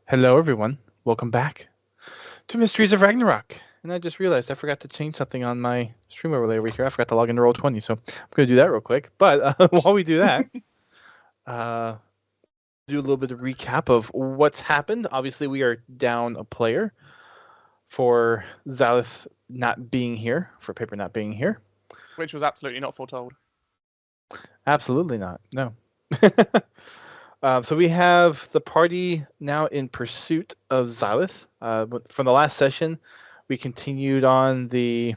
Hello, everyone. Welcome back to Mysteries of Ragnarok. And I just realized I forgot to change something on my stream overlay over here. I forgot to log into Roll20, so I'm going to do that real quick. But while we do that, uh, do a little bit of recap of what's happened. Obviously, we are down a player for Zylith not being here, for Paper not being here. Which was absolutely not foretold. Absolutely not. No. So we have the party now in pursuit of Zylith. From the last session, we continued on the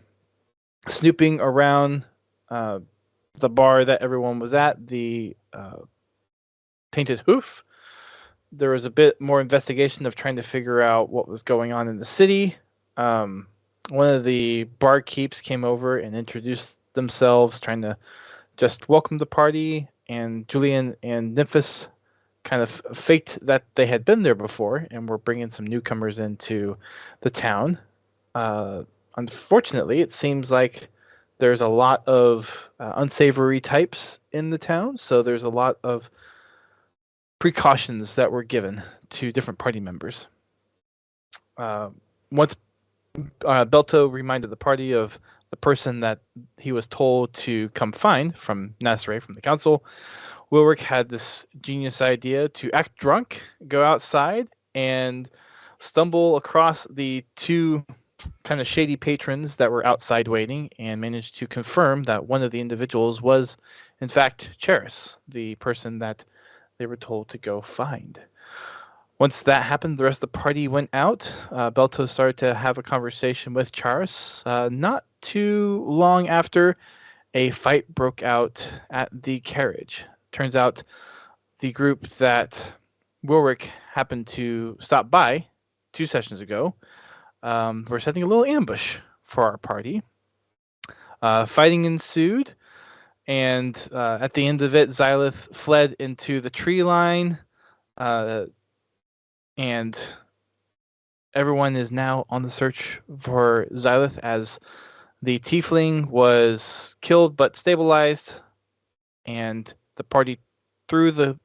snooping around the bar that everyone was at, the Tainted Hoof. There was a bit more investigation of trying to figure out what was going on in the city. One of the barkeeps came over and introduced themselves, trying to just welcome the party, and Julian and Nymphis kind of faked that they had been there before and were bringing some newcomers into the town. Unfortunately, it seems like there's a lot of unsavory types in the town, so there's a lot of precautions that were given to different party members. Once Belto reminded the party of the person that he was told to come find from Nasre, from the council, Wilrick had this genius idea to act drunk, go outside, and stumble across the two kind of shady patrons that were outside waiting, and managed to confirm that one of the individuals was, in fact, Cheris, the person that they were told to go find. Once that happened, the rest of the party went out. Belto started to have a conversation with Charis. Not too long after, a fight broke out at the carriage. Turns out the group that Wilrick happened to stop by 2 sessions ago were setting a little ambush for our party. Fighting ensued, and at the end of it, Zylith fled into the tree line, and everyone is now on the search for Zylith, as the tiefling was killed but stabilized, and the party threw the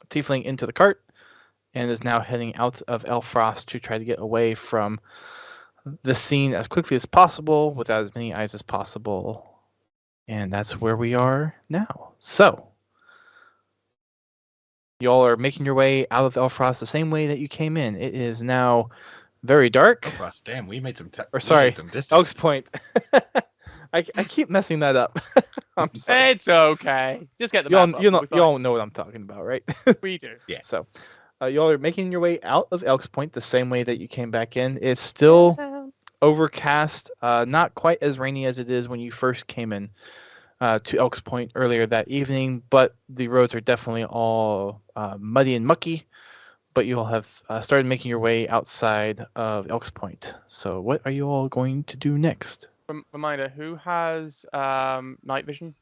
tiefling into the cart and is now heading out of Elfrost to try to get away from the scene as quickly as possible without as many eyes as possible. And that's where we are now. So, y'all are making your way out of Elfrost the same way that you came in. It is now very dark. Elfrost, damn, we made some. Elks distance. Point. I keep messing that up. I'm sorry. It's okay. Just get the You all, map up. you all know what I'm talking about, right? We do. Yeah. So, y'all are making your way out of Elks Point the same way that you came back in. It's still overcast, not quite as rainy as it is when you first came in to Elks Point earlier that evening, but the roads are definitely all muddy and mucky. But you all have started making your way outside of Elks Point. So what are you all going to do next? Reminder, who has night vision?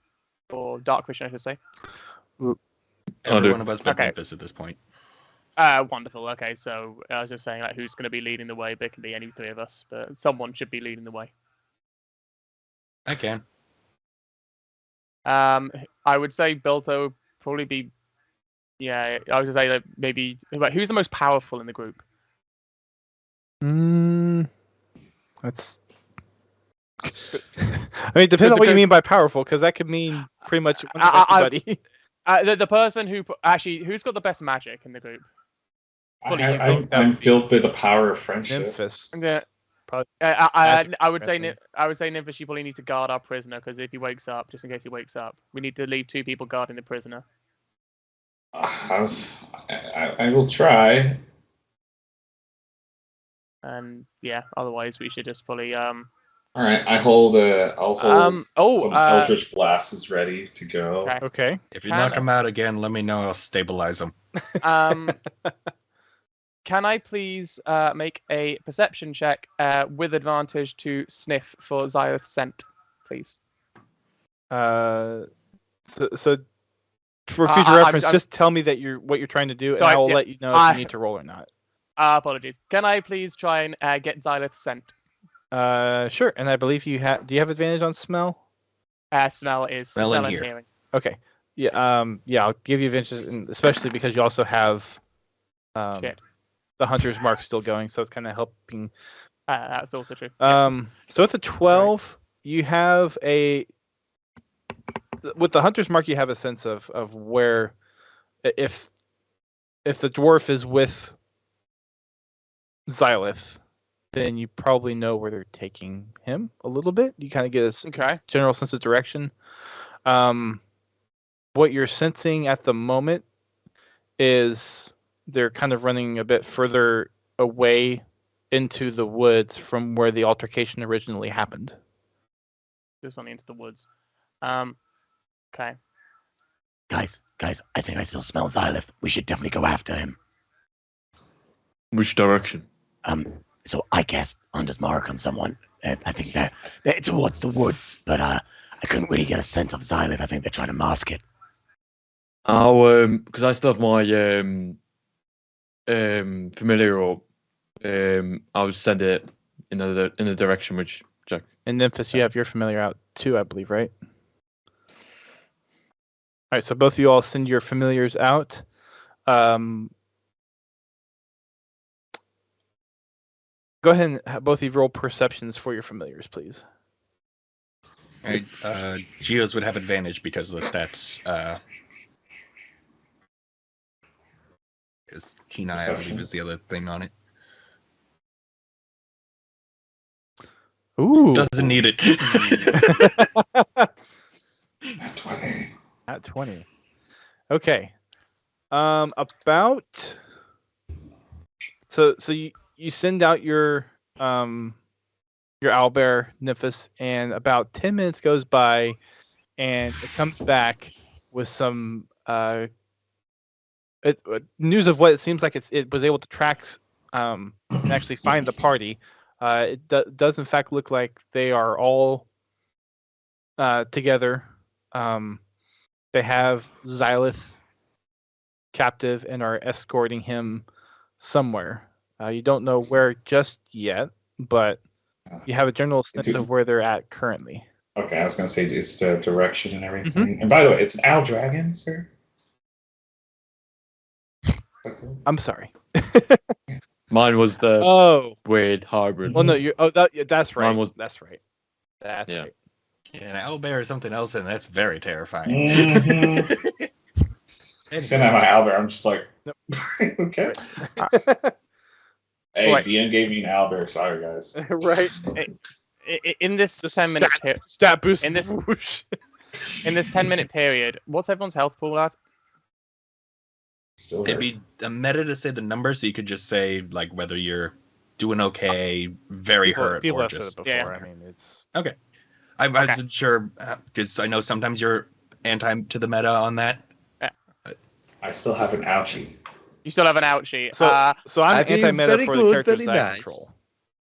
Or dark vision, I should say. Every one of us but Okay. Memphis at this point. Wonderful. Okay, so I was just saying, like, who's going to be leading the way? But it can be any three of us, but someone should be leading the way. I can. I would say Belto would probably be. Yeah, I would say that maybe. Like, who's the most powerful in the group? That's. I mean, it depends on what you mean by powerful, because that could mean pretty much everybody. The person who actually, who's got the best magic in the group? I'm filled with the power of friendship. Nymphis. Yeah. I would say Nymphis, you probably need to guard our prisoner, because if he wakes up, just in case he wakes up, we need to leave 2 people guarding the prisoner. I will try. And yeah, otherwise we should just probably All right, I'll hold some Eldritch Blasts ready to go. Okay. If you knock him out again, let me know. I'll stabilize him. Can I please make a perception check with advantage to sniff for Zylith's scent, please? So for future reference, just tell me that what you're trying to do, and I will let you know if you need to roll or not. Apologies. Can I please try and get Zylith's scent? Sure. And I believe you have. Do you have advantage on smell? Smell is smell and hearing. Okay. Yeah. Yeah. I'll give you advantage, especially because you also have. Shit. the hunter's mark still going, so it's kind of helping. That's also true. So with the 12, you have with the hunter's mark, you have a sense of where, if the dwarf is with Zylith, then you probably know where they're taking him a little bit. You kind of get a general sense of direction. What you're sensing at the moment is they're kind of running a bit further away into the woods from where the altercation originally happened. Just running into the woods. Okay. Guys, I think I still smell Zylith. We should definitely go after him. Which direction? So I cast Hunter's Mark on someone. I think they're towards the woods, but I couldn't really get a sense of Zylith. I think they're trying to mask it. Oh, because I still have my familiar orb. I would send it in the direction which Jack. And Nymphis, you have your familiar out too, I believe, right? All right, so both of you all send your familiars out. Go ahead and have both of you roll perceptions for your familiars, please. All right, Geos would have advantage because of the stats. Because Keen Eye, I believe, is the other thing on it. Ooh. Doesn't need it. At 20. At 20. Okay. About. So you send out your owlbear, Nymphis, and about 10 minutes goes by, and it comes back with some news of what it seems like it was able to track and actually find the party. It does in fact look like they are all together. They have Zylith captive and are escorting him somewhere. You don't know where just yet, but you have a general sense of where they're at currently. Okay, I was going to say just the direction and everything. Mm-hmm. And by the way, it's an owl dragon, sir? I'm sorry. Mine was the weird hybrid. Well, no, that's right. That's right. That's right. Yeah, an owlbear or something else, and that's very terrifying. Mm-hmm. Send out my owlbear. I'm just like, nope. Okay. Hey, DM gave me an owlbear. Sorry, guys. Right. In this 10-minute stat boost. In this 10-minute period, what's everyone's health pool at? It'd be a meta to say the number, so you could just say like whether you're doing okay, very hurt, people or have just. Said it before. I mean, it's okay. I wasn't sure because I know sometimes you're anti to the meta on that. I still have an ouchie. You still have an ouchie. So I'm anti-meta for the characters that I control.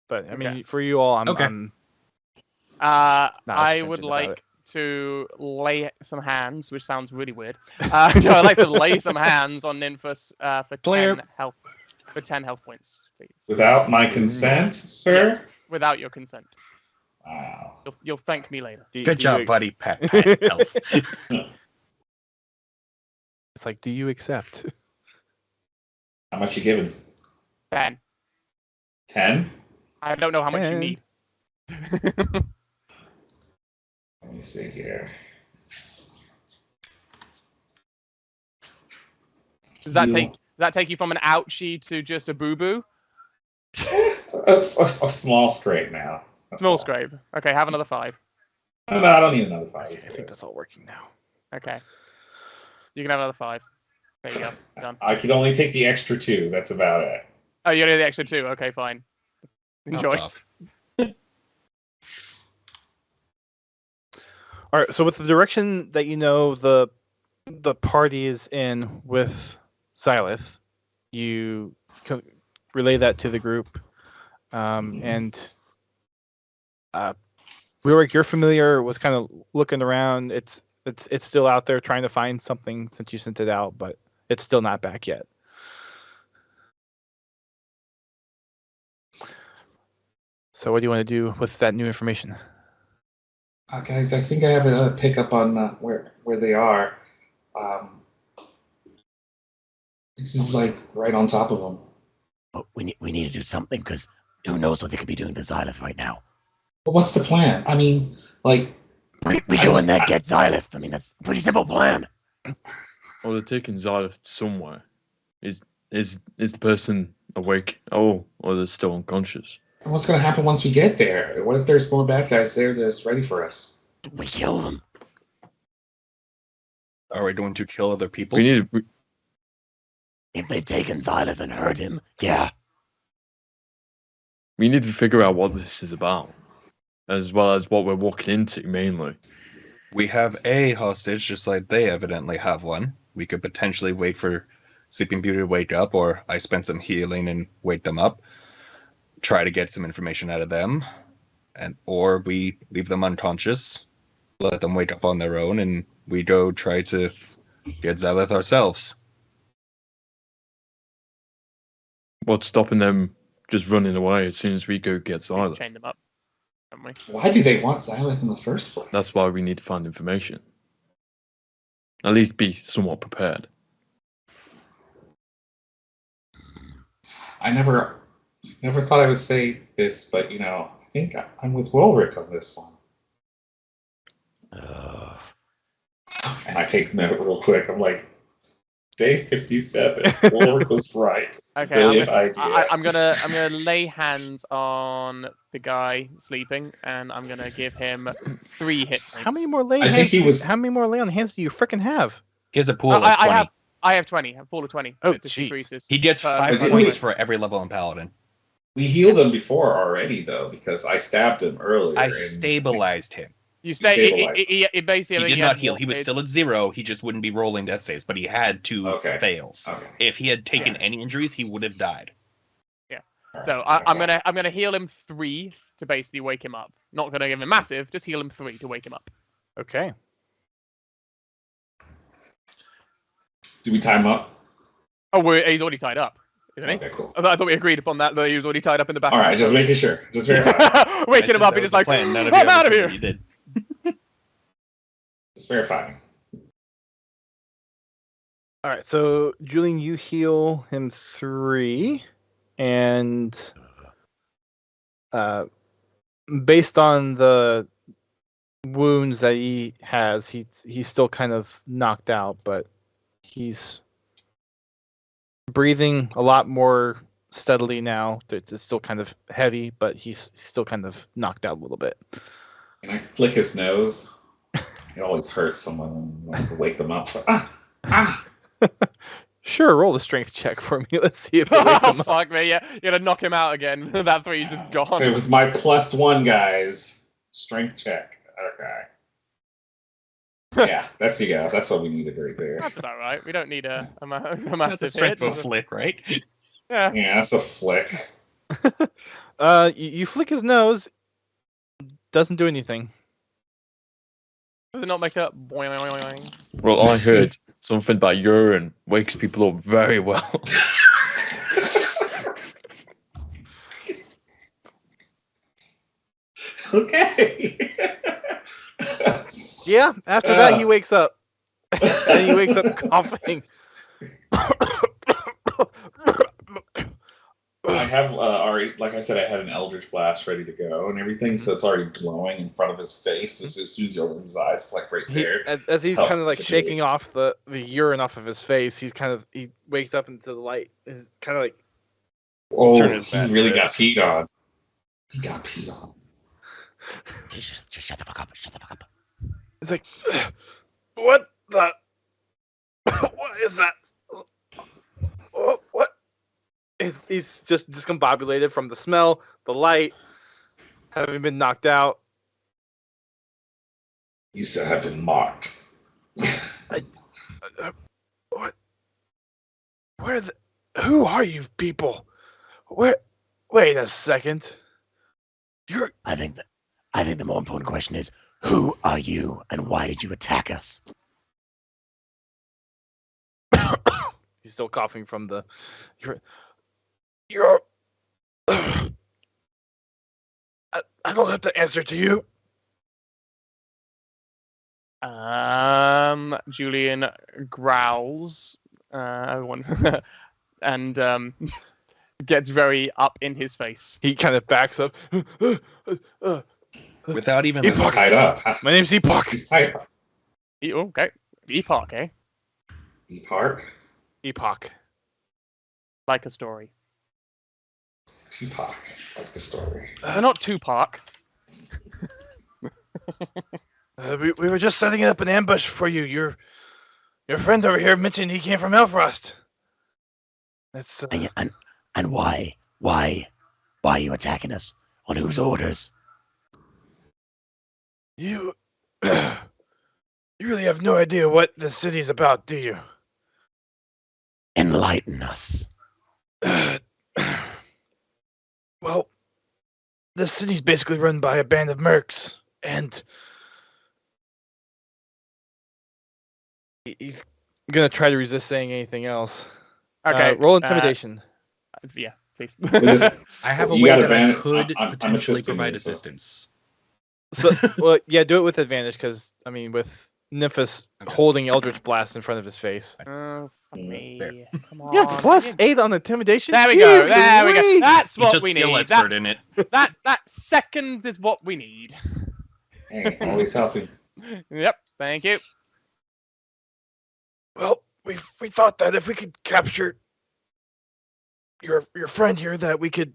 But I mean, for you all, I'm okay. I would like to lay some hands, which sounds really weird. I'd like to lay some hands on Nymphis for 10 health. For 10 health points, please. Without my consent, sir? Yeah, without your consent. Wow. You'll thank me later. Good job, buddy. Pat health. It's like, do you accept? How much you giving? 10. 10? I don't know how much you need. Let me see here. Does that take you from an ouchie to just a boo-boo? a small scrape now. Small scrape. Okay, have another 5. No, I don't need another 5. I think that's all working now. Okay. You can have another 5. There you go. Done. I could only take the extra 2. That's about it. Oh, you only have the extra 2. Okay, fine. Enjoy. All right. So with the direction that you know the party is in with Zylith, you relay that to the group, and Rurik, you're familiar with kind of looking around. It's still out there trying to find something since you sent it out, but it's still not back yet. So what do you want to do with that new information? Guys, I think I have a pickup on where they are. This is like right on top of them. But we need to do something because who knows what they could be doing to Zylith right now. Well, what's the plan? I mean, like... We go in there, get Zylith. I mean, that's a pretty simple plan. Well, they're taking Zylith somewhere. Is the person awake? Oh, or they're still unconscious? What's going to happen once we get there? What if there's more bad guys there that's ready for us? We kill them. Are we going to kill other people? If they've taken Zylith and hurt him, yeah. We need to figure out what this is about, as well as what we're walking into, mainly. We have a hostage, just like they evidently have one. We could potentially wait for Sleeping Beauty to wake up, or I spend some healing and wake them up. Try to get some information out of them, or we leave them unconscious, let them wake up on their own, and we go try to get Zylith ourselves. What's stopping them just running away as soon as we go get Zylith? Chain them up, don't we? Why do they want Zylith in the first place? That's why we need to find information. At least be somewhat prepared. I never thought I would say this, but I think I'm with Wolric on this one. And I take note real quick. I'm like, day 57. Wolric was right. Okay, Brilliant idea. I'm gonna lay hands on the guy sleeping, and I'm gonna give him 3 hit points. How many more lay I think he was. How many more lay on hands do you freaking have? He has a pool of 20. I have 20. A pool of 20. Oh, It just jeez. increases. He gets 5 But points wait. for every level in Paladin. We healed him before already, though, because I stabbed him earlier. I and- stabilized him. You stay. stabilized. It basically. He did not heal. He was still at 0. He just wouldn't be rolling death saves, but he had 2 fails. Okay. If he had taken any injuries, he would have died. So I'm gonna heal him 3 to basically wake him up. Not gonna give him massive. Just heal him 3 to wake him up. Okay. Do we time up? Oh, he's already tied up, isn't he? Okay, cool. I thought we agreed upon that he was already tied up in the back. All right, just making sure. Just verifying. Waking him up, he's just like, None of you I'm ever out of said here. that you did. Just verifying. All right. So Julian, you heal him 3, and based on the wounds that he has, he's still kind of knocked out, but he's breathing a lot more steadily now. It's still kind of heavy, but he's still kind of knocked out a little bit. Can I flick his nose? It always hurts someone when I have to wake them up. Sure, roll the strength check for me. Let's see if it wakes Oh him up. fuck me! Yeah, you're gonna knock him out again. That 3's just gone. Okay, with my +1, guys. Strength check. Okay. Yeah, that's That's what we needed right there. That's about right. We don't need a That's a massive strength hit. of a flick, right? Yeah. Yeah, that's a flick. You flick his nose. Doesn't do anything. Does it not make a boing, boing, boing? Well, I heard something about urine wakes people up very well. Okay. Yeah. After that, he wakes up. And he wakes up coughing. I have already, like I said, I had an Eldritch Blast ready to go and everything, so it's already glowing in front of his face. As soon as you open his eyes, it's like right there. As he's Oh, kind of like it's shaking off the urine off of his face, he wakes up into the light. He's kind of like, Oh, turn his he back really to got this. peed on. He got peed on. Just shut the fuck up. Shut the fuck up. it's like, what the? What is that? What? He's just discombobulated from the smell, the light, having been knocked out. You still have been mocked. What? Who are you people? Wait a second. I think the more important question is, who are you and why did you attack us? He's still coughing from the. You're. I don't have to answer to you. Julian growls. Everyone, and gets very up in his face. He kind of backs up. Without even Epoch. He's tied up. My name's Epoch. He's tied up. Okay. Epoch, eh? Epoch. Epoch. Like a story. Epoch. Like the story. Not Tupac. We were just setting up an ambush for you. Your friend over here mentioned he came from Elfrost. That's And why? Why are you attacking us? On whose orders? you. You really have no idea what this city's about, do you? Enlighten us. Well, this city's basically run by a band of mercs, and he's gonna try to resist saying anything else. Okay. Roll intimidation. Yeah, please. I have a You way got that I advantage- could I'm potentially assisting provide you, so- assistance. So, well, yeah, do it with advantage, because I mean, with Nymphus holding Eldritch Blast in front of his face. Oh, fuck me. Fair. Come on. Yeah, +8 on intimidation. There we go. Jeez There we go. Louise! That's He's what just we skill need. expert in it. That second is what we need. Hey, always helping. Yep. Thank you. Well, we thought that if we could capture your friend here, that we could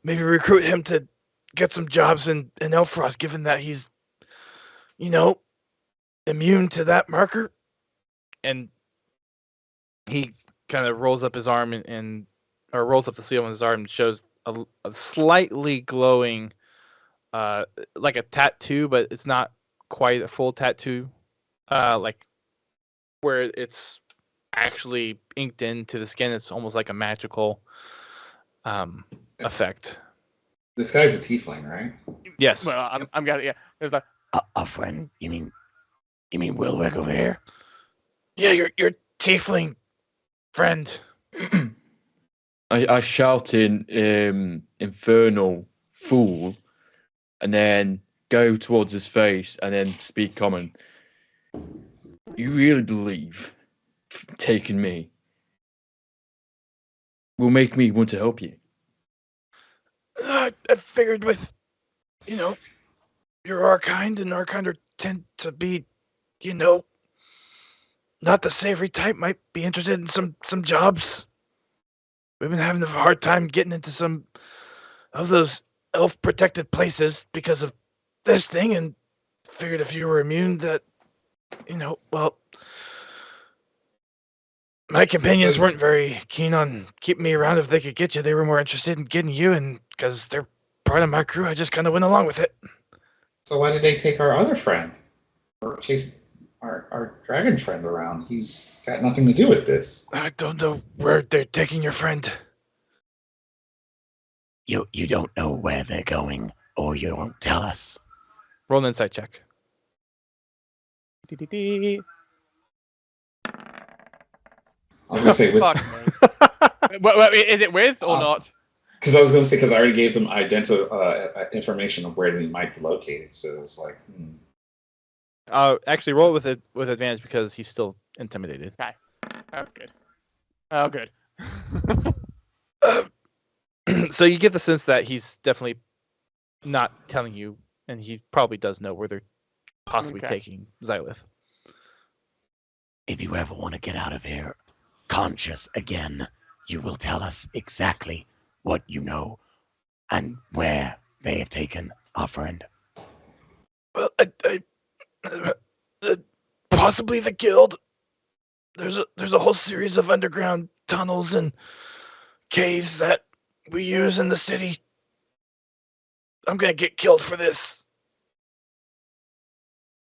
maybe recruit him to get some jobs in Elfrost, given that he's, immune to that marker. And he kind of rolls up his arm or rolls up the sleeve on his arm and shows a slightly glowing, like a tattoo, but it's not quite a full tattoo, like where it's actually inked into the skin. It's almost like a magical effect. This guy's a tiefling, right? Yes. Well, I'm gonna. Yeah. There's like. A friend? You mean Wilwick over here? Yeah, your tiefling friend. I shout in infernal fool, and then go towards his face, and then speak common. You really believe taking me will make me want to help you? I figured with, you're our kind, and our kind tend to be, not the savory type. Might be interested in some jobs. We've been having a hard time getting into some of those elf-protected places because of this thing, and figured if you were immune, that, well, my companions weren't very keen on keeping me around if they could get you. They were more interested in getting you, and because they're part of my crew, I just kind of went along with it. So why did they take our other friend? Or chase our dragon friend around? He's got nothing to do with this. I don't know where they're taking your friend. You don't know where they're going, or you won't tell us. Roll an insight check. Dee-dee-dee. I was gonna say with Fuck me. Wait, is it with or not? because I was gonna say because I already gave them information of where they might be located. So it was like, Actually, roll it with advantage because he's still intimidated. That's good. Oh, good. So you get the sense that he's definitely not telling you, and he probably does know where they're possibly Okay. taking Zylith. If you ever want to get out of here conscious again, you will tell us exactly what you know and where they have taken our friend. Well, possibly the guild. There's a whole series of underground tunnels and caves that we use in the city. I'm gonna get killed for this.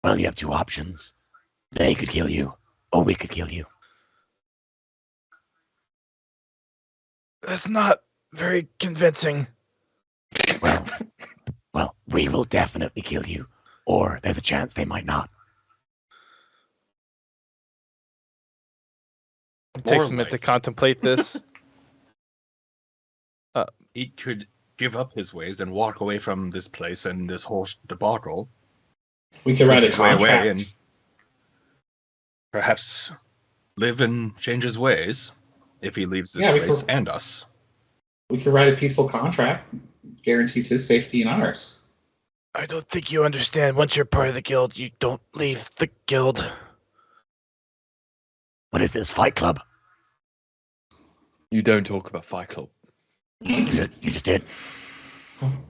Well, you have two options. They could kill you, or we could kill you. That's not very convincing. Well, we will definitely kill you, or there's a chance they might not. It takes a minute to contemplate this. He could give up his ways and walk away from this place and this whole debacle. we could write a His way away contract. and perhaps live and change his ways if he leaves this Yeah, we place could- and us. We could write a peaceful contract. Guarantees his safety and ours. I don't think you understand. Once you're part of the guild, you don't leave the guild. What is this, Fight Club? You don't talk about Fight Club. You just did.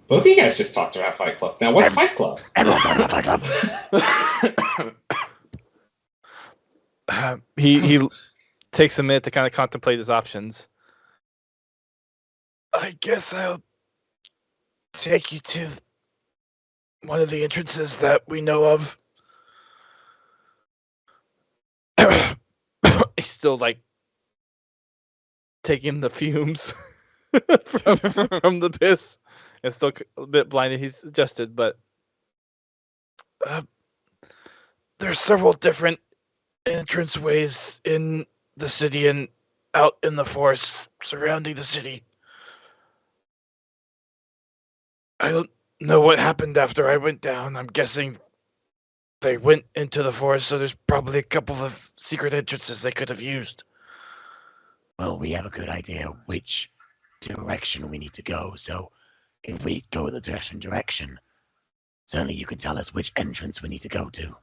Both of you guys just talked about Fight Club. Now, what's Fight Club? Everyone talked about Fight Club. He takes a minute to kind of contemplate his options. I guess I'll take you to one of the entrances that we know of. He's still like taking the fumes from the piss. And still a bit blinded. He's adjusted, but there's several different entrance ways in the city and out in the forest surrounding the city. I don't know what happened after I went down. I'm guessing they went into the forest, so there's probably a couple of secret entrances they could have used. Well, we have a good idea which direction we need to go, so if we go in the direction, certainly you can tell us which entrance we need to go to.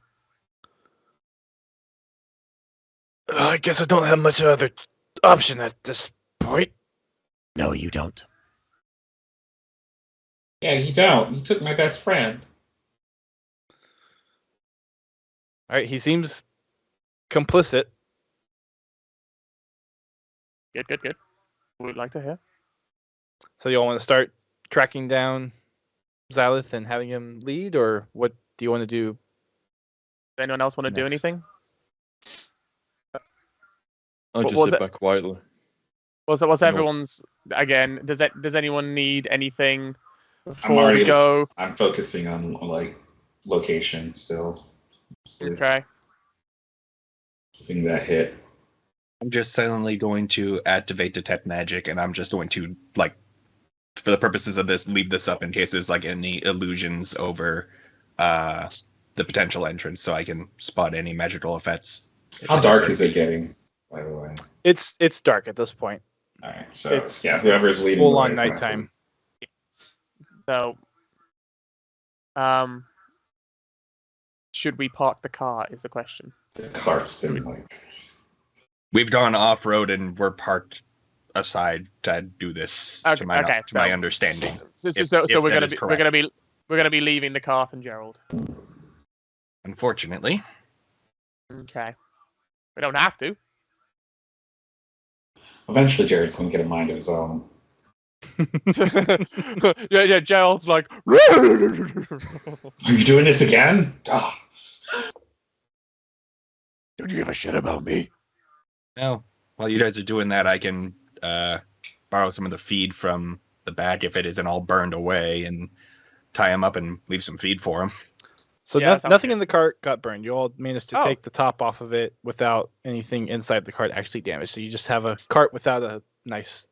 I guess I don't have much other option at this point. No, you don't. Yeah, you don't. You took my best friend. All right, he seems complicit. Good. We'd like to hear. So you all want to start tracking down Zylith and having him lead, or what do you want to do? Does anyone else want to do anything? I'll just was sit it? back quietly. What's everyone's again? Does anyone need anything before already- we go? I'm focusing on like location still. Okay. Keeping that hit. I'm just silently going to activate detect magic, and I'm just going to, like, for the purposes of this, leave this up in case there's like any illusions over the potential entrance, so I can spot any magical effects. How dark is it getting, by the way? It's dark at this point. All right, so It's whoever's leading full the way on is gonna have to- nighttime. So, should we park the car? Is the question. The cart's been like. We've gone off road and we're parked aside to do this. To my understanding. So If we're that is gonna be leaving the car from Gerald. Unfortunately, Okay. We don't have to. Eventually, Jared's gonna get a mind of his own. yeah. Gerald's like. Are you doing this again? Oh. Don't you give a shit about me? no. While you guys are doing that, I can borrow some of the feed from the back if it isn't all burned away, and tie him up and leave some feed for him. So Yeah, sounds nothing good. in the cart got burned. You all managed to Oh. take the top off of it without anything inside the cart actually damaged. So you just have a cart without a nice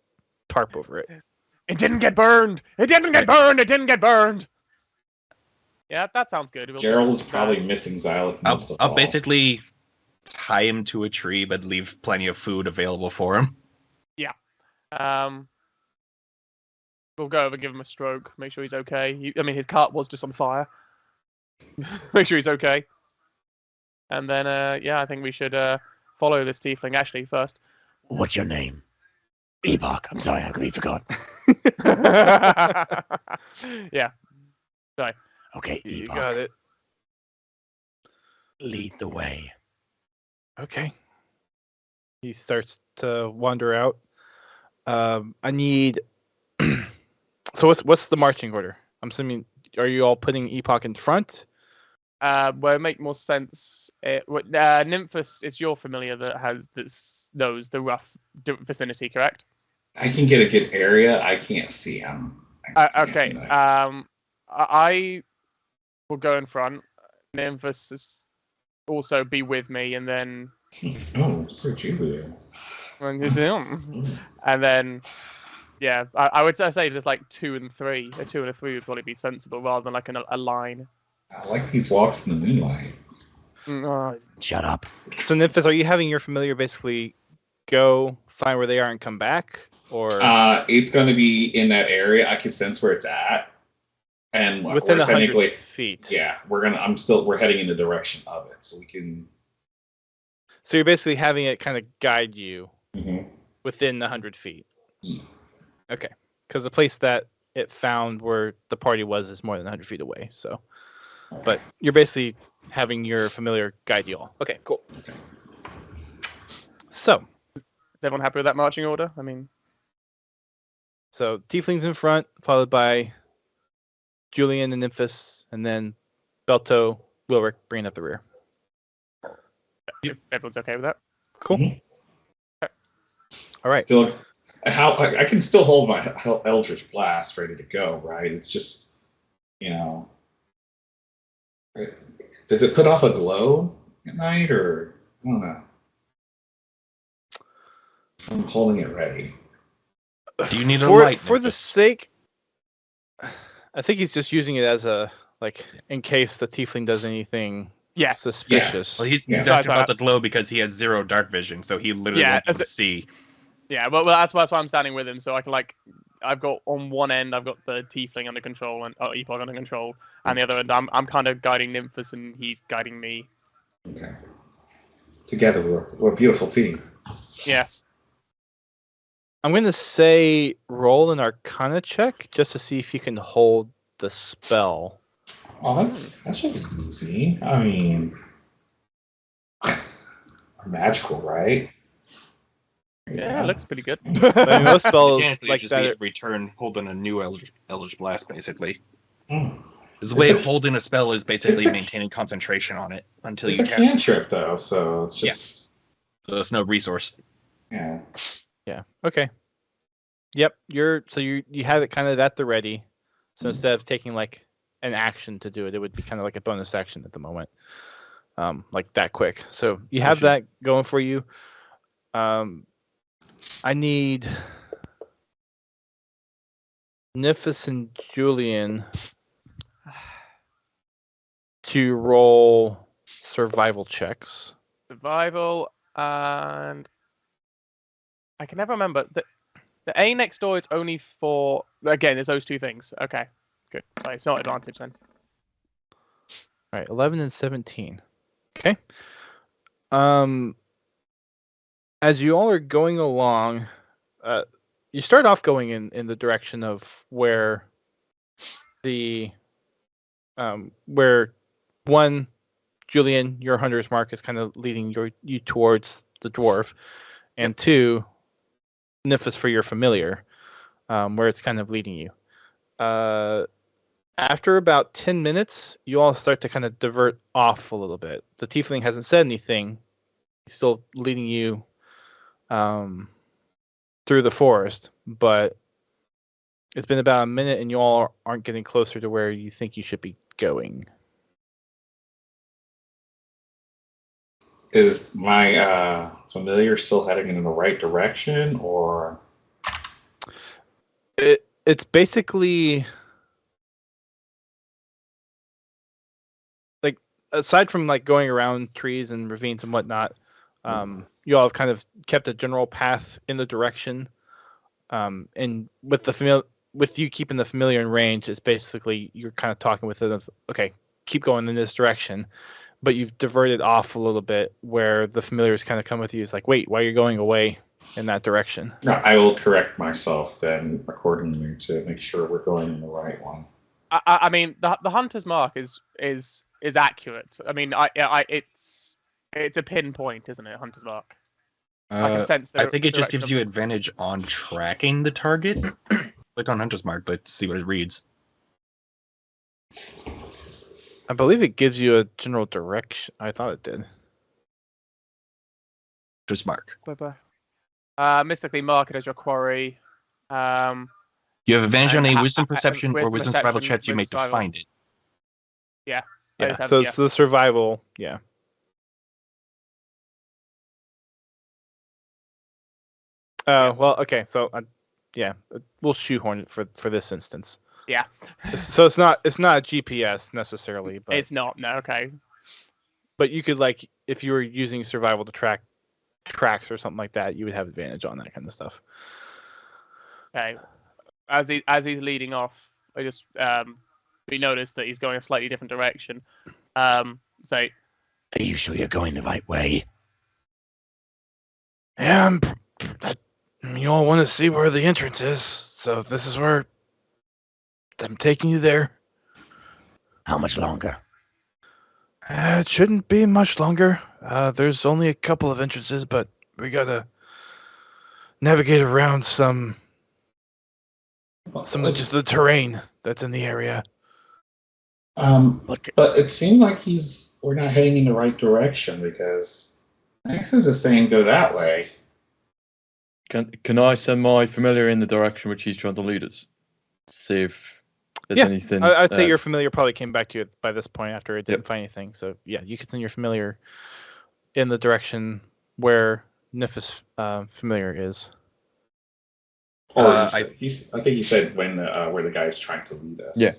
tarp over it. It didn't get burned. It didn't get burned. It didn't get burned. Yeah, that sounds good. Gerald's probably missing Zylith most of all. I'll basically tie him to a tree, but leave plenty of food available for him. We'll go over, give him a stroke, make sure he's okay. His cart was just on fire. Make sure he's okay. And then, I think we should follow this tiefling actually first. What's your name? Epoch. I'm sorry, I completely forgot. Yeah. Okay, You Epoch, got it. lead the way. Okay. He starts to wander out. I need. So what's the marching order? I'm assuming, are you all putting Epoch in front? Well, it make more sense. Nymphus, it's your familiar that knows the rough vicinity, correct? I can get a good area. I can't see him. Okay. I will go in front. Nymphus also be with me, and then. Oh, so Julia. And then, yeah, I would say just like 2 and 3. A 2 and a 3 would probably be sensible rather than like a line. I like these walks in the moonlight. Shut up. So Nymphis, are you having your familiar basically go find where they are and come back? or It's going to be in that area. I can sense where it's at, and within we're 100 technically, feet? yeah, we're heading in the direction of it, so we can. So you're basically having it kind of guide you Mhm. within the 100 feet. Yeah. Okay, because the place that it found where the party was is more than 100 feet away. So, but you're basically having your familiar guide you all. Okay, cool. Okay. So, Is everyone happy with that marching order? I mean, so Tiefling's in front, followed by Julian and Nymphus, and then Belto, Wilric bringing up the rear. if everyone's okay with that. Cool. Mhm. All right. Still, I can still hold my Eldritch Blast ready to go, right? It's just, does it put off a glow at night, or I don't know. I'm holding it ready. Do you need a for, light? For the Nymphus? sake, I think he's just using it as a, like, in case the Tiefling does anything Yes. suspicious. Well, he's Yeah. asking about the glow because he has 0 dark vision, so he literally Yeah, won't be able to see. Yeah, well, that's why I'm standing with him, so I can I've got on one end I've got the Tiefling under control and Epoch under control, and the other end I'm kind of guiding Nymphus and he's guiding me. Okay. Together, we're a beautiful team. Yes. I'm going to say roll an Arcana check just to see if you can hold the spell. Oh, that should be easy. I mean, magical, right? Yeah, it looks pretty good. But I mean, most spells Mechanically, like just that. be return holding a new Eldritch Blast, basically. Mm. The way It's of holding a spell is basically it's a- maintaining concentration on it until It's you a cast it. cantrip, though, so it's just So there's no resource. yeah. Yeah. Okay. Yep. You have it kind of at the ready. So instead of taking like an action to do it, it would be kind of like a bonus action at the moment. Like that quick. So you have that going for you. I need Nymphus and Julian to roll survival checks. Survival and I can never remember the A next door is only for again. It's those two things. Okay, good. Sorry, it's not advantage then. All right, 11 and 17. Okay. As you all are going along, you start off going in the direction of where the where one Julian, your hunter's mark is kind of leading you towards the dwarf, and two, Nymphus for your familiar, where it's kind of leading you. After about 10 minutes, you all start to kind of divert off a little bit. The tiefling hasn't said anything. He's still leading you through the forest, but it's been about a minute and you all aren't getting closer to where you think you should be going. Is my familiar still heading in the right direction, or It's basically like, aside from like going around trees and ravines and whatnot, you all have kind of kept a general path in the direction. And with you keeping the familiar in range, it's basically you're kind of talking with it of, okay, keep going in this direction, but you've diverted off a little bit where the familiars kind of come with you. It's like, wait, why are you going away in that direction? no? I will correct myself then accordingly to make sure we're going in the right one. I mean, the hunter's mark is accurate. I mean, it's a pinpoint, isn't it? Hunter's mark. I can sense I think it just direction gives of you the- advantage on tracking the target. Click on Hunter's Mark. Let's see what it reads. I believe it gives you a general direction. I thought it did. Hunter's Mark. Mystically mark it as your quarry. You have advantage on And a wisdom perception or wisdom survival perception, checks you make to survival. find it. Yeah. Yeah. Those So have- it's the survival. Yeah. Well, okay. So, yeah, we'll shoehorn it for this instance. Yeah. So it's not a GPS necessarily, but It's not. No. Okay. but you could, like, if you were using survival to track tracks or something like that, you would have advantage on that kind of stuff. Okay. As he's leading off, I just we noticed that he's going a slightly different direction. So Are you sure you're going the right way? Yeah, you all want to see where the entrance is, so this is where I'm taking you there. How much longer? It shouldn't be much longer. There's only a couple of entrances, but we gotta navigate around some of just the terrain that's in the area. But it seemed like we're not heading in the right direction because Nexus is saying go that way. Can I send my familiar in the direction which he's trying to lead us? See if there's anything. I'd say your familiar probably came back to you by this point after it didn't Yep. find anything. So yeah, you could send your familiar in the direction where Nif's familiar is. Or I I think he said when where the guy's trying to lead us. Yeah.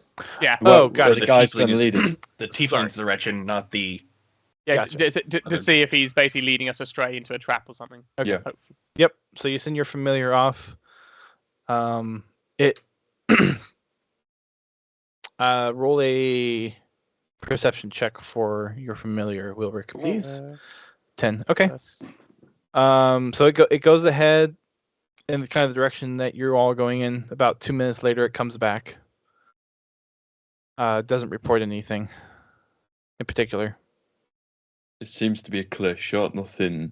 yeah, Oh, Where gotcha. the guy's trying to tiefling lead is us. the Sorry. tiefling's direction, not the. yeah, Gotcha. to see if he's basically leading us astray into a trap or something. Okay. Yeah. Hopefully. Yep. So you send your familiar off. Roll a perception check for your familiar, Wilrick, please. 10. Okay. That's- So it goes ahead in the kind of direction that you're all going in. About 2 minutes later, it comes back. Doesn't report anything in particular. It seems to be a clear shot. Nothing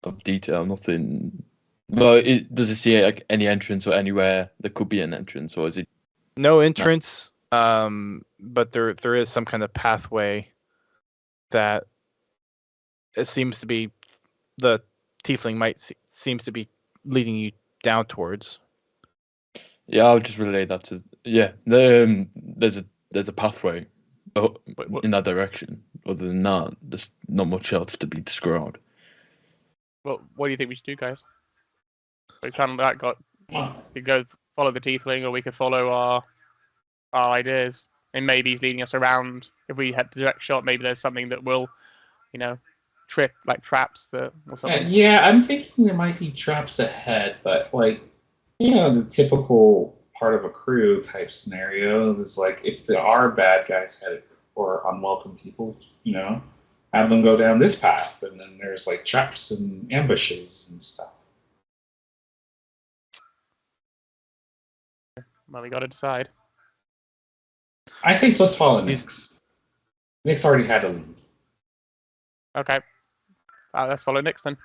of detail. Nothing. Well, does it see like any entrance or anywhere there could be an entrance, or is it? No entrance, but there is some kind of pathway that it seems to be the tiefling seems to be leading you down towards. Yeah, I'll just relay that to. Yeah, there's a pathway in that direction. Other than that, there's not much else to be described. Well, what do you think we should do, guys? We kind of we could go follow the tiefling, or we could follow our ideas. And maybe he's leading us around. If we had direct shot, maybe there's something that will, trip like traps or something. Yeah, I'm thinking there might be traps ahead, but like, the typical part of a crew type scenario is like if there are bad guys headed or unwelcome people, have them go down this path, and then there's like traps and ambushes and stuff. Well, we got to decide. I think let's follow Nyx. Nyx already had a lead. Okay. Let's follow Nyx then.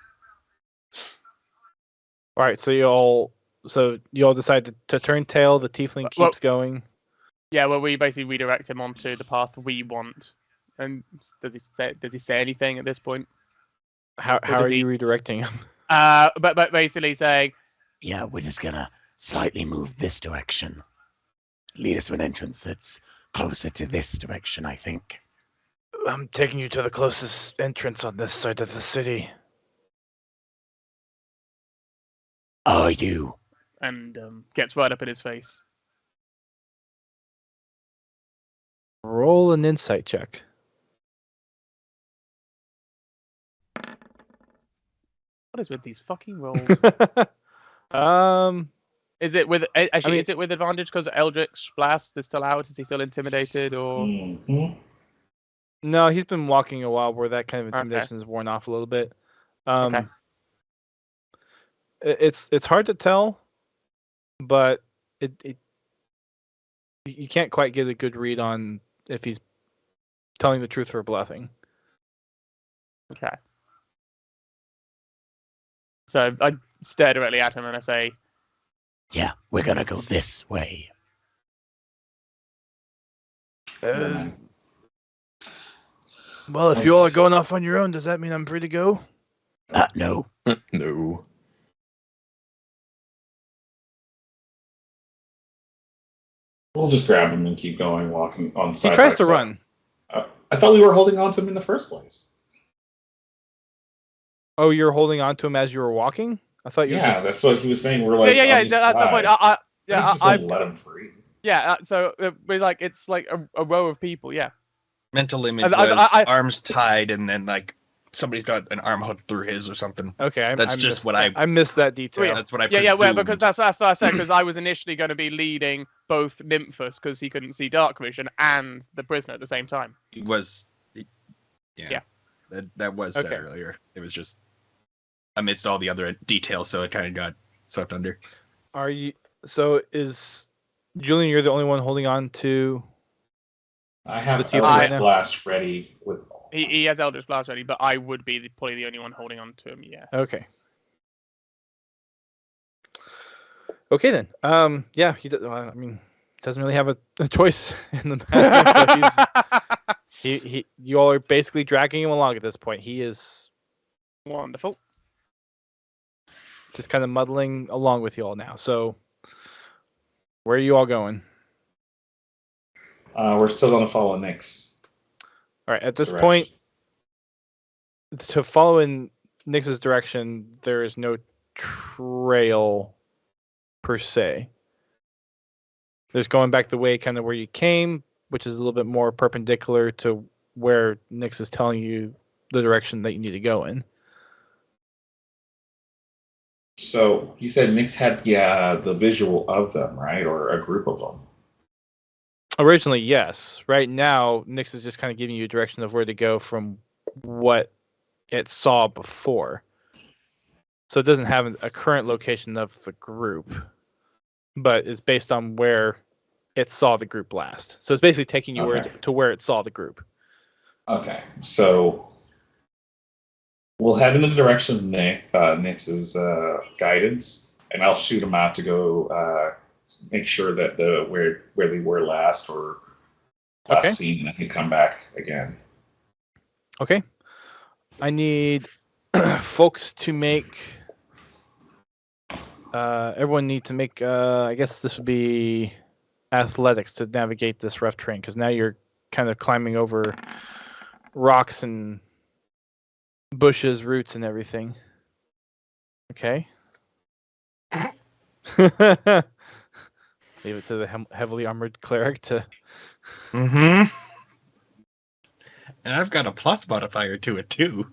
All right, so you all decide to turn tail. The tiefling keeps going. Yeah, well, we basically redirect him onto the path we want. And does he say anything at this point? How are you redirecting him? But basically saying, Yeah, we're just gonna slightly move this direction. Lead us to an entrance that's closer to this direction, I think. I'm taking you to the closest entrance on this side of the city. Are you? and gets right up in his face. Roll an insight check. What is with these fucking rolls? Is it with is it with advantage because Eldritch Blast is still out? Is he still intimidated or? Mm-hmm. No, he's been walking a while where that kind of intimidation is worn off a little bit. Okay. It's hard to tell, but you can't quite get a good read on if he's telling the truth or bluffing. Okay. So I stare directly at him and I say, Yeah, we're gonna go this way. Well, if you all are going off on your own, does that mean I'm free to go? No. No. We'll just grab him and keep going, walking on side. He tries to by side. run. I thought we were holding on to him in the first place. Oh, you're holding on to him as you were walking? I thought you were just... that's what he was saying. We're like, yeah. on each That's the side. point. I let him free. Yeah. So we're like, it's like a row of people. Yeah. Mental image I- was I- arms tied and then like somebody's got an arm hooked through his or something. Okay, That's just what I missed that detail. yeah. That's what I Yeah, presumed. because that's what I said, because I was initially going to be leading both Nymphus, because he couldn't see dark vision, and the prisoner at the same time. It was, Yeah. That was said Okay. earlier. It was just amidst all the other details, so it kind of got swept under. Are you? So is Julian? You're the only one holding on to. I have The teeth Eldritch right now? Blast ready with. He has Eldritch Blast ready, but I would be probably the only one holding on to him, yes. Okay. Okay then. Yeah. I mean, doesn't really have a choice in the matter. So he. You all are basically dragging him along at this point. He is Wonderful. just kind of muddling along with you all now. So, where are you all going? We're still going to follow Nyx. All right. At this direction. point, to follow in Nyx's direction, there is no trail per se. There's going back the way kind of where you came, which is a little bit more perpendicular to where Nyx is telling you the direction that you need to go in. So you said Nyx had the visual of them, right, or a group of them? Originally, yes. Right now, Nyx is just kind of giving you a direction of where to go from what it saw before. So it doesn't have a current location of the group, but it's based on where it saw the group last. So it's basically taking you to where it saw the group. Okay, so we'll head in the direction of Nyx's guidance, and I'll shoot him out to go make sure that where they were last or last seen, and I can come back again. Okay. I need folks to make. Everyone need to make. I guess this would be athletics to navigate this rough terrain, because now you're kind of climbing over rocks and bushes, roots, and everything. Okay. Leave it to the heavily armored cleric to. Mm-hmm. And I've got a plus modifier to it too.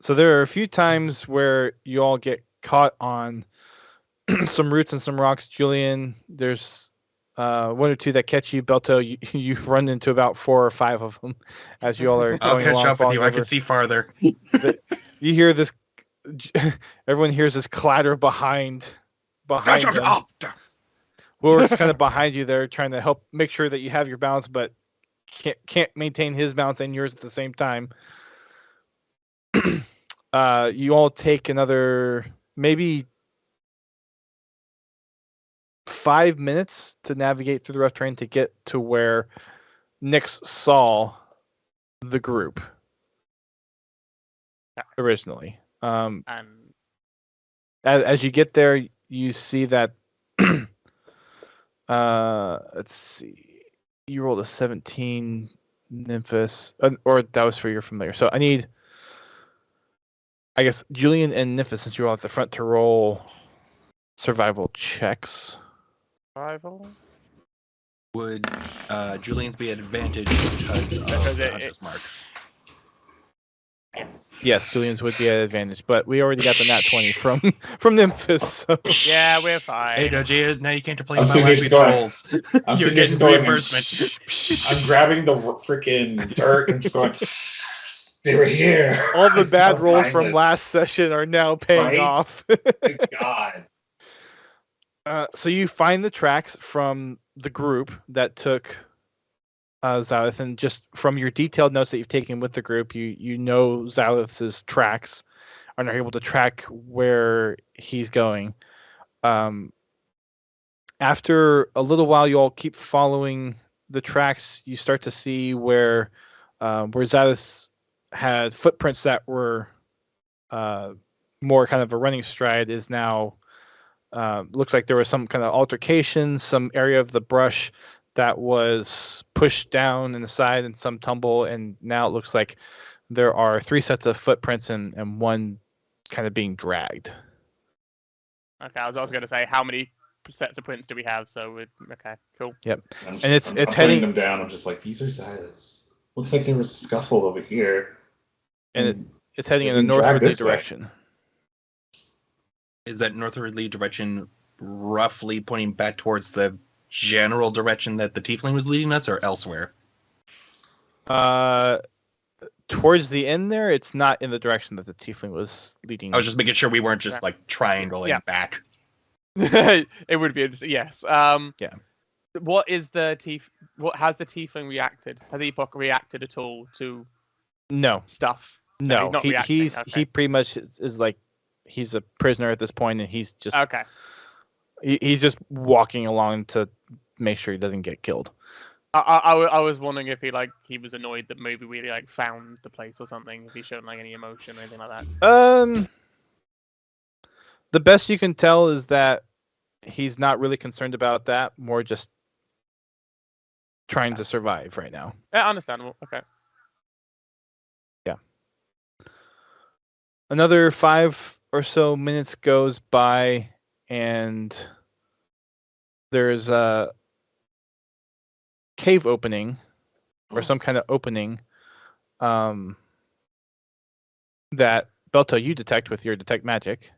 So there are a few times where you all get caught on some roots and some rocks. Julian, there's one or two that catch you. Belto, you run into about 4 or 5 of them as you all are I'll going catch along, up with falling you. I over. can see farther. You hear this. Everyone hears this clatter behind them. Oh, Wilrick's kind of behind you there, trying to help make sure that you have your balance, but can't maintain his balance and yours at the same time. You all take another maybe 5 minutes to navigate through the rough terrain to get to where Nyx saw the group originally. And As you get there, you see that. Let's see. You rolled a 17, Nymphus, or that was for your familiar. So I need, I guess, Julian and Nymphus, since you're all at the front, to roll survival checks. survival. Would Julian's be at advantage because of the Hunter's Mark? Yes, Julian's would be at advantage, but we already got the nat 20 from Nymphus. So. Yeah, we're fine. Hey, Doji, now you can't play I'm my sitting there last just week's going- rolls. I'm You're sitting there getting just going, reimbursement. I'm grabbing the freaking dirt and just going, they were here. All the I bad still rolls find from it. last session are now paying Right? off. Thank God. So you find the tracks from the group that took Zylith, and just from your detailed notes that you've taken with the group, you know Zylith's tracks and are able to track where he's going. After a little while, you all keep following the tracks. You start to see where Zylith had footprints that were more kind of a running stride is now looks like there was some kind of altercation, some area of the brush that was pushed down in the side and some tumble, and now it looks like there are 3 sets of footprints and one kind of being dragged. Okay, I was also going to say, how many sets of prints do we have? So, okay, cool. Yep. I'm And it's I'm heading putting them down. I'm just like, these are Zylith's. Looks like there was a scuffle over here. and it's heading if in a you drag northwardly this way. direction. Is that northwardly direction roughly pointing back towards the general direction that the tiefling was leading us, or elsewhere? Towards the end there, it's not in the direction that the tiefling was leading. I was just making sure we weren't just like triangling Yeah. back. It would be interesting. Yes. Yeah. What has the tiefling reacted? Has Epoch reacted at all to No, stuff? no. he's not reacting. He Okay. pretty much is like he's a prisoner at this point, and he's just Okay. he's just walking along to make sure he doesn't get killed. I was wondering if he was annoyed that maybe we found the place or something. If he showed any emotion or anything like that. The best you can tell is that he's not really concerned about that. More just trying to survive right now. Yeah, understandable. Okay. Yeah. Another 5 or so minutes goes by, and there's a cave opening or some kind of opening that Belto you detect with your detect magic.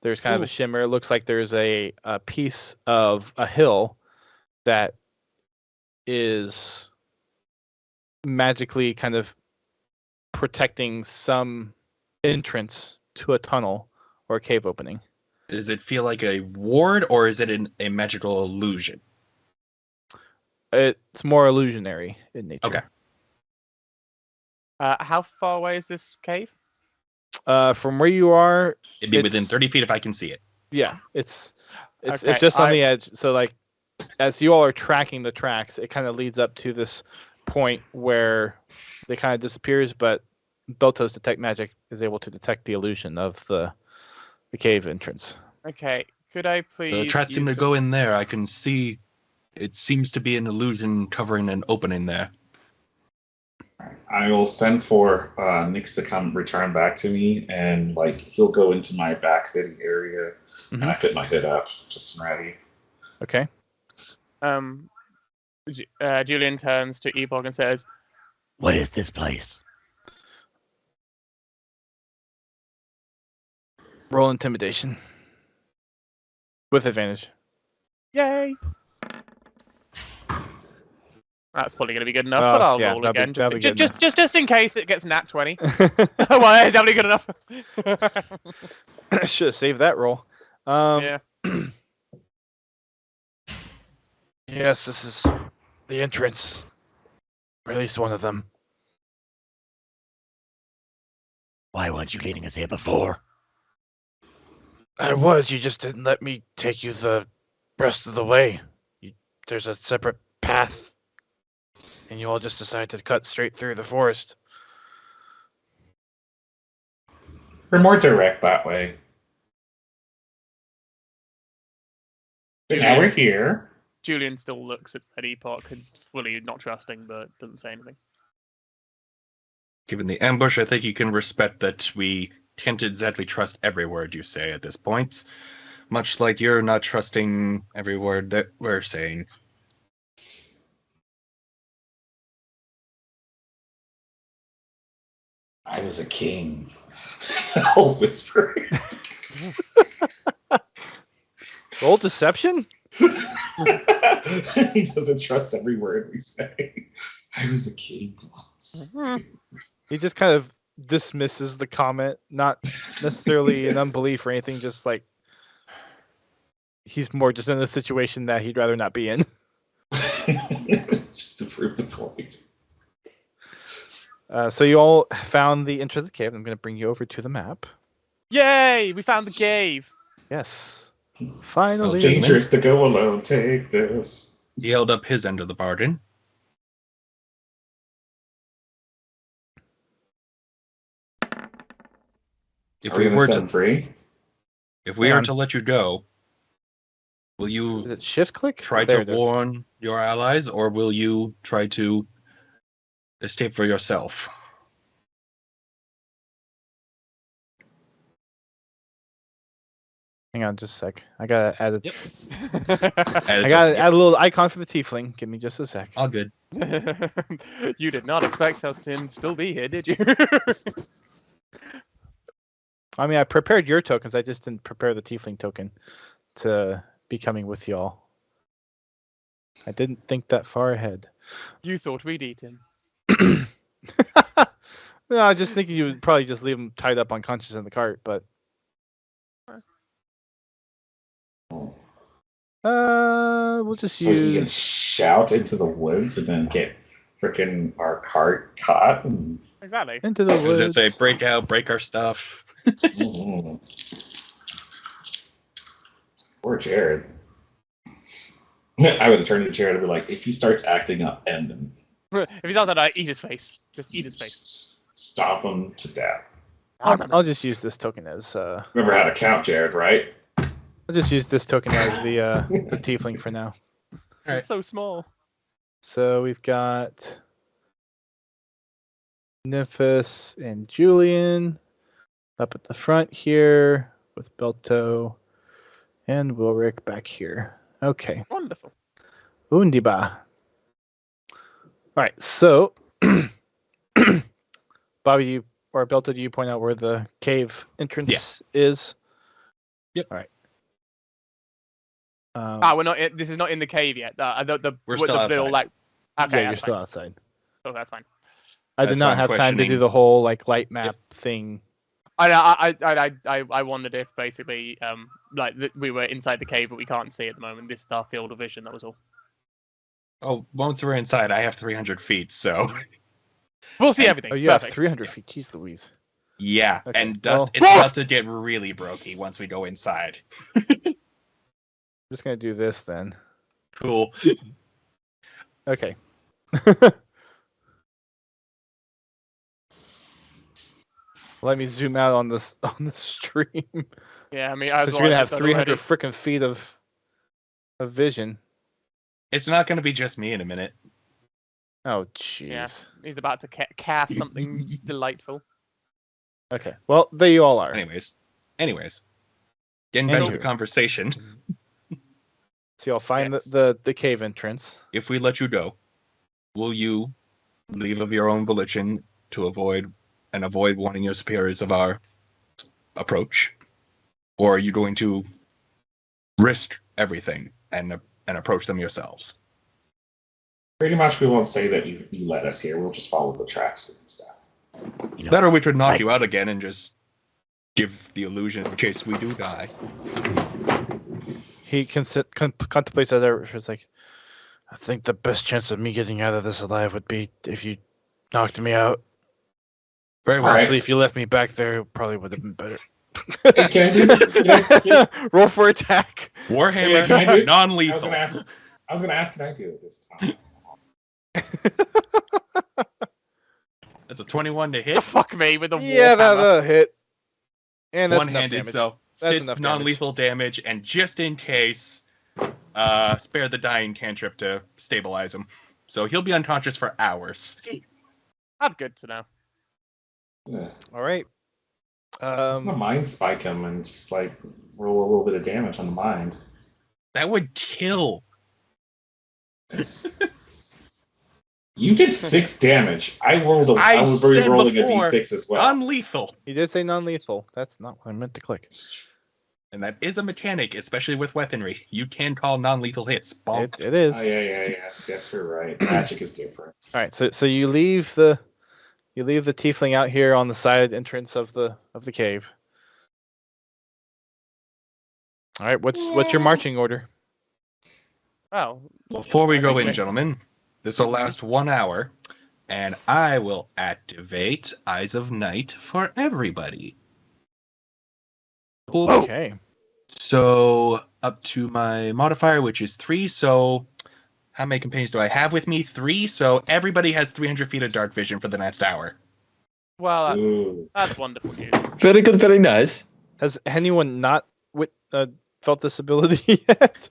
There's kind of a shimmer. It looks like there's a piece of a hill that is magically kind of protecting some entrance to a tunnel or a cave opening. Does it feel like a ward, or is it a magical illusion? It's more illusionary in nature. Okay. How far away is this cave? From where you are, It'd be within 30 feet if I can see it. Yeah, it's Okay, just on the edge. So like, as you all are tracking the tracks, it kind of leads up to this point where they kind of disappears, but Belto's detect magic is able to detect the illusion of the cave entrance. Okay. Could I please? The tracks seem to go in there. I can see. It seems to be an illusion covering an opening there. I will send for Nix to come return back to me, and he'll go into my back hoodie area, and I put my hood up just ready. Okay. Julian turns to Epoch and says, What is this place? Roll intimidation with advantage. "Yay!" That's probably going to be good enough, but I'll roll again just in case it gets nat 20. Well, it's definitely good enough. Should have saved that roll. Yeah. Yes, this is the entrance. Or at least one of them. Why weren't you leading us here before? I was. You just didn't let me take you the rest of the way. There's a separate path, and you all just decided to cut straight through the forest. We're more direct that way. But now we're here. Julian still looks at Epoch and fully not trusting, but doesn't say anything. Given the ambush, I think you can respect that we can't exactly trust every word you say at this point. Much like you're not trusting every word that we're saying. I was a king. I'll whisper it. Roll deception? He doesn't trust every word we say. I was a king once. He just kind of dismisses the comment, not necessarily an unbelief or anything, just like he's more just in a situation that he'd rather not be in. Just to prove the point. So you all found the entrance of the cave. I'm going to bring you over to the map. Yay! We found the cave. Yes. Finally. It's dangerous to go alone. Take this. He held up his end of the bargain. If we were to let you go, will Is you it shift click? try There to it is. warn your allies, or will you try to escape for yourself? Hang on just a sec. I gotta add a, Yep. I gotta add a little icon for the tiefling. Give me just a sec. All good. You did not expect us to still be here, did you? I mean, I prepared your tokens. I just didn't prepare the tiefling token to be coming with y'all. I didn't think that far ahead. You thought we'd eat him. No, I just thinking you would probably just leave him tied up unconscious in the cart, but we'll just So he can use. shout into the woods and then get freaking our cart caught. Exactly. Into the I was gonna woods. say, break out, break our stuff. Mhm. Poor Jared. I would have turned to Jared and be like, if he starts acting up, end him. If he's outside, eat his face. Just eat his face. Stop him to death. I'll just use this token as. Remember how to count, Jared, right? I'll just use this token as the tiefling for now. It's so small. So we've got Nymphis and Julian up at the front here with Belto and Wilric back here. Okay. Wonderful. Undiba. All right, so Bobby or Belto, do you point out where the cave entrance is? Yep. All right. We're not. This is not in the cave yet. We're still little, outside. Okay, yeah, you're that's still fine. outside. Oh, that's fine. I did That's not why I'm have time to do questioning. the whole like light map thing. I wondered if basically we were inside the cave, but we can't see at the moment. This is our field of vision. That was all. Oh, once we're inside, I have 300 feet, so We'll see everything. Oh, you Perfect. have 300 feet. Jeez Louise. yeah. Okay, And well- it's about to get really brokey once we go inside. I'm just gonna do this then. Cool. Okay. Let me zoom out on this on the stream. Yeah, I mean, Because you're gonna have 300 freaking feet of vision. It's not going to be just me in a minute. Oh jeez. Yeah, he's about to cast something delightful. Okay. Well, there you all are. Anyways, getting back to Andrew. the conversation. So y'all find Yes. the cave entrance. If we let you go, will you leave of your own volition to avoid warning your superiors of our approach, or are you going to risk everything and approach them yourselves? Pretty much we won't say that you led us here. We'll just follow the tracks and stuff. You know, That, or we could knock like- you out again and just give the illusion in case we do die. He contemplates that. It's like, I think the best chance of me getting out of this alive would be if you knocked me out. Very well. All right. Honestly, if you left me back there, it probably would have been better. Hey, can Roll for attack. Warhammer, Can I do it? non-lethal. I was gonna ask, can I do it this time? That's a 21 to To hit. fuck me with the Yeah, warhammer. that'll hit. And that's enough One-handed, damage. so That's sits enough damage. non-lethal damage, and just in case, spare the dying cantrip to stabilize him. So he'll be unconscious for hours. That's good to know. Yeah. All right. Just gonna mind spike him and just like roll a little bit of damage on the mind. That would kill. It's- You did 6 damage. I was I already said rolling before, a d6 as well. Non-lethal. He did say non-lethal. That's not what I meant to click. And that is a mechanic, especially with weaponry. You can call non-lethal hits. Bonk. It is. Oh, yeah, yes, you're right. Magic is different. All right. So you leave the tiefling out here on the side entrance of the cave. All right. What's your marching order? Well, Before we I go think in, we- gentlemen, this will last 1 hour, and I will activate Eyes of Night for everybody. Cool. Okay. So up to my modifier, which is 3. So how many companions do I have with me? 3. So everybody has 300 feet of dark vision for the next hour. well, Ooh. that's wonderful news. Very good, very nice. Has anyone not felt this ability yet?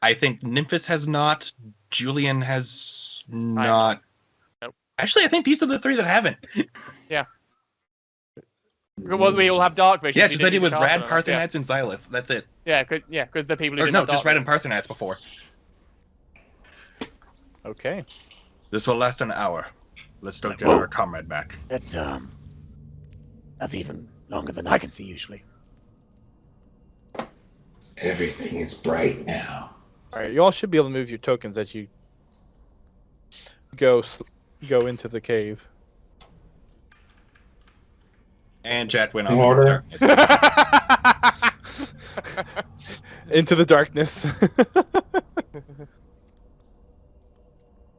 I think Nymphis has not. Julian has not. Nope. Actually, I think these are the 3 that haven't. Well, we all have dark vision. Yeah, so you because I didn't did with need to Rad, cast it on us, Parthenats, and Zylith. That's it. Yeah, because the people who Or didn't no, have just dark Rad and Parthenats before. Okay. This will last an hour. Let's go get Whoa. our comrade back. That's even longer than I can see usually. Everything is bright now. All right, you all should be able to move your tokens as you go into the cave. And Jet went In off order. into darkness. Into the darkness.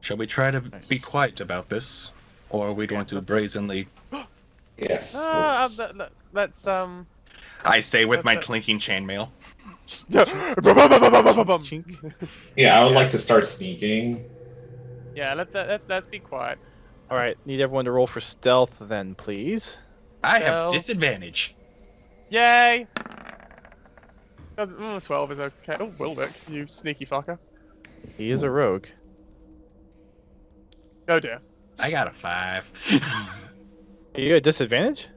Shall we try to be quiet about this? Or are we going to brazenly... Yes. Let's I say with my clinking chainmail. Chink. Yeah, I would like to start sneaking. Yeah, let's be quiet. All right, need everyone to roll for stealth then, please. I have Well- disadvantage. Yay! 12 is okay. Oh, Wilbeck, you sneaky fucker. He is a rogue. Oh dear. I got a 5. Are you at disadvantage?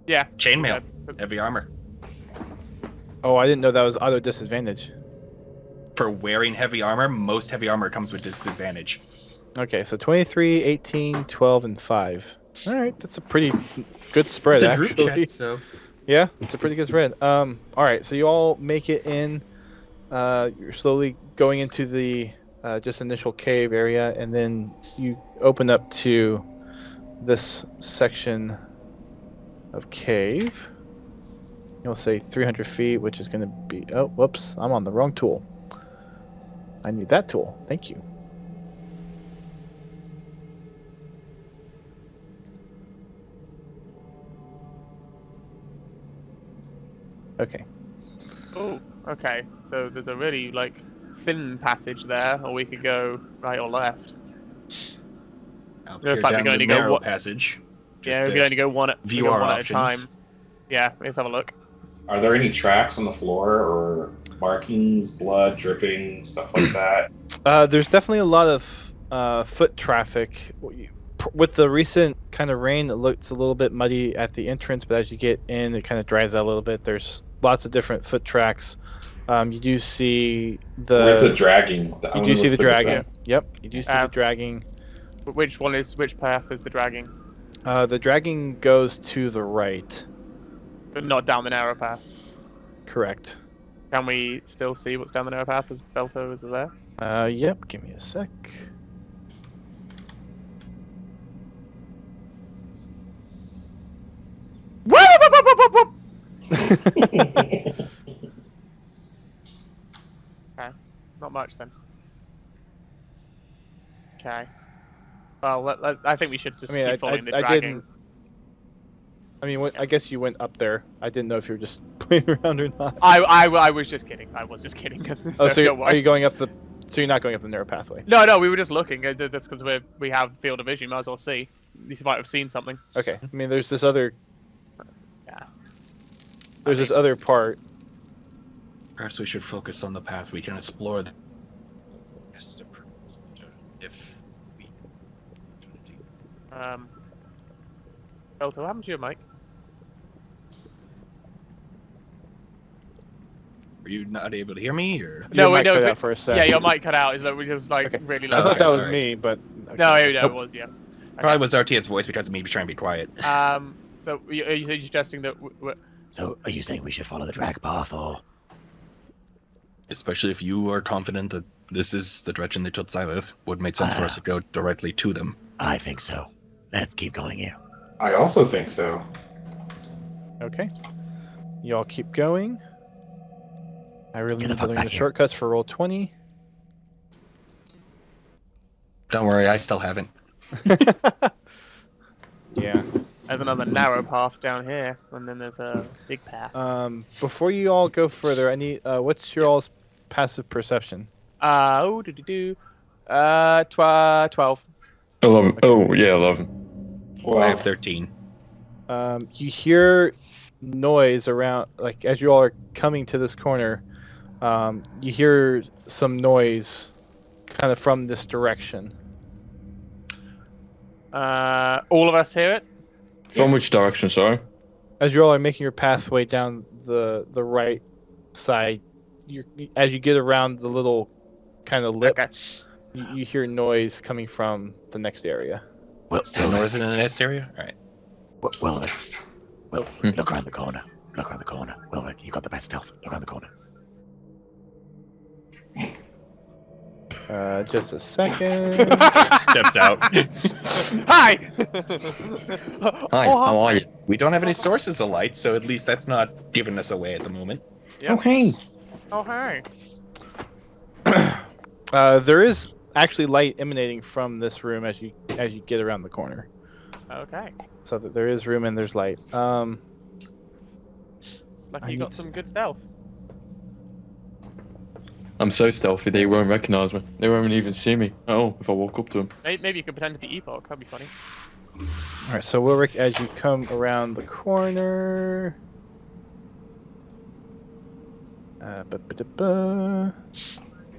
Yeah. Chainmail. Yeah. Heavy armor. Oh, I didn't know that was auto disadvantage. For wearing heavy armor, most heavy armor comes with disadvantage. Okay, so 23, 18, 12, and 5. All right, that's a pretty good spread, It's a group actually. chat, so Yeah, it's a pretty good spread. All right, so you all make it in. You're slowly going into the just initial cave area, and then you open up to this section of cave. You'll say 300 feet, which is going to be... Oh, whoops, I'm on the wrong tool. I need that tool. Thank you. Okay. Oh, okay. So there's a really thin passage there, or we could go right or left. I'll Looks peer like we're down going the to go narrow what- passage. Yeah, just we to can only go one at view we go our one options. at a time. Yeah, let's have a look. Are there any tracks on the floor or markings, blood dripping, stuff like that? There's definitely a lot of foot traffic. With the recent kind of rain, it looks a little bit muddy at the entrance, but as you get in, it kind of dries out a little bit. There's lots of different foot tracks. You do see Where's the the... dragging? You do see the dragging. Yep, you do see the dragging. Which path is the dragging? The dragging goes to the right. But not down the narrow path. Correct. Can we still see what's down the narrow path as Belto is there? Yep, give me a sec. Not much then. Okay. Well, I think we should just keep following the dragging. I guess you went up there. I didn't know if you were just playing around or not. I was just kidding. I was just kidding. Oh, so Don't are worry. you going up the... So you're not going up the narrow pathway? No, we were just looking. That's because we have field of vision. Might as well see. You might have seen something. Okay. I mean, there's this other... Yeah. There's this other part. Perhaps we should focus on the path we can explore. If we... Belto, what happened to your mic? Were you not able to hear me, or? No, Your mic no, cut but- out for a sec. Yeah, your mic cut out. Is that we just Okay. really I loud? thought Okay, that was sorry. me, but... No, okay. it was yeah. Probably was RT's voice because of me trying to be quiet. So are you suggesting that? So, are you saying we should follow the drag path, or Especially if you are confident that this is the direction they took Zylith, would make sense for us to go directly to them. I think so. Let's keep going here. I also think so. Okay. Y'all keep going. I really Get need the to fuck learn back the here. shortcuts for roll 20. Don't worry, I still haven't. Yeah. There's another narrow path down here, and then there's a big path. Before you all go further, I need... what's your all's passive perception? 12. 11. Oh, yeah, 11. I Well, have 13. You hear noise around, like as you all are coming to this corner, you hear some noise kind of from this direction. All of us hear it. From which direction, sorry? As you all are making your pathway down the right side, as you get around the little kind of lip, Okay. You hear noise coming from the next area. Well, The north in the next area? Alright. Look around the corner. Look around the corner. Well, you got the best stealth. Look around the corner. Just a second. Steps out. Hi. Hi, how are you? We don't have any sources of light, so at least that's not giving us away at the moment. Yeah. Oh, hey. Oh hi. There is actually light emanating from this room as you get around the corner. Okay. So that there is room and there's light. It's like I you got need- some good stealth. I'm so stealthy they won't recognize me. They won't even see me. Oh, if I walk up to them. Maybe you could pretend to be Epoch. That'd be funny. All right, so Wilrick, as you come around the corner. Ba-ba-da-ba.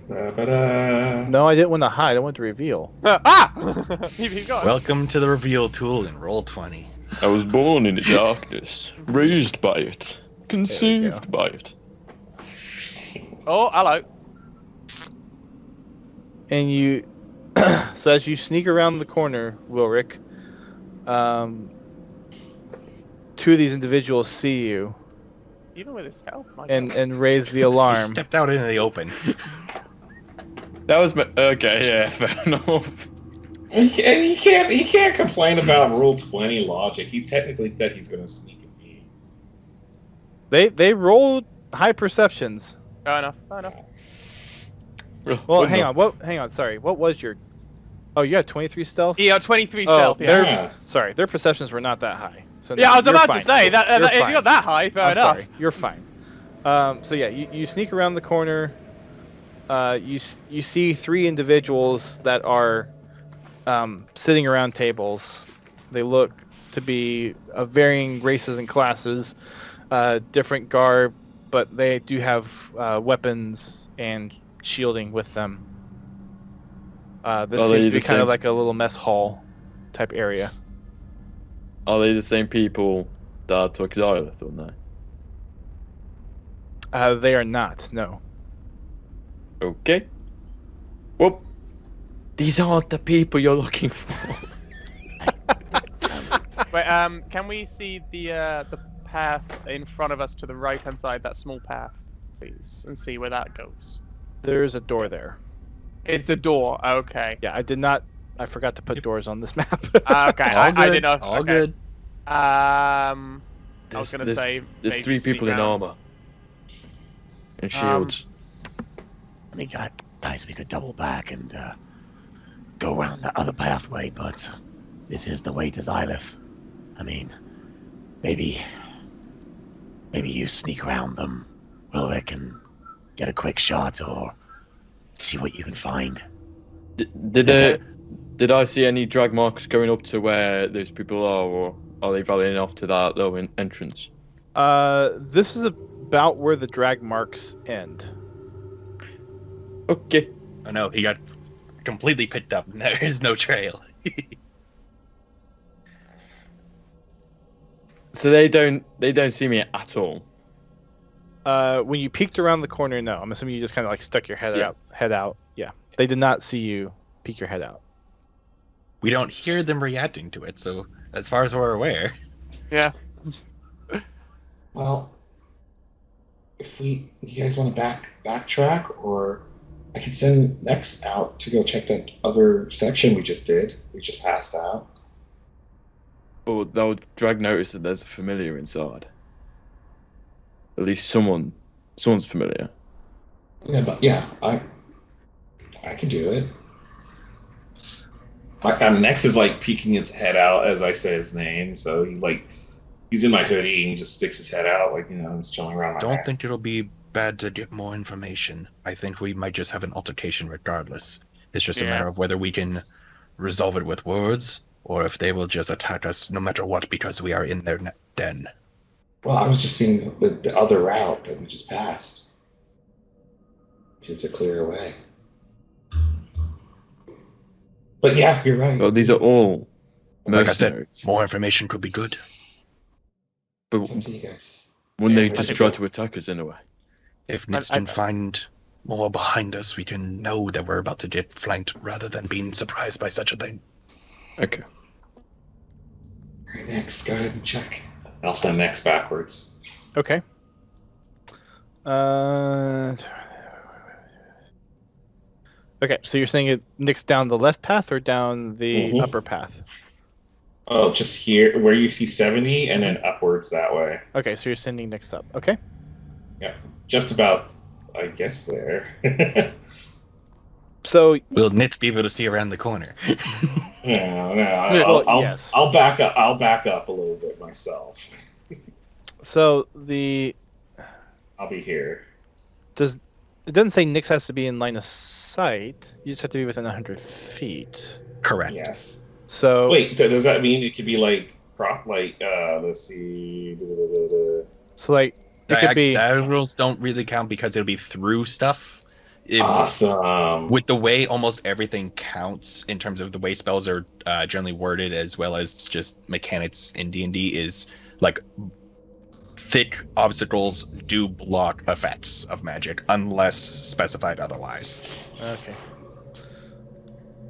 Da-ba-da. No, I didn't want to hide. I wanted to reveal. Ah! You got it. Welcome to the reveal tool in Roll20. I was born in the darkness, raised by it, conceived by it. Oh, hello. And you, so as you sneak around the corner, Wilrick, two of these individuals see you Even with his stealth, my and God. raise the He alarm. stepped out into the open. That was my... Okay, yeah, fair enough. He can't complain about Rule 20 logic. He technically said he's going to sneak and peek. They rolled high perceptions. Fair enough. Fair enough. Well, hang on. Hang on. Sorry. What was your? Oh, you had 23 stealth. Yeah, 23 Oh, stealth. they're- Yeah. Yeah. Sorry, their perceptions were not that high. So Yeah, no, I was you're about fine. to say that You're if you fine. got that high, fair I'm enough. sorry. You're fine. So yeah, you sneak around the corner. You see three individuals that are sitting around tables. They look to be of varying races and classes, different garb, but they do have weapons and shielding with them. This Are seems they to be the kind of same? like a little mess hall type area. Are they the same people that took Zylith, or no? They are not. No. Okay. Well, these aren't the people you're looking for. Wait, can we see the path in front of us to the right hand side, that small path, please, and see where that goes? There's a door there. It's a door. Okay. Yeah, I did not. I forgot to put doors on this map. Okay. All I good. didn't know. All Okay. good. I was gonna There's- say There's maybe three sneak people in around. armor. And shields. I mean, guys, we could double back and go around that other pathway, but this is the way to Zylith. I mean, maybe you sneak around them, Ulrich, and get a quick shot, or see what you can find. Did I see any drag marks going up to where those people are, or are they valleying off to that little entrance? This is about where the drag marks end. Okay. Oh no, he got completely picked up. There is no trail. So they don't see me at all. When you peeked around the corner, no. I'm assuming you just kind of like stuck your head Yeah. out. Yeah, they did not see you peek your head out. We don't hear them reacting to it, so as far as we're aware. Yeah. Well, if you guys want to backtrack, or I could send Nex out to go check that other section we just passed out. But they'll drag notice that there's a familiar inside. At least someone's familiar. Yeah, but yeah, I can do it. Nex is like peeking his head out as I say his name, so he's in my hoodie and he just sticks his head out, like, he's chilling around my Don't back. think it'll be bad to get more information. I think we might just have an altercation regardless. It's just a Yeah. matter of whether we can resolve it with words, or if they will just attack us no matter what because we are in their den. Well, I was just seeing the other route that we just passed. It's a clearer way. But yeah, you're right. Well, these are all Like I said, mercenaries. more information could be good. But It's up to you guys. wouldn't Yeah, they I just think try we'll- to attack us anyway? If Nitz I- can find more behind us, we can know that we're about to get flanked rather than being surprised by such a thing. Okay. Alright, next, go ahead and check. I'll send next backwards. Okay. Okay, so you're saying it nicks down the left path or down the Mhm. upper path? Oh, just here, where you see 70, and then upwards that way. Okay, so you're sending Nyx up. Okay. Just about, I guess, there. So Will Nitz be able to see around the corner? No, Well, yes. I'll back up. I'll back up a little bit myself. So I'll be here. it doesn't say Nyx has to be in line of sight. You just have to be within 100 feet. Correct. Yes. So Wait, does that mean it could be like let's see. So like it could be. Diagonals don't really count because it'll be through stuff. Awesome. With the way almost everything counts in terms of the way spells are generally worded, as well as just mechanics in D&D, is like thick obstacles do block effects of magic unless specified otherwise. Okay.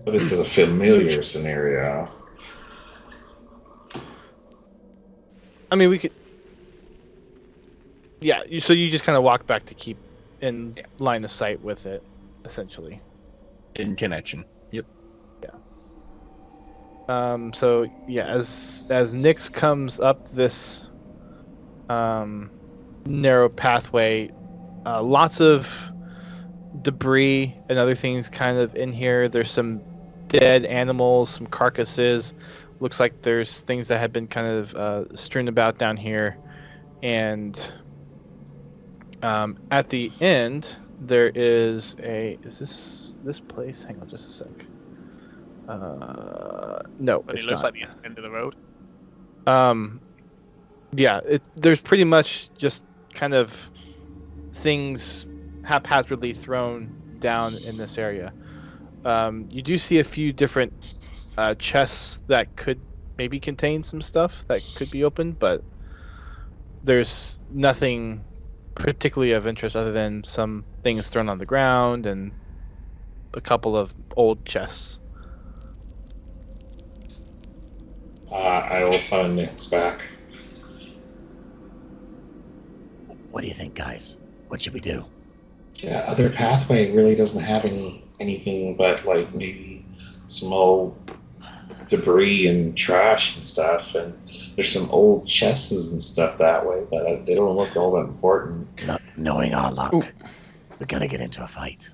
But this is a familiar scenario. I mean, we could. Yeah. So you just kind of walk back to keep in line of sight with it, essentially. In connection. Yep. So yeah, as Nyx comes up this narrow pathway, lots of debris and other things kind of in here. There's some dead animals, some carcasses. Looks like there's things that have been kind of strewn about down here, and at the end there is this place? Hang on just a sec. No, But it's it looks not. like the end of the road. Yeah, there's pretty much just kind of things haphazardly thrown down in this area. You do see a few different chests that could maybe contain some stuff that could be opened, but there's nothing particularly of interest other than some things thrown on the ground and a couple of old chests. I will summon Nyx back. What do you think, guys? What should we do? Yeah, other pathway really doesn't have anything but like maybe some old debris and trash and stuff, and there's some old chests and stuff that way, but they don't look all that important. Not knowing our luck, Ooh. we're gonna get into a fight.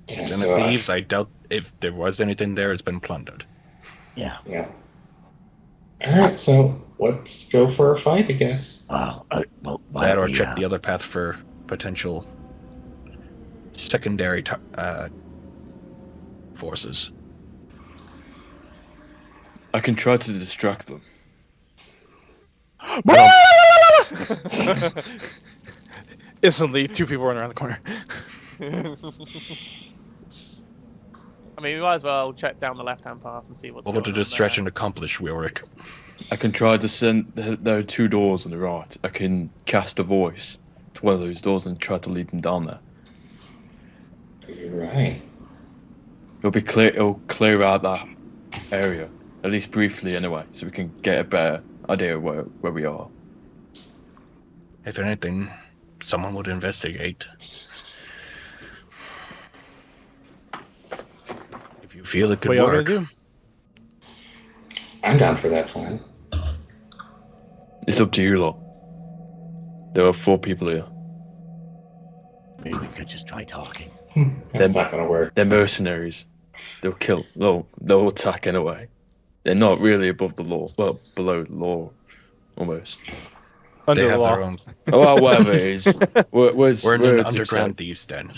Yeah, And so it leaves, I doubt if there was anything there, it's been plundered. Yeah. yeah. All right, so let's go for a fight, I guess. Well, why That don't or we, check the other path for potential secondary forces. I can try to distract them. Instantly, two people run around the corner. I mean, we might as well check down the left-hand path and see what's What going would a on distraction there. accomplish, Wilrick? I can try to send. There are two doors on the right. I can cast a voice to one of those doors and try to lead them down there. You're right. It'll be clear. It'll clear out that area, at least briefly, anyway, so we can get a better idea of where we are. If anything, someone would investigate. If you feel it could What y'all gonna work. do? I'm down for that plan. It's up to you lot. There are 4 people here. Maybe we could just try talking. That's Then- not gonna work. They're mercenaries. They'll kill. They'll attack anyway. They're not really above the law. Well, below the law, almost. Under They the have law. their own. Oh, well, whatever it is. We're We're in an it's underground accept- thieves' den.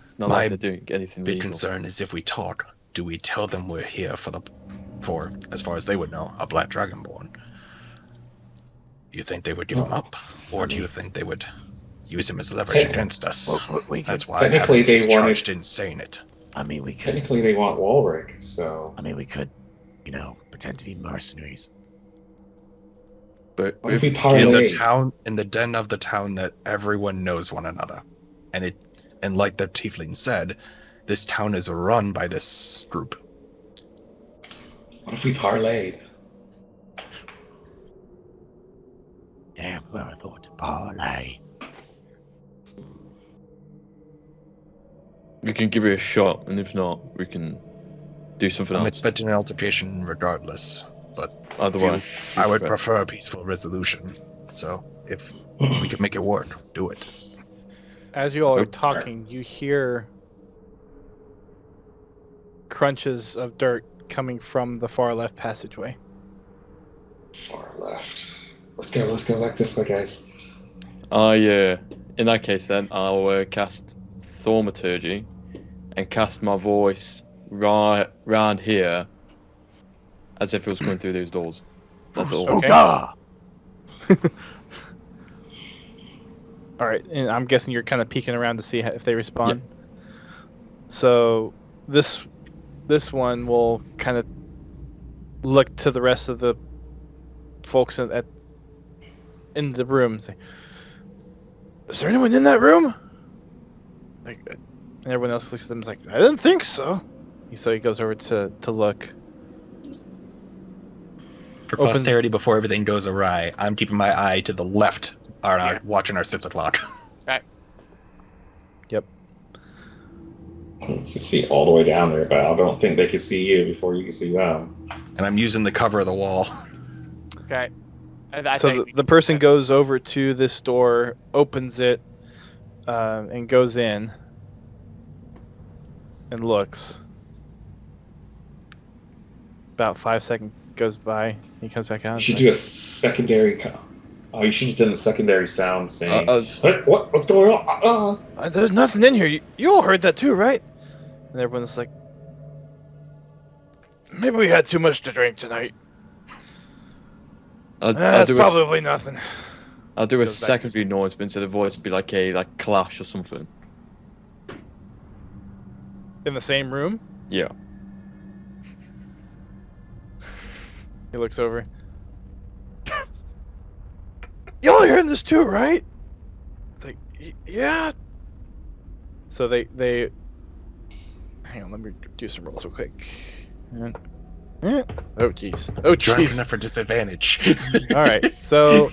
It's not My like they're doing anything Big legal. concern is if we talk, do we tell them we're here for, as far as they would know, a black dragonborn? Do you think they would give him up, or do you think they would use him as leverage against us? Well, we could, That's why Technically, I they haven't wanted- discharged in saying it. I mean, we could. Technically, they want Walrick, so We could, pretend to be mercenaries. But what if we In parlay? the town, in the den of the town that everyone knows one another. And like the tiefling said, this town is run by this group. What if we parlayed? Yeah, well, I thought to parlay. We can give it a shot, and if not, we can do something I'm else. expecting an altercation regardless, but Either way, I would prefer a peaceful resolution. So if we can make it work, do it. As you all are Okay. talking, you hear crunches of dirt coming from the far left passageway. Far left. Let's go back this way, guys. In that case, then I'll cast Thaumaturgy and cast my voice right round here, as if it was coming through those doors. That door. Okay. Soda! All right, and I'm guessing you're kind of peeking around to see if they respond. So this one will kind of look to the rest of the folks in the room and say, "Is there anyone in that room?" Like, and everyone else looks at them and is like, "I didn't think so." So he goes over to look. For Open- posterity, before everything goes awry, I'm keeping my eye to the left, watching our 6 o'clock. You can see all the way down there, but I don't think they can see you before you can see them. And I'm using the cover of the wall. Okay. I So think the person goes over to this door, opens it, and goes in and looks. About 5 seconds goes by. He comes back out. You should do a secondary. Oh, you should have done the secondary sound saying, I was- What's going on? There's nothing in here. You all heard that too, right? And everyone's like, maybe we had too much to drink tonight. I'll That's do probably nothing. I'll do a Goes back to- secondary noise, but instead of voice, it'd be like a clash or something. In the same room, Yeah. he looks over. Y'all hearing this too, right? It's like, yeah. So they hang on, let me do some rolls real quick. Oh jeez. Oh Drunk jeez. enough for disadvantage. All right. So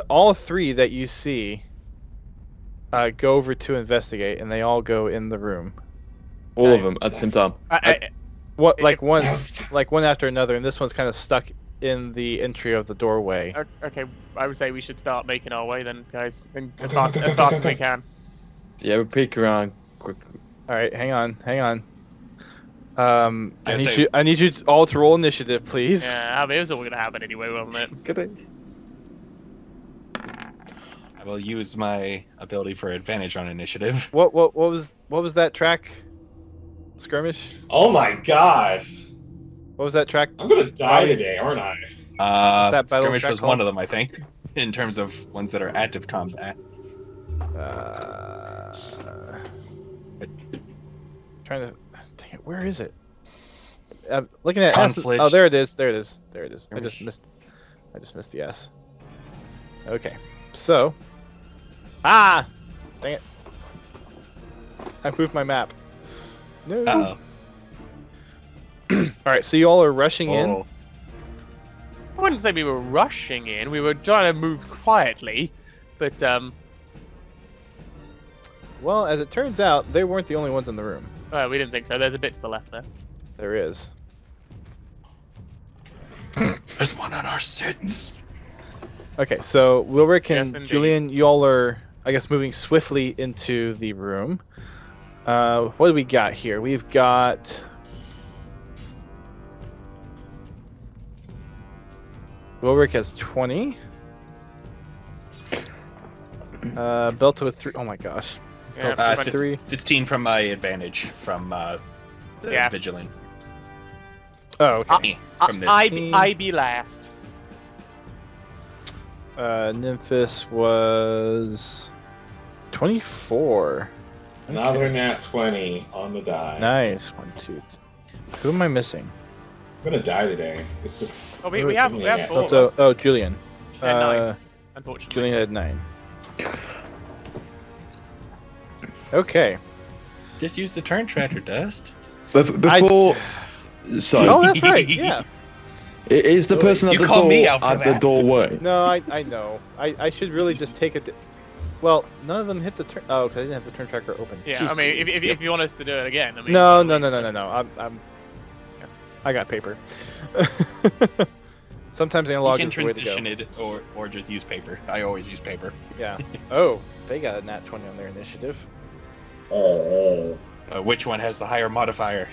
all three that you see go over to investigate, and they all go in the room. All of them at the same time. What like one Yes. like one after another, and this one's kind of stuck in the entry of the doorway. Okay, I would say we should start making our way then, guys, and as Go, fast go, go, as go, fast go, as we go. can. Yeah, we peek around quickly. All right, hang on. I need you all to roll initiative, please. Yeah, I mean, it was all gonna happen anyway, wasn't it? Good day. I will use my ability for advantage on initiative. What was that track? Skirmish? Oh my god. What was that track? I'm going to die today, aren't I? that battle Skirmish track was called? one of them, I think, in terms of ones that are active combat. Trying to. Dang it, where is it? I'm looking at S. Conflicts. Oh, there it is. There it is. I just Skirmish. missed the S. Okay, so. Ah, dang it! I moved my map. No. Uh-oh. All right, so you all are rushing in. Oh. I wouldn't say we were rushing in. We were trying to move quietly, but Well, as it turns out, they weren't the only ones in the room. we didn't think so. There's a bit to the left there. There is. There's one on our 6. Okay, so Wilrick and Yes, indeed. Julian, you all are, I guess, moving swiftly into the room. What do we got here? We've got Wilrick has 20. Belto with 3. Oh my gosh. Yeah, Uh, pretty much. 3. 16 from my advantage from the Yeah. vigilant. Oh, okay. From this. I be last. Nymphis was 24. Another nat 20 on the die. Nice. 1, 2. Who am I missing? I'm going to die today. It's just. Oh, we too have many four nat of 20s. us. Oh, Julian. Yeah, 9. Unfortunately. Julian had 9. Okay. Just use the turn tracker, Dust. Before, sorry, Oh, that's right. Yeah. is the person at You the called door me out for at the that. doorway? No, I know. I should really just take it. Well, none of them hit the turn. Oh, because I didn't have the turn tracker open. Yeah, Jeez. I mean, if you want us to do it again, I mean. No. I'm. Yeah. I got paper. Sometimes You analog can is the way to go. transition it or just use paper. I always use paper. Yeah. Oh, they got a nat 20 on their initiative. Which one has the higher modifier?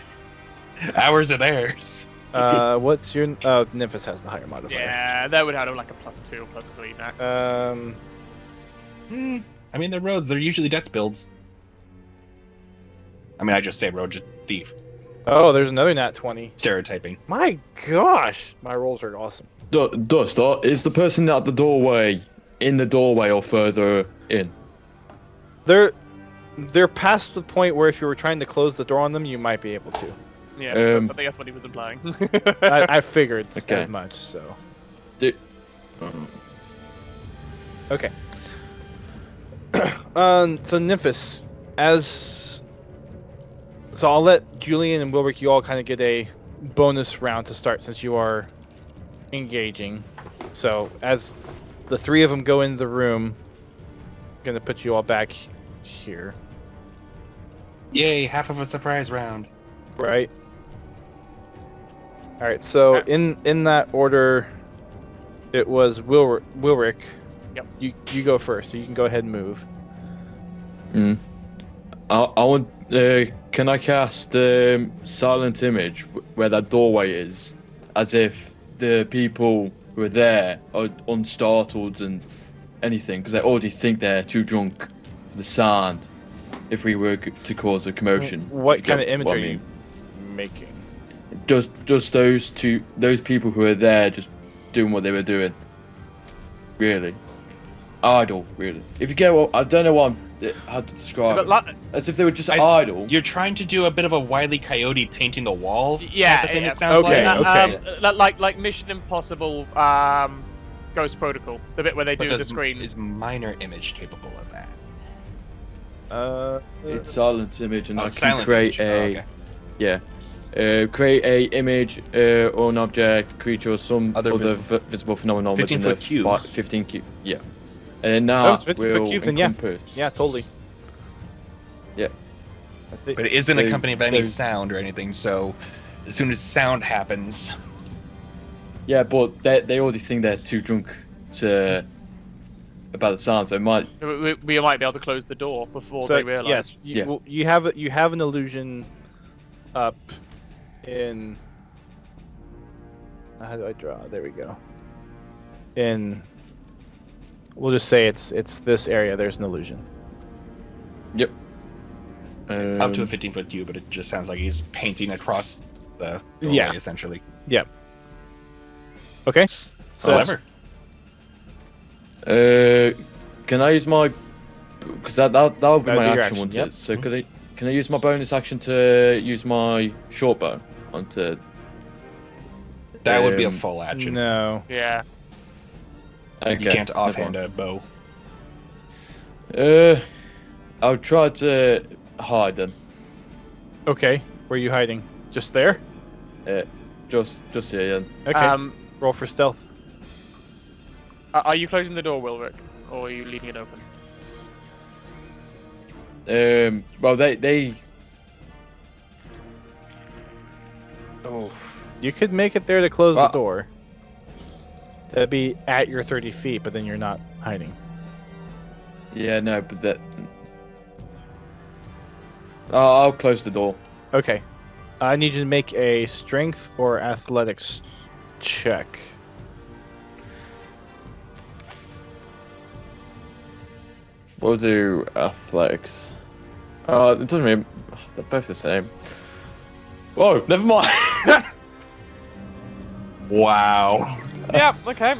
Ours or theirs? What's your? Nymphis has the higher modifier. Yeah, that would have like a +2 or +3 max. I mean, they're roads. They're usually dex builds. I mean, I just say road just thief. Oh, there's another nat 20. Stereotyping. My gosh, my rolls are awesome. Dust, is the person at the doorway in the doorway or further in? They're past the point where if you were trying to close the door on them, you might be able to. Yeah, I think that's what he was implying. I figured Okay. as much. So. Um, Okay. So Nymphis, so I'll let Julian and Wilrick, you all kind of get a bonus round to start since you are engaging. So as the three of them go into the room, I'm gonna put you all back here, Yay, half of a surprise round. right? All right. So in that order, it was Wilrick. Yep. You go first, so you can go ahead and move. I want. Can I cast silent image where that doorway is, as if the people who are there are unstartled and anything, because they already think they're too drunk for the sound. If we were to cause a commotion. What You kind of get image what are I you mean? making? Just those people who are there, just doing what they were doing. Really, idle. Really, if you get what I don't know how to describe But it. As if they were just idle. You're trying to do a bit of a Wile E. Coyote painting the wall. Yeah, type of thing, yeah. it sounds Okay, like. okay. Like Mission Impossible, Ghost Protocol, the bit where they do the screen. Is minor image capable of that? It's silent image, and I can silent create image. a create a image or an object, creature, or some Other other visible. visible phenomenon 15 within foot the cube. 15 cube. Yeah, and then now Oh, it's 15 foot will cube, then yeah. encompass. Yeah, totally. Yeah. That's it. But it isn't So accompanied by any there's- sound or anything, so as soon as sound happens. Yeah, but they already think they're too drunk to about the sound, so it might. We might be able to close the door before So, they realise. yes, you have an illusion up in. How do I draw? There we go. We'll just say it's this area. There's an illusion. Yep. Up to a 15-foot cube, but it just sounds like he's painting across the doorway, Yeah. essentially. Okay. So However, Can I use my? Because that would be That'd my be your action, action, wouldn't yep. it? So can I use my bonus action to use my short bow onto? that would be a um, full action. no. Yeah. Okay, You can't no offhand problem. a bow. I'll try to hide then. Okay. Where are you hiding? Just there? Just here. Yeah. Okay. Roll for stealth. Are you closing the door, Wilrick, or are you leaving it open? Well, they. Oh. You could make it there to close the Well- door. That'd be at your 30 feet, but then you're not hiding. Yeah, no, but that. I'll close the door. Okay. I need you to make a strength or athletics check. We'll do athletics. It doesn't mean they're both the same. Whoa, never mind. Wow. Yeah. Okay.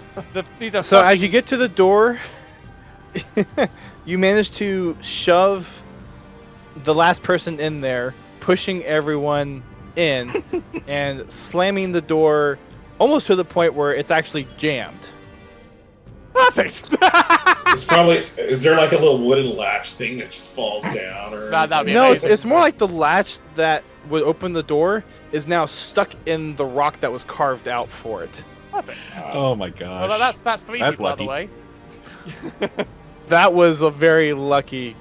These are So as you get to the door, you manage to shove the last person in there, pushing everyone in and slamming the door almost to the point where it's actually jammed. perfect. It's probably. Is there like a little wooden latch thing that just falls down? Or That'd be No, amazing. it's more like the latch that would open the door is now stuck in the rock that was carved out for it. Perfect. Oh my gosh. Well, that's three That's people out of the lucky. way. That was a very lucky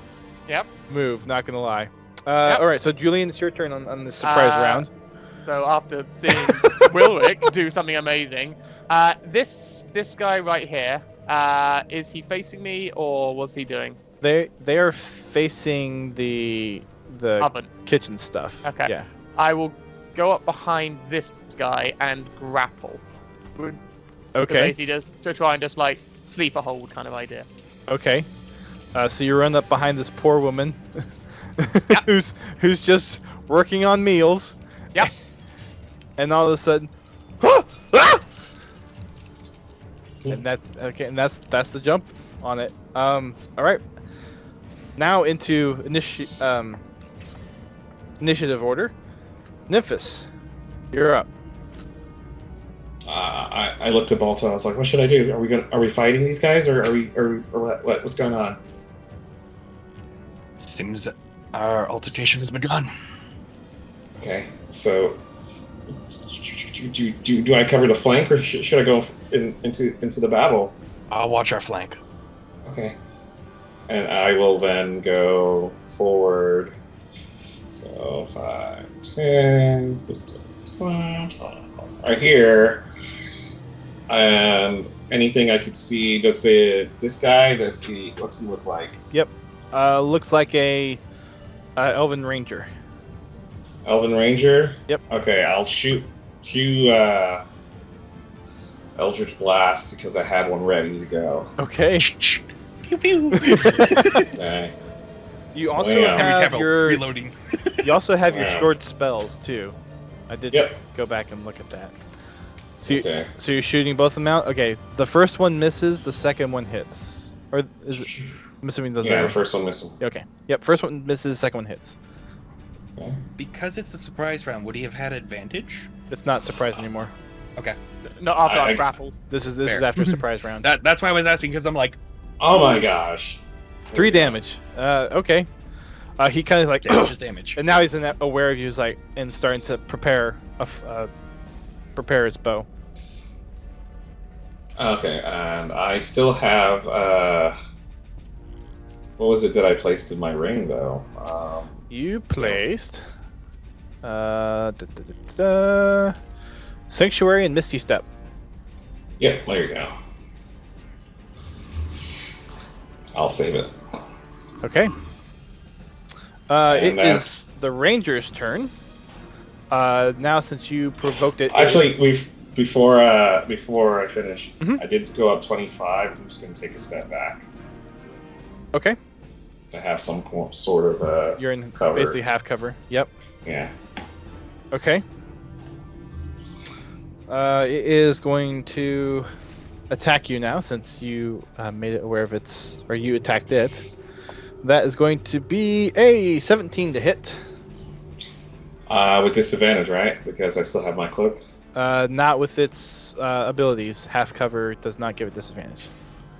Yep. move, not gonna lie. Yep. All right, so Julian, it's your turn on this surprise round. So after seeing Wilwick do something amazing, this guy right here, is he facing me or what's he doing? They are facing the Oven. kitchen stuff. Okay. Yeah. I will go up behind this guy and grapple. Okay. Basically, just to try and just like sleeper hold kind of idea. Okay. So you run up behind this poor woman, Yep. who's just working on meals. Yep. And all of a sudden, ah! And that's okay. And that's the jump on it. All right. Now into initiative order. Nymphis, you're up. I looked at Balto. I was like, "What should I do? Are we fighting these guys, or what's going on?" Seems that our altercation has begun. Okay, so do I cover the flank, or should I go into the battle? I'll watch our flank. Okay, and I will then go forward. So 5, 10, 15, 20, right here. And anything I could see, what's he look like? Looks like a elven ranger. Elven Ranger? Yep. Okay, I'll shoot 2 Eldritch Blast because I had one ready to go. Okay. Pew pew. Okay. You also Yeah. have your reloading. you also have your Yeah. stored spells too. I did Yep. go back and look at that. So Okay. so you're shooting both of them out. Okay, the first one misses, the second one hits, or is it? I'm assuming those Yeah, are. the first one missed him. Okay. Yep. First one misses, second one hits. Okay. Because it's a surprise round, would he have had advantage? It's not surprise anymore. Not after I- I've grappled. This is Fair. after surprise round. That's why I was asking, because I'm like, Oh my gosh. 3 damage. Okay. He kind of like, damage is damage. and now he's aware of you, like, and starting to prepare his bow. Okay, and I still have what was it that I placed in my ring though? You placed Sanctuary and Misty Step. Yep, there you go. I'll save it. Okay. And It that's- is the Ranger's turn. Now since you provoked it. Actually, before I finish, Mhm. I did go up 25. I'm just going to take a step back Okay. to have some sort of You're in cover. basically half cover. Yep. Yeah. Okay. It is going to attack you now since you made it aware of or you attacked it. That is going to be a 17 to hit. With disadvantage, right? Because I still have my cloak. Not with its abilities. Half cover does not give it disadvantage.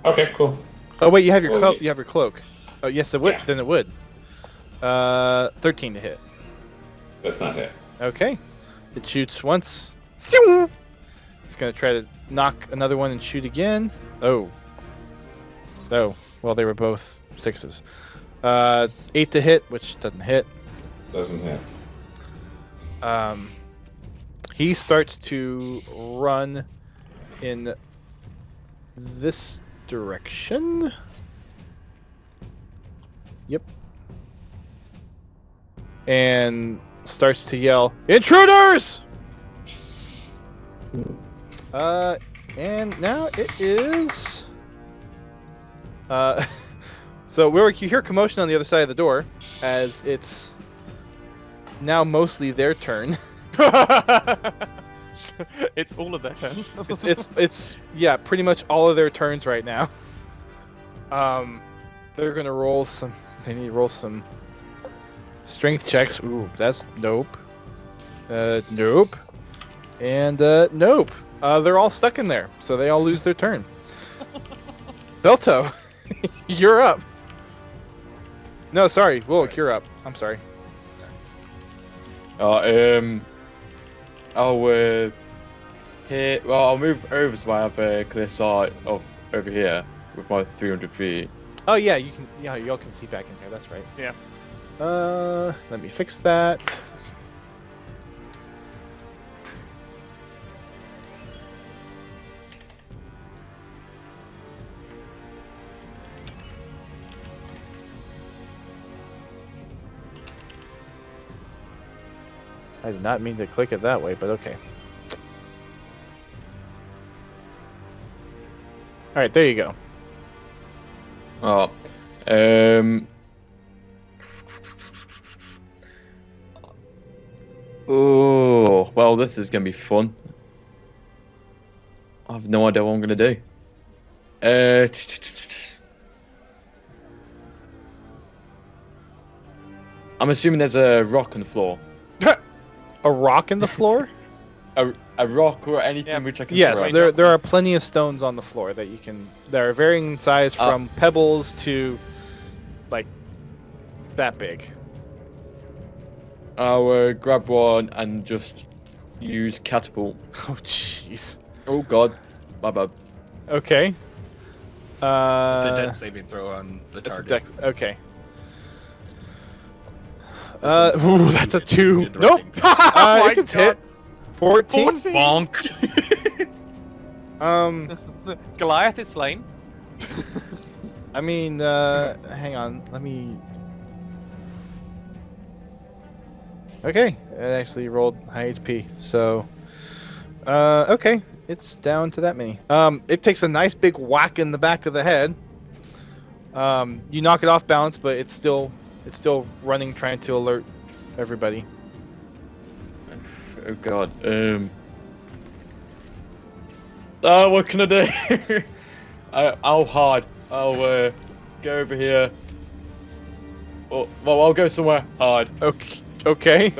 Okay, cool. Oh wait, you have your Well, cloak. You have your cloak. Oh yes, it would. Yeah. Then it would. 13 to hit. That's not it. Okay. It shoots once. It's gonna try to knock another one and shoot again. Oh. Oh. Well, they were both 6s. 8 to hit, which doesn't hit. Doesn't hit. He starts to run in this direction. Yep. And starts to yell, "Intruders!" And now it is. So Wilrick, you hear commotion on the other side of the door as it's now mostly their turn. It's all of their turns. It's yeah, pretty much all of their turns right now. They're gonna roll some. They need to roll some strength checks. Ooh, that's nope. Nope. And nope. They're all stuck in there, so they all lose their turn. Belto, You're up. No, sorry, Willock, you're up. I'm sorry. I'll here. Well, I'll move over so I have a clear sight of over here with my 300 feet. Oh yeah, you can. Yeah, y'all can see back in here. That's right. Yeah. Let me fix that. I did not mean to click it that way, but okay. All right, there you go. Oh, oh, well, this is gonna be fun. I have no idea what I'm gonna do. I'm assuming there's a rock on the floor. A rock in the floor? A rock or anything which I can Yes, throw. there are plenty of stones on the floor that you can. That are varying in size from pebbles to, like, that big. I'll grab one and just use catapult. Oh jeez. Oh god, my bad. Okay. It's a dead saving throw on the That's a target. dex. Okay. This one's- Ooh, that's a 2. You're Nope. directing Oh my It gets God. hit. 14. 14. Bonk. Goliath is slain. I mean, hang on. Let me. Okay, it actually rolled high HP. So, okay, it's down to that many. It takes a nice big whack in the back of the head. You knock it off balance, but it's still running, trying to alert everybody. Oh god. What can I do? I'll hide. I'll go over here. Well, I'll go somewhere. Hide. Okay. Okay.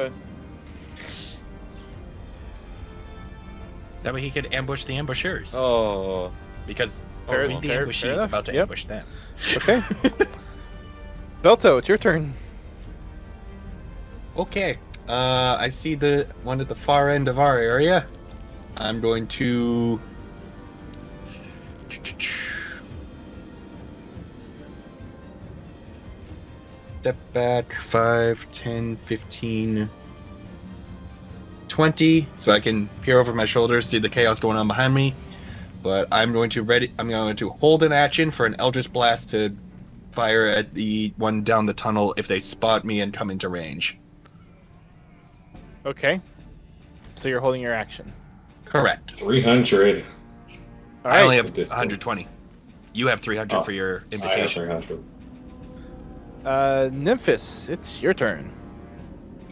That way he could ambush the ambushers. Oh. Because Fair- only the fair ambusher is enough. about to Yep. ambush them. Okay. Belto, it's your turn. Okay. I see the one at the far end of our area. I'm going to step back 5, 10, 15, 20, so I can peer over my shoulder, see the chaos going on behind me. But I'm going to hold an action for an Eldritch Blast to fire at the one down the tunnel if they spot me and come into range. Okay. So you're holding your action. Correct. 300. All I only right. have Distance. 120. You have 300 for your I have invocation. 300. Nymphis, it's your turn.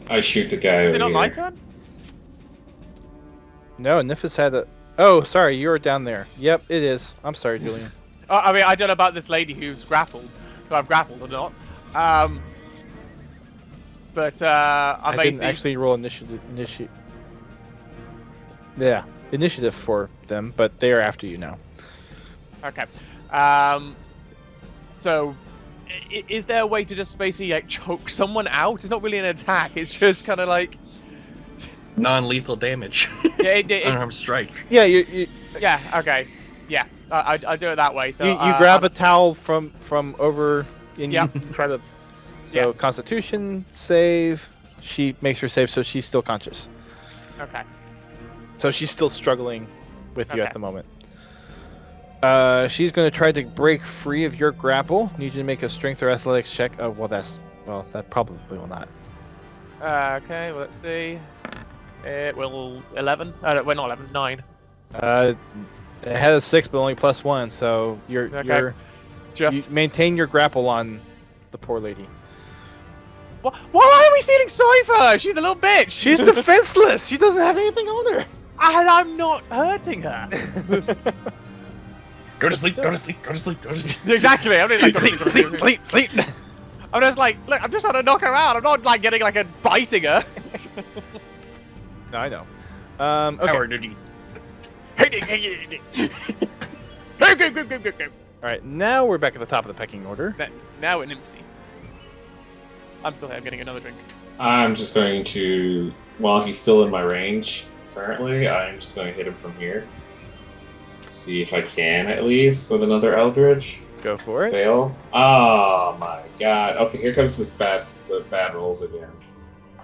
I shoot the guy Is over it not my here. turn? No, Nymphis had a. Oh, sorry, you were down there. Yep, it is. I'm sorry, Julian. I mean, I don't know about this lady who's grappled, who I've grappled or not. But I I'm didn't actually roll initiative. Yeah, initiative for them, but they are after you now. Okay. So, is there a way to just basically like choke someone out? It's not really an attack. It's just kind of like Non-lethal damage. yeah, Unarmed strike. Yeah, you yeah. Okay. Yeah. I do it that way. So you grab a towel from over and Yep. you try to. So Yes. Constitution save. She makes her save, so she's still conscious. Okay. So she's still struggling with you Okay. at the moment. She's going to try to break free of your grapple. Need you to make a strength or athletics check. Oh, that probably will not. Okay. Well, let's see. It will 11. Well, not 11. 9. It had a 6, but only +1. So you Just. maintain your grapple on the poor lady. Why are we feeling sorry for her? She's a little bitch. She's defenseless. She doesn't have anything on her. And I'm not hurting her. Go to sleep, go to sleep, go to sleep, go to sleep. Exactly. I'm like, Sleep. I'm just like, look, I'm just trying to knock her out. I'm not like getting like a biting her. No, I know. Okay. Power duty. Go. All right, now we're back at the top of the pecking order. Now we're Nimpsy. I'm still here. I'm getting another drink. I'm just going to, while he's still in my range currently, I'm just going to hit him from here. See if I can at least with another Eldritch. Go for it. Fail. Oh my god. Okay, here comes the bad rolls again.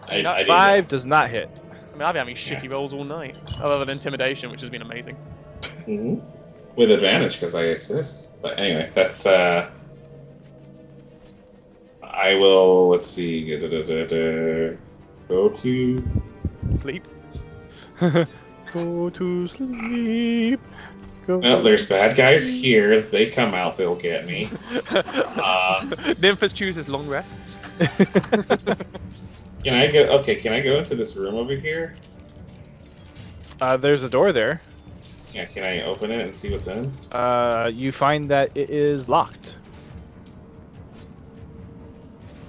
I didn't 5 does not hit. I mean, I've been having shitty rolls all night, other than intimidation, which has been amazing. Mhm. With advantage because I assist. But anyway, that's I will. Let's see. Go to. Sleep. Go to sleep. Go. Well, there's bad guys here. If they come out, they'll get me. Nymphus chooses long rest. Can I go? Okay, can I go into this room over here? There's a door there. Yeah, can I open it and see what's in? You find that it is locked.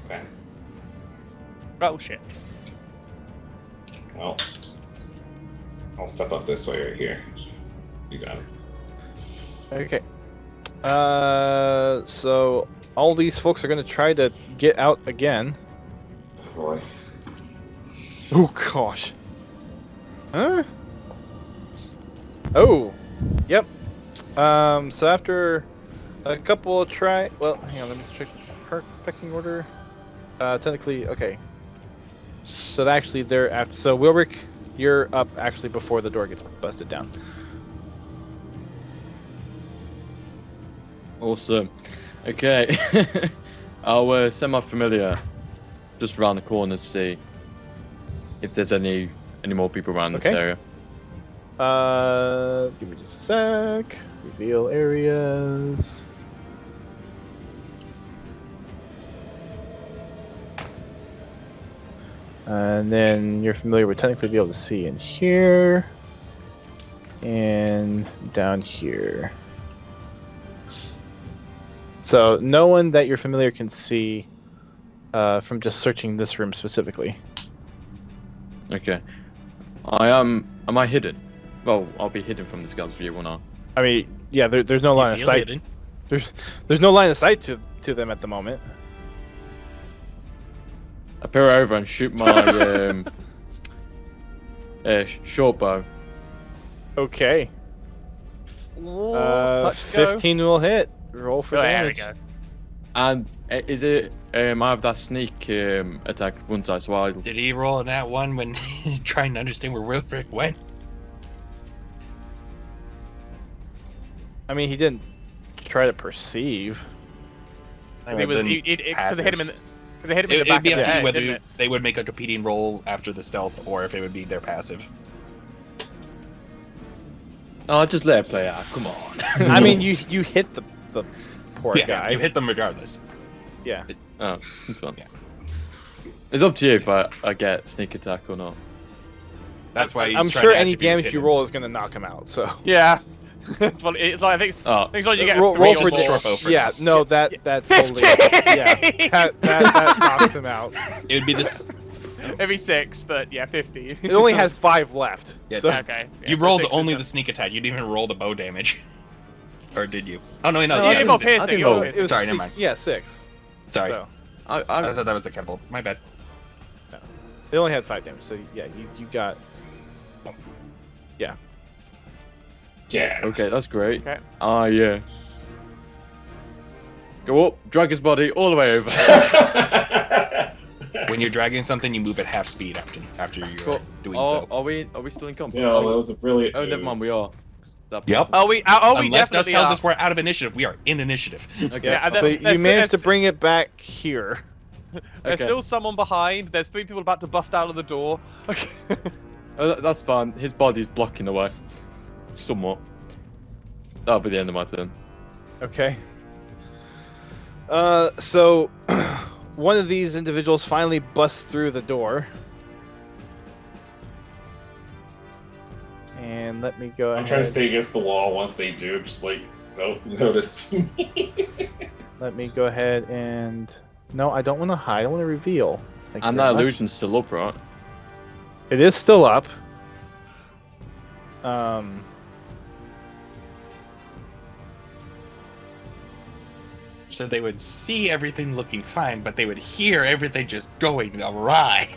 Okay. Oh shit. Well, I'll step up this way right here. You got it. Okay. So all these folks are gonna try to get out again. Oh boy. Oh gosh. Huh? Oh. Yep. So after a couple of well, hang on, let me check her pecking order. Technically, okay. So actually, they're after. So Wilrick, you're up actually before the door gets busted down. Awesome. Okay. I'll send my familiar just around the corner to see if there's any more people around this Okay. area. Give me just a sec. Reveal areas. And then you're familiar with technically be able to see in here and down here. So no one that you're familiar can see from just searching this room specifically. Okay. Am I hidden? Well, I'll be hidden from this guy's view, won't I? I mean, yeah, there's no line of feel sight. hidden. There's no line of sight to them at the moment. I peer over and shoot my short bow. Okay. Touch go. 15 will hit. Roll for Oh, there we damage. go. And is it? I have that sneak attack once I so I. Did he roll in that one when trying to understand where Wilfred went? I mean, he didn't try to perceive. I think it was then because they hit him in the. Cause they hit him in It the back would be of up the to you head, whether didn't it? they would make a competing roll after the stealth or if it would be their passive. Oh, just let it play out. Come on. I mean, you hit the poor Yeah, guy. you hit them regardless. Yeah. Oh, it's fun. Yeah. It's up to you if I get sneak attack or not. That's why he's I'm trying sure to ask any if he was damage you hidden. roll is going to knock him out. So Yeah. It's like I think. Oh. I think as long as you get roll, a 3 roll or for more. short bow for yeah. No, that totally. 15! Yeah. That knocks him out. It would be this. Maybe 6, but yeah, 50. It only has 5 left. Yeah, so Okay. Yeah, You so rolled 6 is only done. the sneak attack. You didn't even roll the bow damage. Or did you? Oh no, No, yeah, you did it both was six. piercing, I think you both. both it piercing. was Sorry, never mind. Yeah, 6. Sorry, So I I thought that was the catapult. My bad. it only had 5 damage. So yeah, you got. Yeah. Okay, that's great. Okay. Yeah. Go up, drag his body all the way over. When you're dragging something, you move at half speed after you're Cool. doing Oh, so. are we still in combat? Yeah, that was a brilliant. Oh, never move. mind, we are. That Yep. Oh, we Unless Dust definitely tells are. us we're out of initiative, we are in initiative. Okay. Yeah, and So then- you there's- managed to there's- bring it back here. There's Okay. still someone behind. There's 3 people about to bust out of the door. Okay. Oh, that's fine. His body's blocking the way. Somewhat. That'll be the end of my turn. Okay. So one of these individuals finally busts through the door. And let me go I'm ahead. trying to stay against the wall. Once they do, just like don't notice me. Let me go ahead and. No, I don't want to hide. I want to reveal. Thank you And very that much. illusion's still up, right? It is still up. So they would see everything looking fine, but they would hear everything just going awry.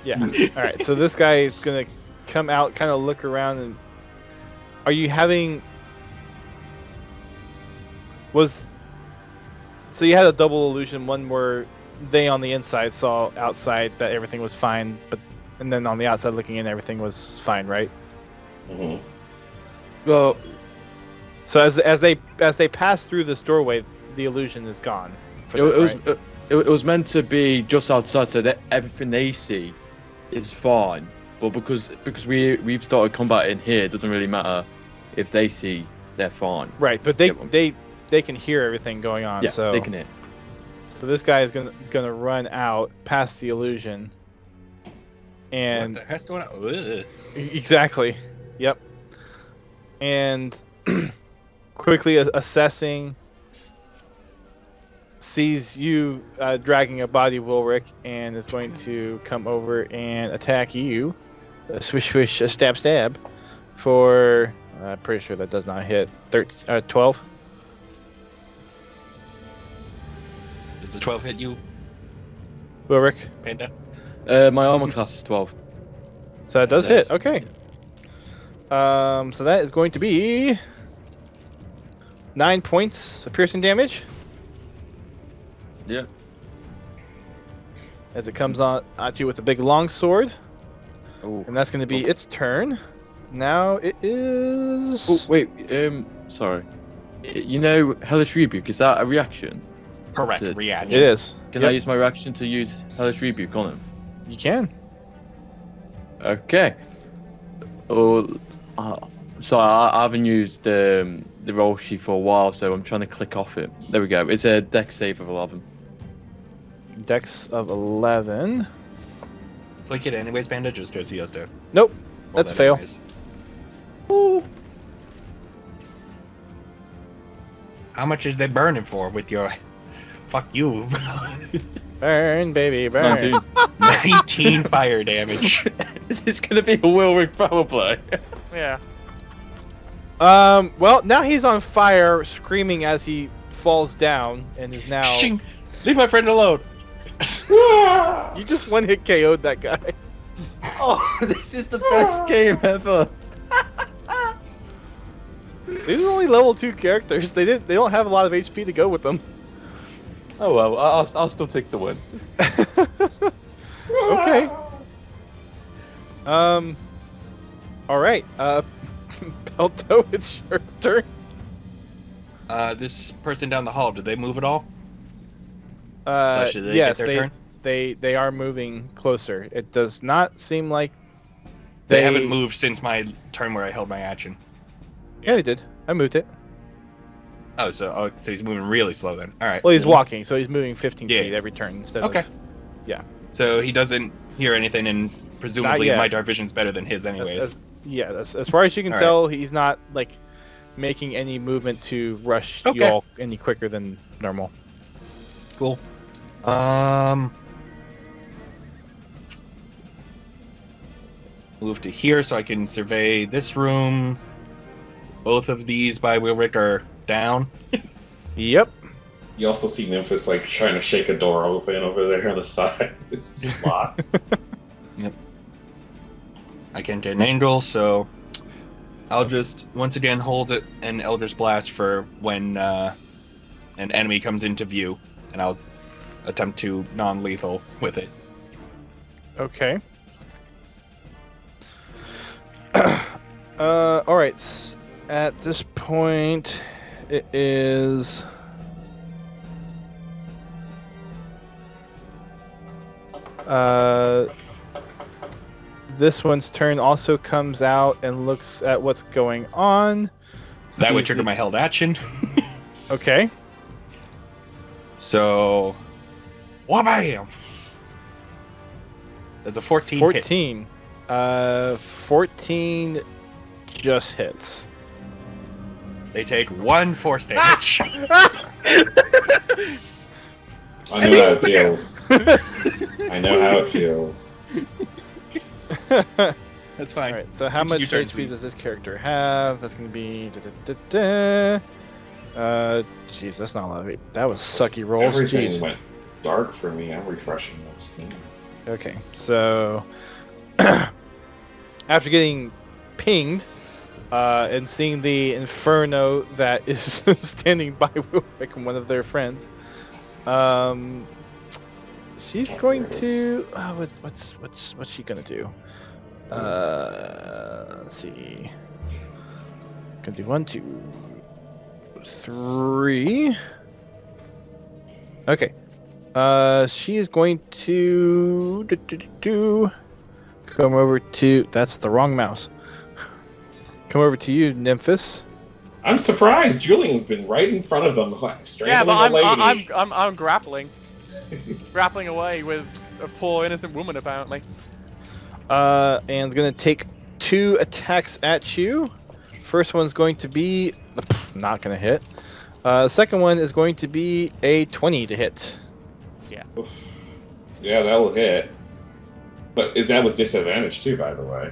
Yeah. All right. So this guy is gonna come out, kind of look around, and are you having? So you had a double illusion, one where they on the inside saw outside that everything was fine, and then on the outside looking in, everything was fine, right? Mhm. Well, So as they pass through this doorway, the illusion is gone. For them, right? it was meant to be just outside, so that everything they see is fine. But because we've started combat in here, it doesn't really matter if they see they're fine. Right, but they can hear everything going on. Yeah, so they can hear. So this guy is gonna run out past the illusion, and What the heck's going on? Ugh. exactly, yep, and quickly assessing, sees you dragging a body, Wilrick, and is going to come over and attack you. A swish, swish, a stab, stab, for I'm pretty sure that does not hit. 12. Does the 12 hit you, Wilrick. Panda? My armor class is 12. So that does Nice. hit. Okay. So that is going to be 9 points of piercing damage Yeah. as it comes on at you with a big long sword, Oh. and that's going to be its turn. Now it is. Oh wait. Sorry. You know, Hellish Rebuke, is that a reaction? Correct. To- Reaction. It is. Can Yep, I use my reaction to use Hellish Rebuke on him? You can. Okay. Oh, sorry, I haven't used the roll sheet for a while, so I'm trying to click off it. There we go. It's a dex save of 11. Dex of 11. Click it anyways, Panda, just because he has to. Nope. roll That's that fail. anyways. How much is they burning for with your. Fuck you. Burn, baby, burn. 19. 19 fire damage. Is this going to be a Wilrick power play? Yeah. Well, now he's on fire, screaming as he falls down, and is now. Shing! Leave my friend alone. You just one hit KO'd that guy. Oh, this is the best game ever. These are only level 2 characters. They don't have a lot of HP to go with them. Oh well, I'll still take the win. Okay. All right. Belto, it's your turn. This person down the hall, did they move at all? Should they Yes, get their turn? they are moving closer. It does not seem like They haven't moved since my turn where I held my action. Yeah, they did. I moved it. Oh, so he's moving really slow then. All right. Well, he's walking, so he's moving 15 Yeah. feet every turn instead Okay. of. Yeah. So he doesn't hear anything, and presumably yet. my dark vision's better than his, anyways. As far as you can All right. tell, he's not like making any movement to rush you Okay. all any quicker than normal. Cool. Move to here so I can survey this room. Both of these by Wilrick are down. Yep. You also see Memphis like trying to shake a door open over there on the side. It's locked. I can't get an angle, so I'll just once again hold it an Elder's Blast for when an enemy comes into view, and I'll attempt to non-lethal with it. Okay. All right. At this point, it is. This one's turn also comes out and looks at what's going on. That would Sees trigger the- my held action. Okay. So, wham! That's a 14 hit. 14. 14 just hits. They take 1 force damage. I know how it feels. I know how it feels. That's fine. Alright, so how much Your turn, HP please. does this character have? That's going to be... Jeez, that's not a lot of that was sucky rolls. Everything Jeez. went dark for me. I'm refreshing this thing. Okay, so after getting pinged and seeing the inferno that is standing by Wilwick and one of their friends, she's going to. What's she gonna do? Let's see. Gonna do 1, 2, 3. Okay. She is going to come over to. That's the wrong mouse. Come over to you, Nymphis. I'm surprised. Julian's been right in front of them, Yeah, but strangling a lady. I'm grappling, grappling away with a poor innocent woman apparently. And gonna take 2 attacks at you. First one's going to be not gonna hit. Second one is going to be a 20 to hit. Oof. Yeah, that will hit. But is that with disadvantage too, by the way?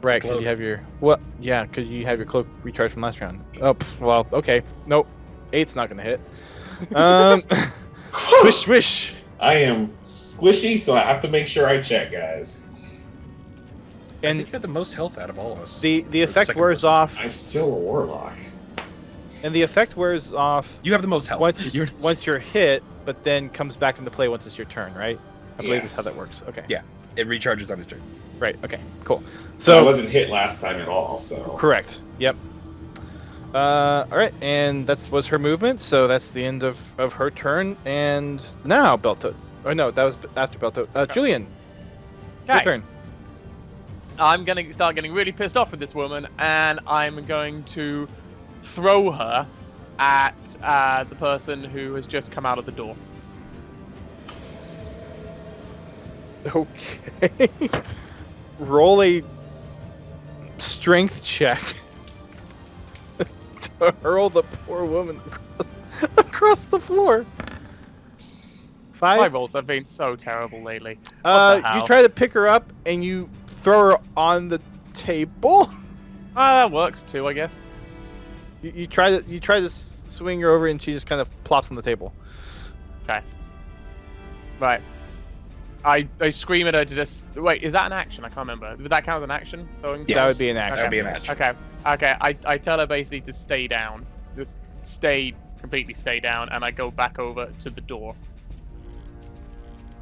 Right, because you have your what? Yeah, because you have your cloak recharged from last round. Oh, well, okay. Nope, 8's not gonna hit. Swish, swish. I am squishy, so I have to make sure I check, guys. I And think you had the most health out of all of us. the effect second wears person. off. I'm still a warlock. And the effect wears off You have the most health. once You're- you're hit, but then comes back into play once it's your turn, right? I believe that's how Yes. that works. Okay. Yeah. It recharges on his turn. Right. Okay. Cool. So I So wasn't hit last time at all, so. correct. Yep. All right, and that was her movement. So that's the end of her turn. And now Belto. Oh no, that was after Belto. Julian. Your Okay. turn. I'm gonna start getting really pissed off with this woman, and I'm going to throw her at the person who has just come out of the door. Okay. Roll a strength check to hurl the poor woman across the floor. My 5. rolls have been so terrible lately. What the You hell? try to pick her up and you throw her on the table. That works too, I guess. You try to swing her over and she just kind of plops on the table. Okay. Right. I scream at her to just wait. Is that an action? I can't remember. Would that count as an action? Throwing That would be an action. That would be an action. Okay. Okay. I tell her basically to stay down. Just completely stay down, and I go back over to the door.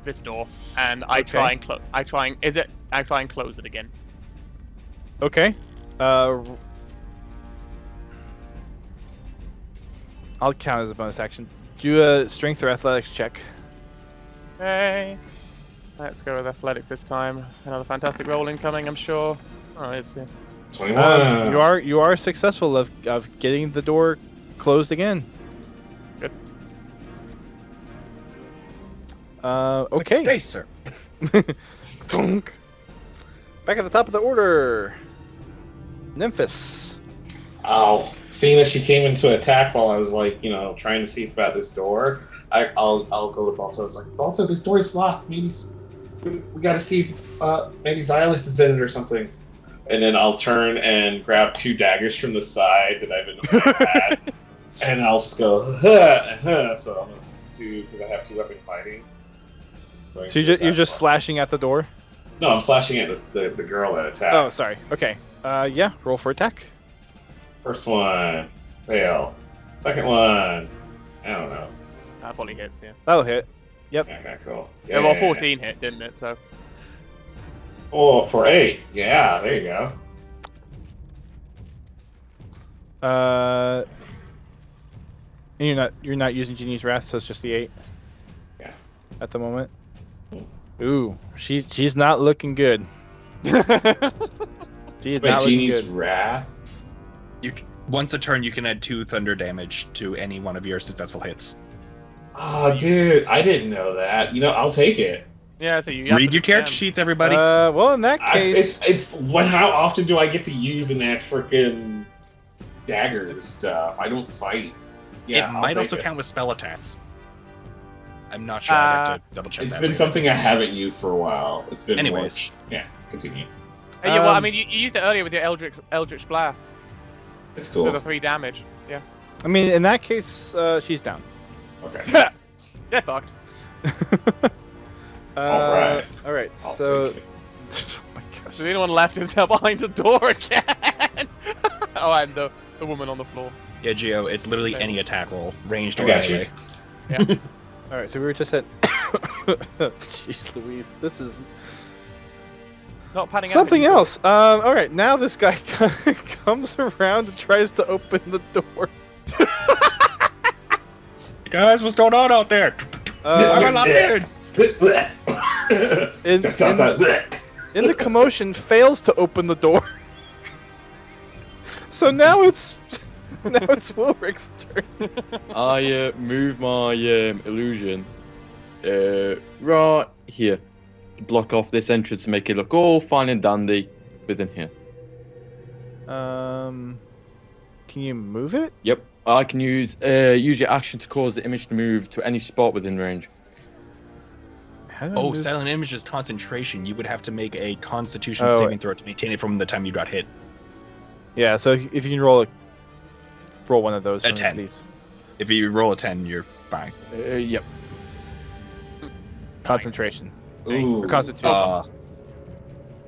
This door, and I Okay. try and close. I try and close it again. Okay. I'll count as a bonus action. Do a strength or athletics check. Okay. Let's go with athletics this time. Another fantastic roll incoming, I'm sure. Oh, it's 21. You are successful of getting the door closed again. Good. Okay. Day, sir. Thunk. Back at the top of the order. Nymphis. Oh, seeing as she came into attack while I was trying to see about this door, I'll go with Balto. I was like, Balto, this door is locked. Maybe we gotta see if maybe Zylith is in it or something. And then I'll turn and grab 2 daggers from the side that I've been had, and I'll just go So I'm gonna do because I have 2 weapon fighting. So you're just slashing at the door. No, I'm slashing at the girl that attacked. Oh, sorry. Okay. Yeah. Roll for attack. First one, fail. Second one, I don't know. that probably hits, yeah. That'll hit. Okay, cool. Yeah, well, 14 hit, didn't it? So. Oh, for 8. Yeah, there you go. And you're not using Genie's Wrath, so it's just the 8. Yeah. At the moment. Ooh, she's not looking good. She's Wait, not looking Genie's good. Wrath? Once a turn, you can add 2 thunder damage to any one of your successful hits. Oh, dude, I didn't know that. I'll take it. Yeah, so you have Read to your character defend. sheets, everybody. Well, in that case, How often do I get to use in that frickin' dagger stuff? I don't fight. Yeah, it I'll might take also it. count with spell attacks. I'm not sure. I have to double check It's that been later. something I haven't used for a while. It's been Anyways. Yeah, continue. Yeah, well, I Um, mean, you used it earlier with your Eldritch Blast. It's For cool. the 3 damage. Yeah. I mean, in that case, she's down. Okay. Get fucked. All right. All right. I'll So. take it. Oh my gosh. If anyone left is now behind the door again. Oh, and the woman on the floor. Yeah, Geo, it's literally Okay. any attack roll, ranged I or got you. melee. All right. So we were just at. Jeez Louise, this is Not panning out. something else. All right. Now this guy comes around and tries to open the door. Guys, what's going on out there? I'm not in. In the commotion, fails to open the door. So now it's Wilric's turn. I move my illusion right here to block off this entrance to make it look all fine and dandy within here. Can you move it? Yep, I can use your action to cause the image to move to any spot within range. How do I Oh, move- silent image is concentration. You would have to make a Constitution Oh, saving throw to maintain it from the time you got hit. Yeah. So if you can roll one of those, A for me, 10. please. If you roll a 10, you're fine. Yep. Concentration. Ooh. Or Constitution.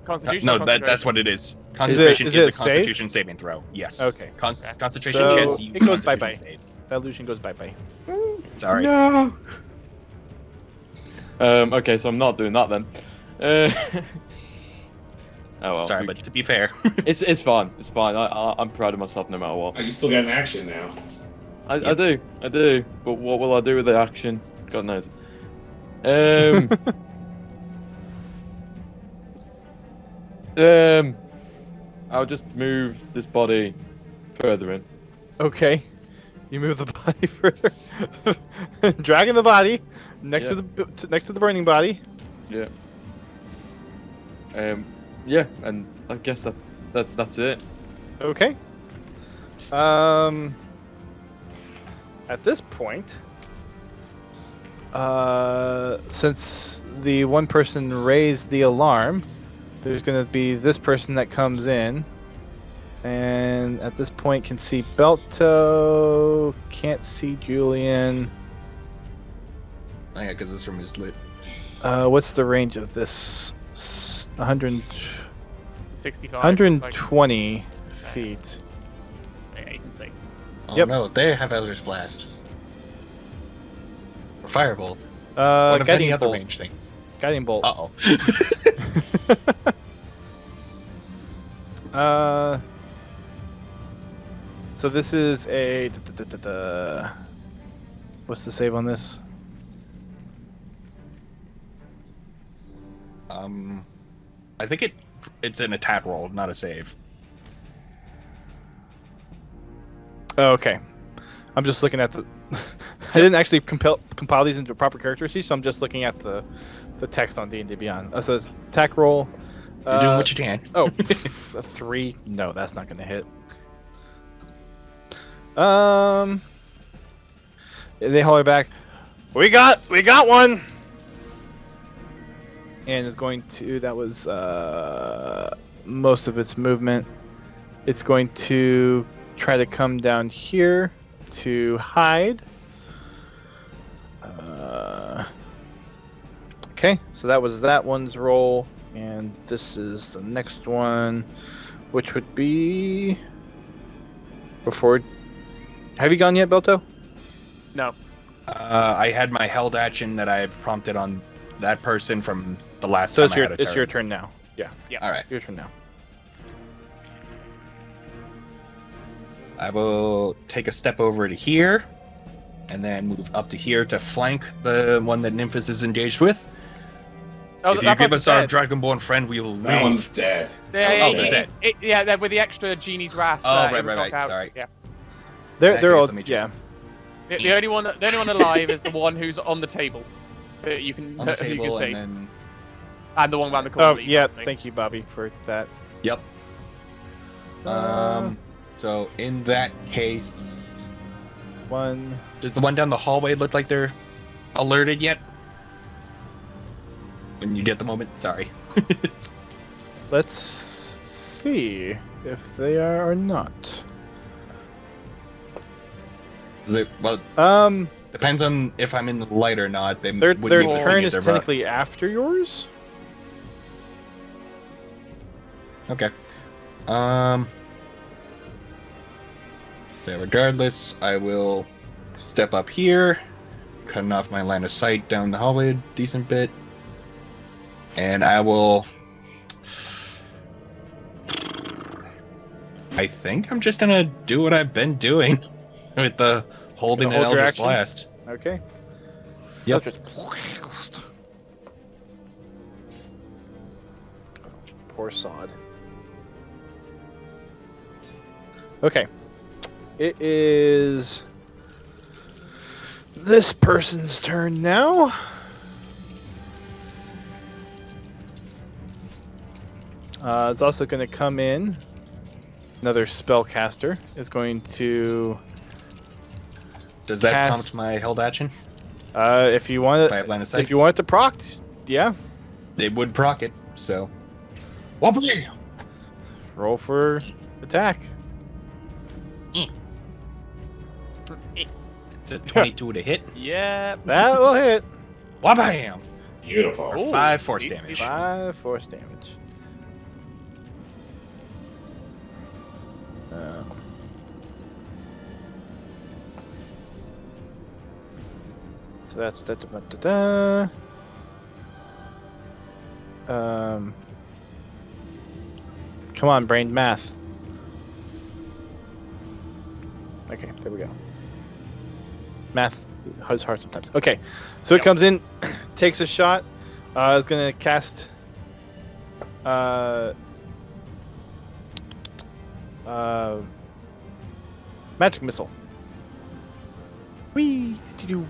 Constitution. No, or that's concentration? what it is. Concentration is is, it the a save? Constitution saving throw. Yes. Okay. Concentration So chance. You it goes Constitution bye-bye. saves. That illusion goes bye-bye. Sorry. No. Okay, so I'm not doing that then. Oh well. Sorry, but to be fair, It's fine. It's fine. I'm proud of myself no matter what. Oh, you still got an action now. I do. But what will I do with the action? God knows. I'll just move this body further in. Okay. You move the body further, dragging the body next Yeah. next to the burning body. Yeah. Yeah, and I guess that's it. Okay. At this point, since the one person raised the alarm, there's going to be this person that comes in, and at this point can see Belto, can't see Julian. oh, yeah, because this room is lit. What's the range of this? 100, 65. 120 feet. Yeah, you can see. Oh Yep. no, they have Elder's Blast. Or Firebolt. One of Guiding many other bolt. range things. Guiding bolt. Uh-oh. So this is a what's the save on this? I think it's an attack roll, not a save. Oh, okay. I'm just looking at the. I didn't actually compile these into a proper character sheet, so I'm just looking at the text on D&D Beyond. It says attack roll. You're doing what you can. Oh, a 3. No, that's not gonna hit. They holler back. We got one. And is going to. That was most of its movement. It's going to try to come down here to hide. Okay, so that was that one's roll, and this is the next one, which would be before. Have you gone yet, Belto? No. I had my held action that I prompted on that person from the last So time I had a turn. it's your turn now. Yeah, All right. your turn now. I will take a step over to here, and then move up to here to flank the one that Nymphis is engaged with. Oh, If you that give us person's our dead. Dragonborn friend, we will That one's leave. dead. Yeah, Oh, they're dead. Yeah, they're with the extra Genie's Wrath. Oh, it right, was right, knocked right, out. sorry. Yeah. They're that case, all let me just- yeah. The only one alive is the one who's on the table. That you can On the you can table, see, and then and the one around the corner. Oh that you yeah, can't see. thank you, Bobby, for that. yep. So in that case, One. does the one down the hallway look like they're alerted yet? When you get the moment, sorry. Let's see if they are or not. Is it, well, depends on if I'm in the light or not. They Their wouldn't be able to see turn it, is they're technically after yours. Okay. So regardless, I will step up here, cutting off my line of sight down the hallway a decent bit, and I will. I think I'm just gonna do what I've been doing with the holding Gonna an hold your Eldritch action? Blast. Okay. Yep. Eldritch Blast. Poor sod. Okay. It is this person's turn now. It's also going to come in. Another spellcaster is going to. Does that Cast- prompt my held action? If you want If I have line of sight? if you want it to proc, yeah, It would proc it, so. Wobbly! roll for attack. It's a 22 to hit. Yeah. That will hit. Wabam! Beautiful. Ooh, 5 force decent, damage. decent. 5 force damage. So that's come on, brain math. Okay, there we go. Math is hard sometimes. Okay, so it Yep. comes in, takes a shot. Is gonna cast. Magic missile. Whee! Did-do-do.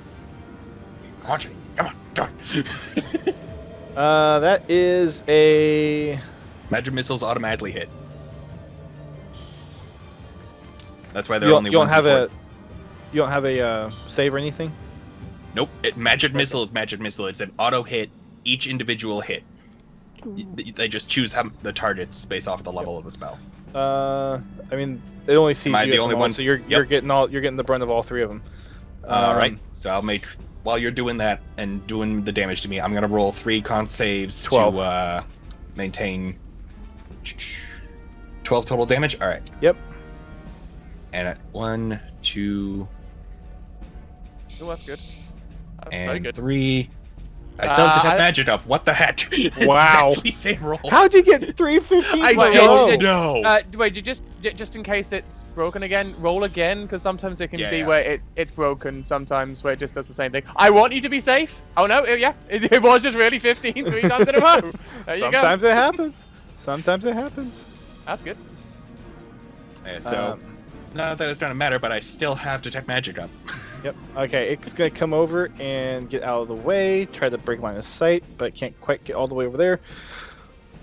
Watch it. Come on, darn. That is a. Magic missiles automatically hit. That's why You they're don't, only you don't one have d4. a. You don't have a save or anything. Nope. Magic missile is magic missile. It's an auto hit. Each individual hit. They just choose the targets based off the level of the spell. I mean, it only sees I you the at only moment, one? so you're Yep. getting the brunt of all three of them. All right. So I'll make while you're doing that and doing the damage to me. I'm gonna roll 3 con saves 12. to maintain 12 total damage. All right. Yep. And at 1, 2, Oh, that's good. That's very and good. 3. I still have to I- have magic up. What the heck? Wow. Exactly same roll. How'd you get 315? I in a don't row? know. Wait, just in case it's broken again, roll again, because sometimes it can Yeah, be yeah. where it's broken, sometimes where it just does the same thing. I want you to be safe. Oh no, yeah, it was just really 15 3 times in a row. There you go. Sometimes it happens. Sometimes it happens. That's good. Yeah, so not that it's gonna matter, but I still have detect magic up. Yep. Okay, it's gonna come over and get out of the way. Try to break line of sight, but it can't quite get all the way over there.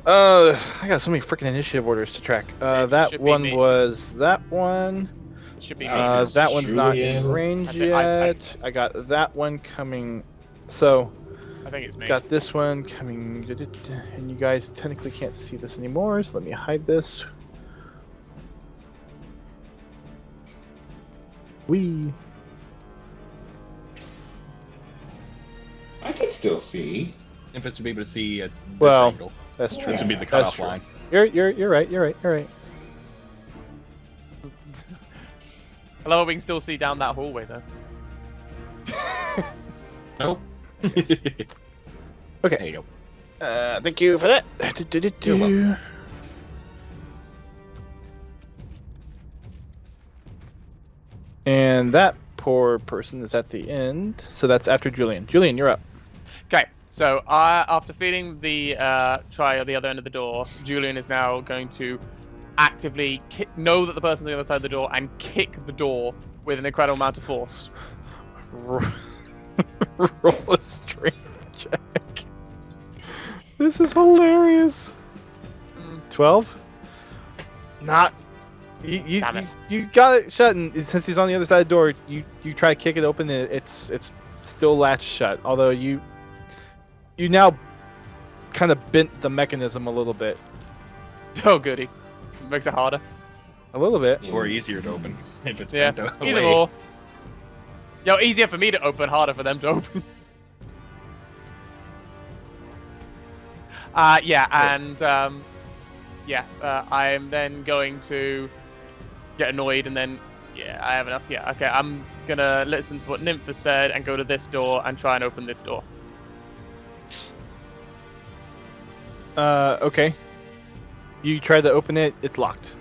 I got so many freaking initiative orders to track. It That should be one me. was that one. It should be Uh, me. That one's not in Julian. range I think- I- yet. I got that one coming. So I think it's me. got this one coming, and you guys technically can't see this anymore. So let me hide this. Wee. I can still see. If it's to be able to see at this Well, angle. That's true. This would be the That's cutoff true. line. You're right. You're right. I love how we can still see down that hallway though. Nope. Okay. There you go. Thank you for that. You're welcome. And that poor person is at the end. So that's after Julian. Julian, you're up. Okay, so after feeling the try at the other end of the door, Julian is now going to actively know that the person's on the other side of the door and kick the door with an incredible amount of force. Roll a strength check. This is hilarious. 12? Not. You Damn it. you got it shut, and since he's on the other side of the door, you try to kick it open, and it's still latched shut. Although you now kind of bent the mechanism a little bit. Oh goody, makes it harder. A little bit. Or easier to open if it's Yeah, bent either away. or. easier for me to open, harder for them to open. I'm then going to get annoyed and then, I have enough. Yeah, okay, I'm gonna listen to what Nymph has said and go to this door and try and open this door. Okay. You try to open it, it's locked.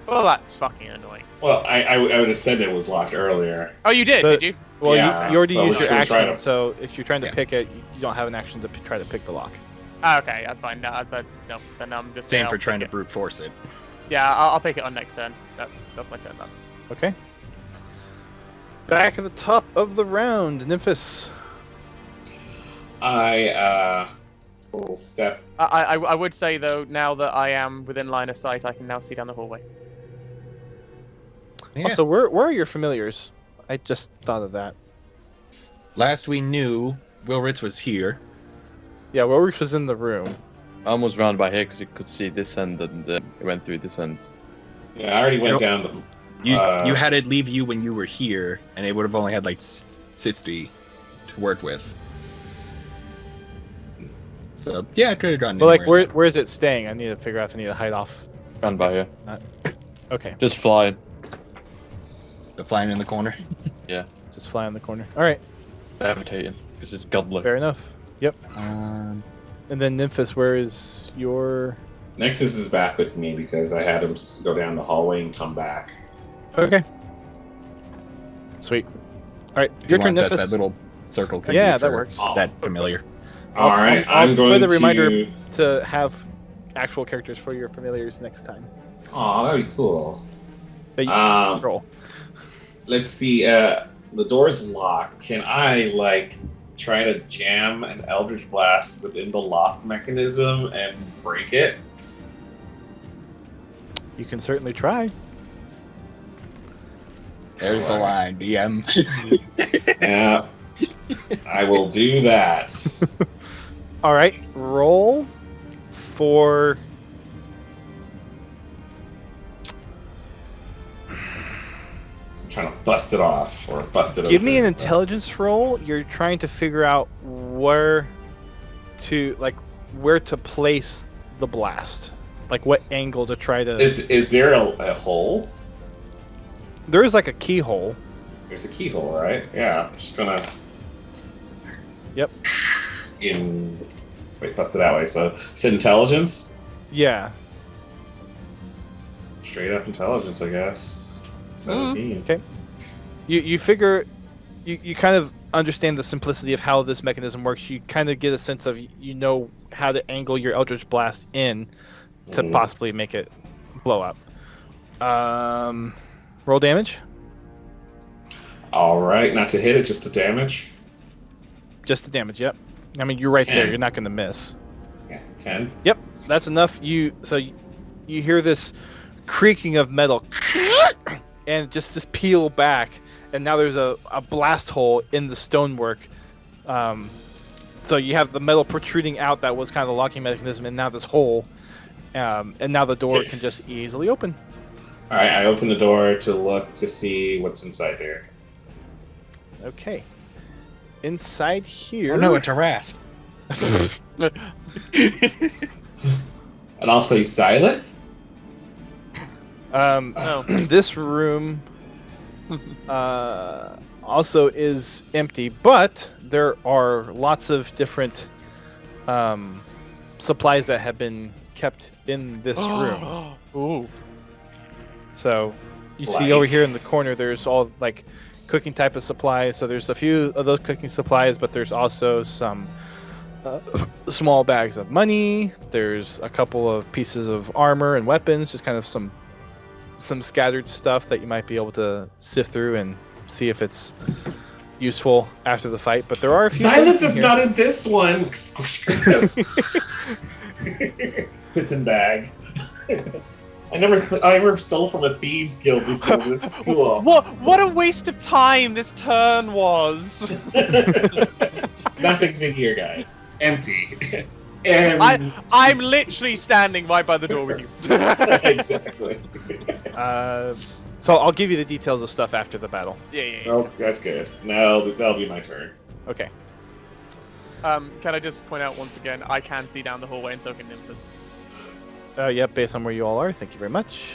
Well, that's fucking annoying. Well, I would have said it was locked earlier. Oh, you did, So- did you? Well, Yeah, you already so used we're your gonna try action, to- so if you're trying to Yeah. pick it, you don't have an action to try to pick the lock. Okay, that's fine. No, then I'm just Same I'll for trying to pick it. brute force it. Yeah, I'll pick it on next turn. That's my turn done. Okay. Back at the top of the round, Nymphis. I will step. I would say though, now that I am within line of sight, I can now see down the hallway. Yeah. Also, where are your familiars? I just thought of that. Last we knew, Wilritz was here. Yeah, Wilrich was in the room. I almost round by here because it could see this end and it went through this end. Yeah, I already went Nope. down to. You had it leave you when you were here, and it would have only had like 60 to work with. So yeah, I could have gone. But like, anywhere. where is it staying? I need to figure out if I need to hide off. Round by here. Okay, Just flying. The flying in the corner. just fly in the corner. All right, Levitating. Because it's godly. fair enough. Yep. Um, And then Nymphis, where is your? Nexus is back with me because I had him go down the hallway and come back. Okay. Sweet. All right, if your you turn, want, that's Nymphis. that little circle. Can Yeah, be that for works. That familiar. All right, I'll I'm going put a to. reminder to have actual characters for your familiars next time. Oh, that'd be cool. That you Um, roll. Let's see. The door's locked. Can I try to jam an Eldritch Blast within the lock mechanism and break it? You can certainly try. There's the line, DM. Yeah, I will do that. All right, roll for. I'm trying to bust it off or bust it. Give me an open. intelligence roll. You're trying to figure out where to place the blast, like what angle to try to. Is there a hole? There is like a keyhole. There's a keyhole, right? Yeah. I'm just gonna. Yep. Wait, bust it that way. So, is it intelligence? Yeah. Straight up intelligence, I guess. 17. Okay. You figure, you kind of understand the simplicity of how this mechanism works. You kind of get a sense of how to angle your Eldritch Blast in to Mhm. possibly make it blow up. Roll damage. All right, not to hit it, just to damage. Just the damage. Yep. I mean, you're right there. 10. You're not going to miss. Yeah, 10. Yep, that's enough. You hear this creaking of metal, and just peel back, and now there's a blast hole in the stonework. So you have the metal protruding out that was kind of the locking mechanism, and now this hole, and now the door can just easily open. All right, I open the door to look to see what's inside there. Okay. Inside here. Oh no, it's a rasp. And also Zylith? No. This room also is empty, but there are lots of different supplies that have been kept in this room. Ooh. So you see Like? over here in the corner, there's all like cooking type of supplies. So there's a few of those cooking supplies, but there's also some small bags of money. There's a couple of pieces of armor and weapons, just kind of some scattered stuff that you might be able to sift through and see if it's useful after the fight. But there are a few Zylith things in is here. not in this one! Pits and bag. I never stole from a thieves guild before. This is cool. What a waste of time this turn was. Nothing's in here, guys. Empty. I'm literally standing right by the door with you. Exactly. So I'll give you the details of stuff after the battle. Yeah. Oh, that's good. No, that'll be my turn. Okay. Can I just point out once again, I can see down the hallway and so can Nymphus. Yep, based on where you all are. Thank you very much.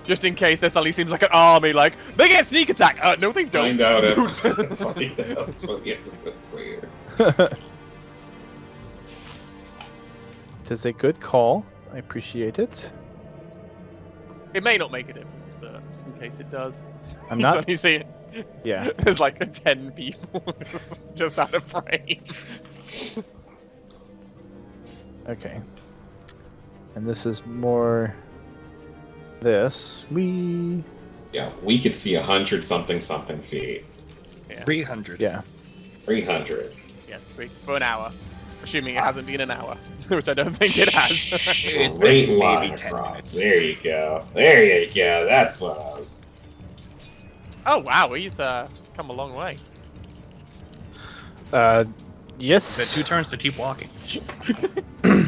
Just in case there suddenly seems like an army, like, they get sneak attack! No, they don't. Find out. Find out. That's what the episode's later. It is a good call. I appreciate it. It may not make a difference, but just in case it does. I'm not. So you see it. Yeah. There's like 10 people just out of frame. Okay. And this is more. This Yeah, we could see 100-something feet. 300. Yeah. 300. Yes, for an hour. Assuming it hasn't been an hour, which I don't think it has. It's Great been line maybe 10 across. minutes. There you go. There you go. That's what I was. Oh wow, he's come a long way. Yes. The 2 turns to keep walking. All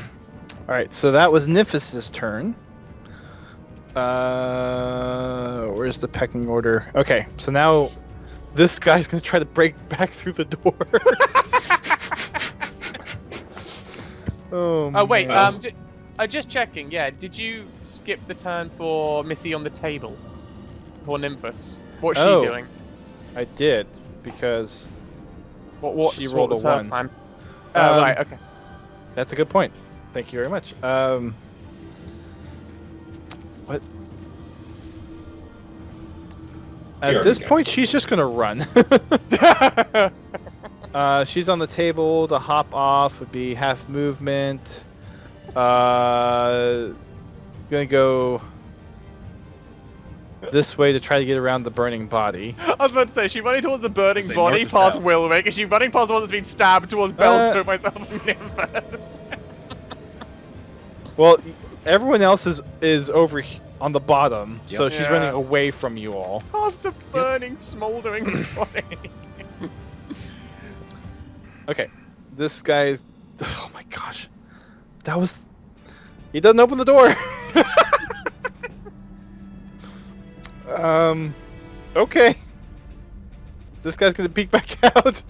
right. So that was Nymphus's turn. Where's the pecking order? Okay. So now this guy's gonna try to break back through the door. Oh wait, man. just checking. Yeah, did you skip the turn for Missy on the table? For Nymphus? What's she doing? I did because What she rolled a was her 1. plan? Right. Okay. That's a good point. Thank you very much. What? At Here this we go. point, she's just gonna run. She's on the table. To hop off would be half movement. Gonna go this way to try to get around the burning body. I was about to say, she's running towards the burning Say body north or past south? Wilwick. Is she running past the one that's been stabbed towards Belto, myself, and Nymphus? Well, everyone else is over on the bottom, Yep. so she's Yeah. running away from you all. Past the burning, smouldering body. Okay, this guy's. Oh my gosh, that was. He doesn't open the door. Okay. This guy's gonna peek back out.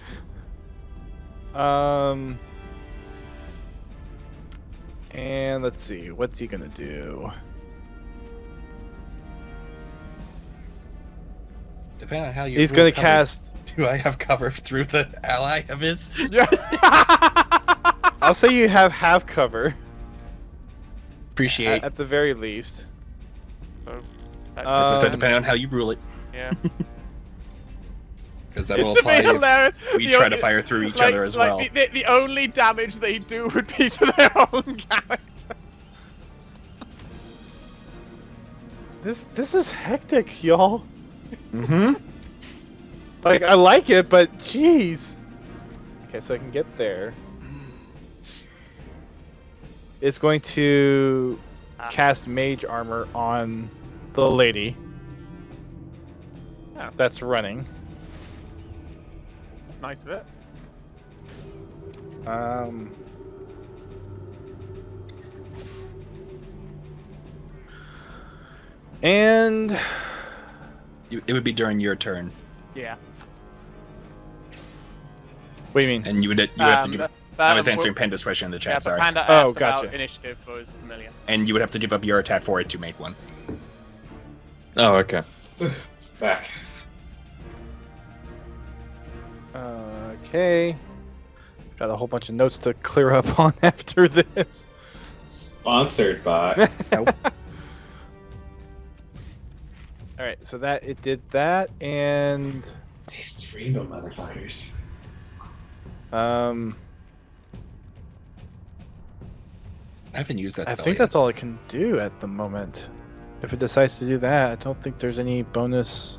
And let's see, what's he gonna do? Depending on how you. He's rule gonna cover, cast. Do I have cover through the ally of his? Yeah. I'll say you have half cover Appreciate. at the very least. As I said, Um, depending on how you rule it, Yeah. because that will It's a bit apply if hilarious. we The try only- to fire through each like- other as like well. The only damage they do would be to their own characters. This is hectic, y'all. Mm-hmm. Like I like it, but jeez. Okay, so I can get there. It's going to cast mage armor on the lady Oh. that's running. That's nice of it. And It would be during your turn, Yeah. what do you mean? and you would have to give. I was well, answering Panda's question in the Yeah, chat. but Sorry, Panda Oh, asked about gotcha. initiative for his familiar. and you would have to give up your attack for it to make one. Oh, okay. Back. Okay. Got a whole bunch of notes to clear up on after this. Sponsored by. All right, so that it did that, and These rainbow motherfuckers. I haven't used that. I spell think yet. that's all it can do at the moment. If it decides to do that, I don't think there's any bonus.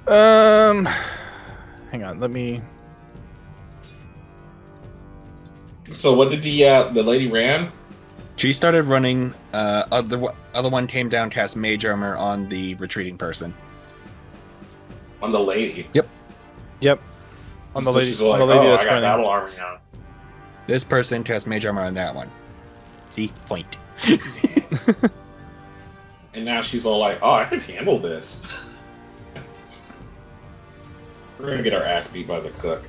Hang on, let me. So what did the lady ran? She started running. Other one came down, cast mage armor on the retreating person. On the lady. Yep. On the So lady. she's On like, the lady oh, that's I got running. battle armor now. This person cast mage armor on that one. See, point. And now she's all like, "Oh, I can handle this." We're gonna get our ass beat by the cook.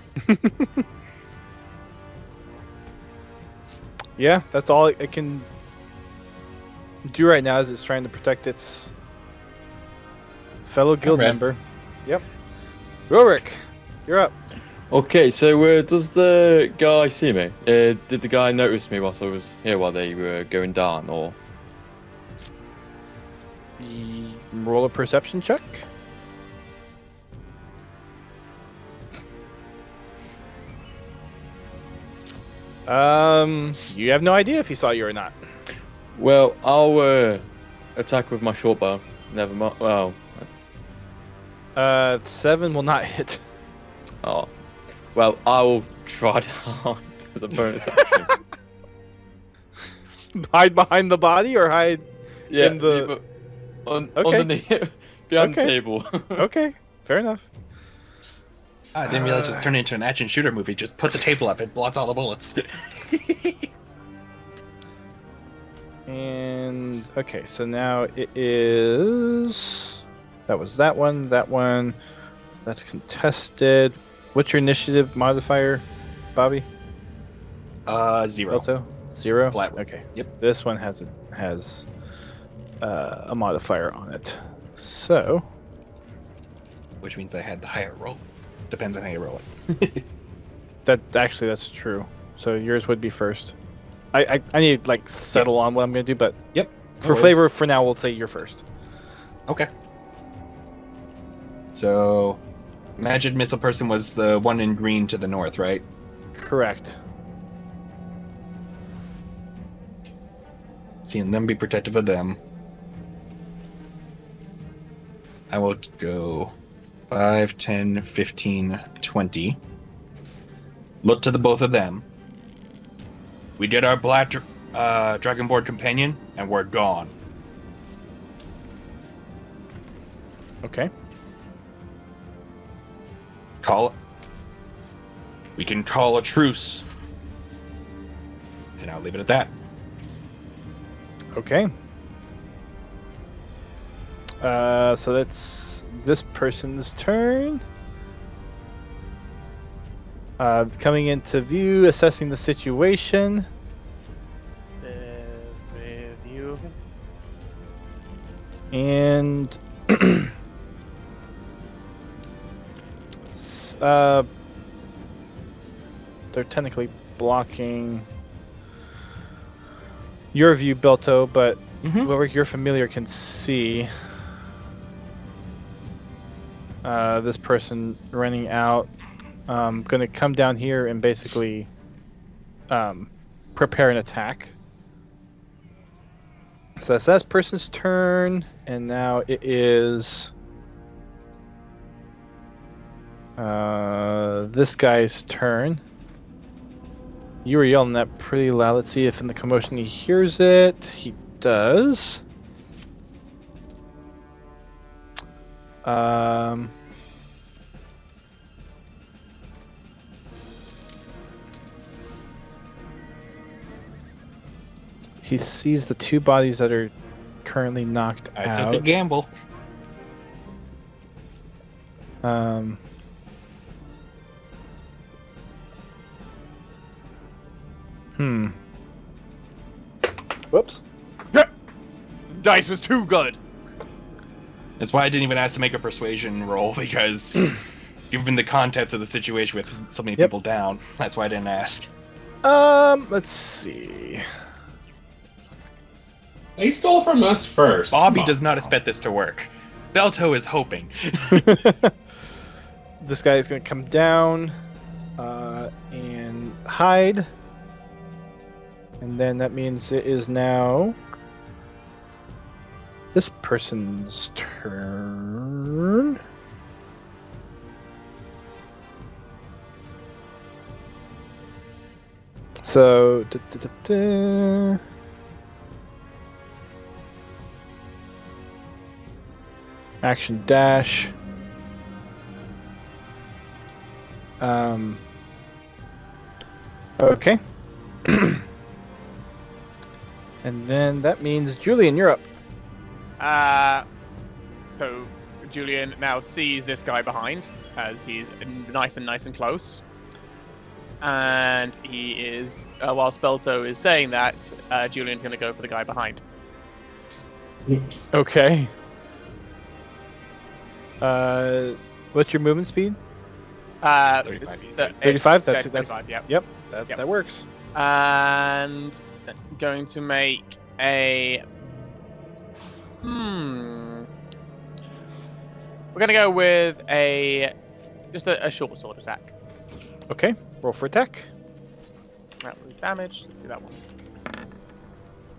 Yeah, that's all it can do right now is it's trying to protect its fellow guild ready. member. Yep. Rorik, you're up. Okay, so does the guy see me? Did the guy notice me whilst I was here while they were going down, or? Roll a perception check. You have no idea if he saw you or not. Well, I'll attack with my short bow. Never mind. Well, 7 will not hit. oh, well, I will try hard as a bonus action. Hide behind the body or hide Yeah, in the... Okay. underneath, behind the Okay. table. Okay, fair enough. I didn't realize this turned into an action shooter movie. Just put the table up, it blots all the bullets. And okay, so now it is. That was that one. That one. That's contested. What's your initiative modifier, Bobby? 0. Alto? 0. Flat. Okay. Yep. This one has a modifier on it. So Which means I had the higher roll. Depends on how you roll it. that's true. So yours would be first. I need to like settle on what I'm gonna do, but Yep. for No worries. flavor, for now, we'll say you're first. Okay. So, Magic Missile Person was the one in green to the north, right? Correct. Seeing them be protective of them. I will go 5, 10, 15, 20. Look to the both of them. We did our black Dragonborn companion, and we're gone. Okay. We can call a truce. And I'll leave it at that. Okay. So that's this person's turn. Coming into view, assessing the situation. Review. And they're technically blocking your view, Belto, but whoever your familiar can see this person running out. Gonna come down here and basically prepare an attack. So that's that person's turn, and now it is this guy's turn. You were yelling that pretty loud. Let's see if in the commotion he hears it. He does. He sees the two bodies that are currently knocked I out. took a gamble. Whoops. Dice was too good. That's why I didn't even ask to make a persuasion roll, because given the context of the situation with so many people down, that's why I didn't ask. Let's see. He stole from us first. Bobby Come does on not now. expect this to work. Belto is hoping. This guy is going to come down and hide. And then that means it is now this person's turn. So, action dash. Okay. And then that means Julian, you're up. So Julian now sees this guy behind as he's nice and close. And he is, while Spelto is saying that, Julian's going to go for the guy behind. Okay. What's your movement speed? 35. 35? That's 35, yeah. Yep, Yep. that works. And going to make a... We're going to go with just a short sword attack. Okay, roll for attack. That was damage. Let's do that one.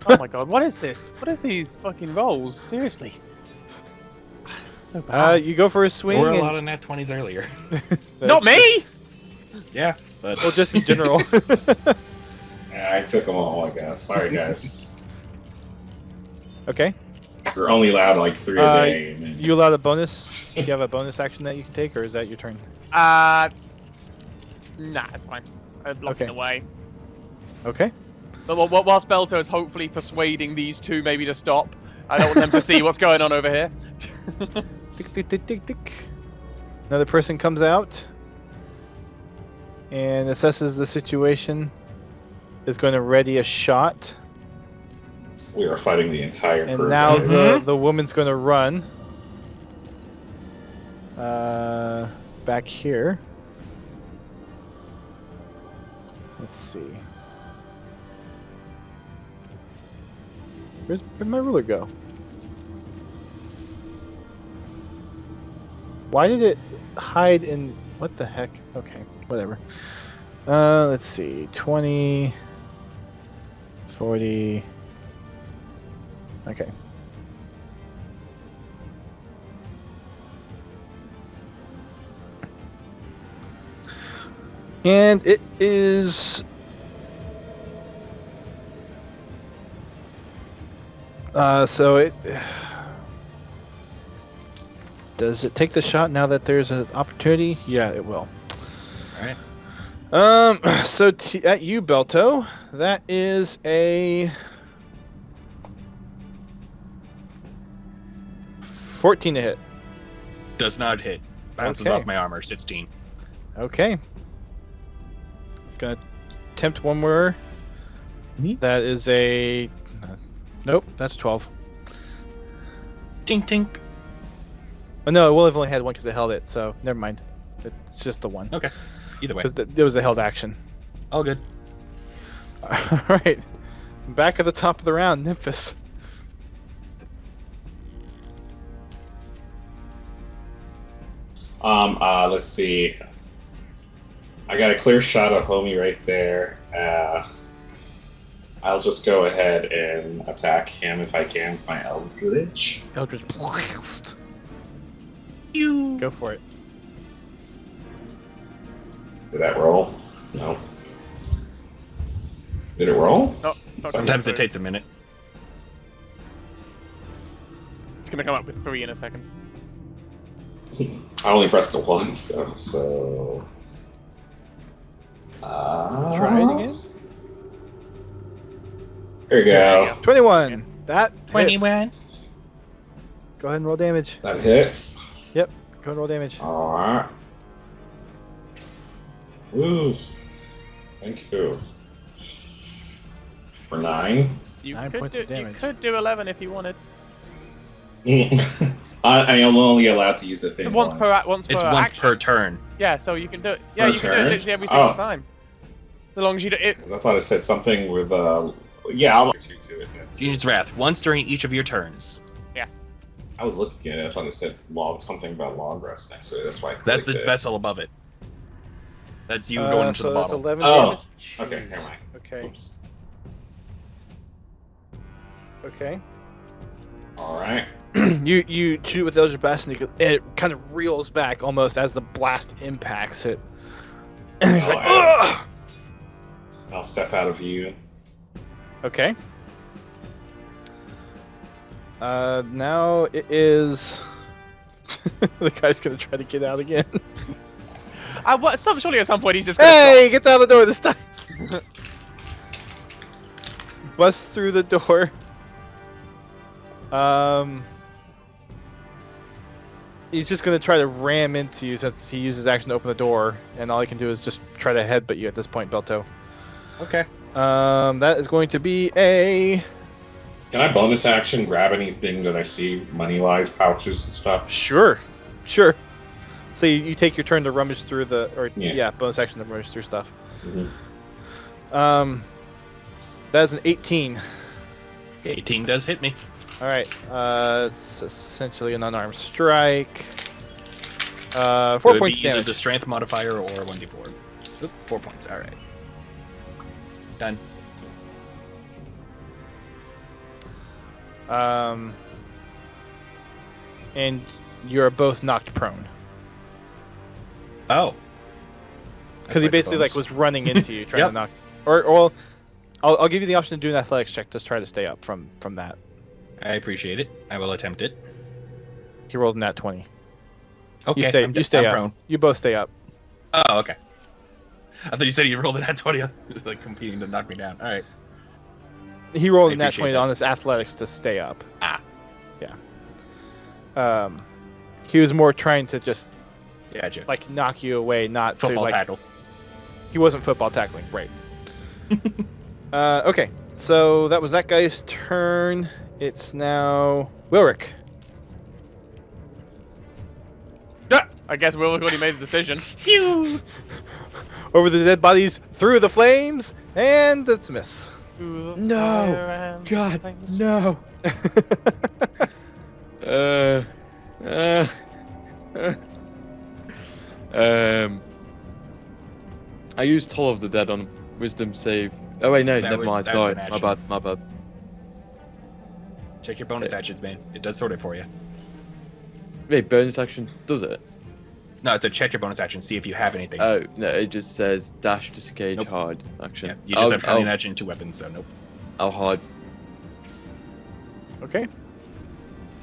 Oh my god, what is this? What is these fucking rolls? Seriously. It's so bad. You go for a swing. There were a and- lot of nat 20s earlier. Not me! Yeah, but Well, just in general. Yeah, I took them all, I guess. Sorry, guys. Okay. We're only allowed like 3 a day. And then... You allowed a bonus? Do you have a bonus action that you can take, or is that your turn? Nah, it's fine. I blocked Okay. it away. Okay. But whilst Belto is hopefully persuading these two maybe to stop, I don't want them to see what's going on over here. Tick, tick, tick, tick, tick. Another person comes out and assesses the situation. Is going to ready a shot, We are fighting the entire and crew. now guys. the woman's going to run. Back here. Let's see. Where'd my ruler go? Why did it hide in... What the heck? Okay, whatever. Let's see. 20... 40... Okay. And it is... so it... Does it take the shot now that there's an opportunity? Yeah, it will. Alright. So at you, Belto, that is a 14 to hit. Does not hit. Bounces Okay. off my armor, 16. Okay. Gonna attempt one more. Me? That is a... Nope, that's a 12. Tink tink. Oh, no, it will have only had one because it held it, so never mind. It's just the one. Okay. Either way. Because it was a held action. All good. Alright. Back at the top of the round, Nymphus. Let's see. I got a clear shot of Homie right there. I'll just go ahead and attack him if I can with my Eldritch. Eldritch Blast. Go for it. Did that roll? No. Did it roll? No, it's not Sometimes gonna it takes a minute. It's gonna come up with 3 in a second. I only pressed it once, though, so... Try it again. Here we go. 21. That hits. 21. Go ahead and roll damage. That hits. Go and roll damage. Alright. Woo. Thank you. For 9. You 9 could points do, of damage. You could do 11 if you wanted. I am only allowed to use the thing Once per It's action. once per turn. Yeah, so you can do it. Yeah, Per you can do it turn? literally every single Oh. time. As long as you do it. Because I thought it said something with, yeah, I'll do 2 to it. Then. Union's Wrath, once during each of your turns. I was looking at it, I thought it said something about log rest next to it. That's why I That's clicked the it. vessel above it. That's you going into so the that's bottle. 11 Oh, damage. okay, Jeez. never mind. Okay. Oops. Okay. Alright. you shoot with Eldritch Blast and it kind of reels back almost as the blast impacts it. And he's like, ugh! I'll step out of view. Okay. Now it is. The guy's gonna try to get out again. Surely at some point he's just gonna Hey, get out of the door this time! Bust through the door. He's just gonna try to ram into you since he uses action to open the door, and all he can do is just try to headbutt you at this point, Belto. Okay. That is going to be a Can I bonus action grab anything that I see, money-wise, pouches and stuff? sure. So you take your turn to rummage through bonus action to rummage through stuff. Mm-hmm. That is an 18. 18 does hit me. All right. It's essentially an unarmed strike. 4 It would points be either damage. the strength modifier or 1d4. Oop, 4 points. All right. Done. And you're both knocked prone Oh. because he basically was running into you, trying Yep. to knock. Or I'll give you the option to do an athletics check. Just try to stay up from that. I appreciate it. I will attempt it. He rolled a nat 20. Okay. You stay I'm up. prone. You both stay up. Oh, okay. I thought you said you rolled an at 20, like competing to knock me down. All right. He rolled I a nat appreciate 20 that. on his athletics to stay up. Ah. Yeah. He was more trying to just Gotcha. knock you away, not Football to tackle. He wasn't football tackling, right? Okay, so that was that guy's turn. It's now Wilrick. I guess Will already made the decision. Phew! Over the dead bodies, through the flames, and it's a miss. No! God, no! I used Toll of the Dead on Wisdom save. Oh wait, no, never mind. that's Sorry, an my action. bad. Check your bonus actions, man. It does sort it for you. Wait, bonus action does it? No, it's a check your bonus action, see if you have anything. Oh no, it just says dash, disengage, Nope. hard action. Yeah, you just have cunning action and 2 weapons, so nope. I'll hard. Okay.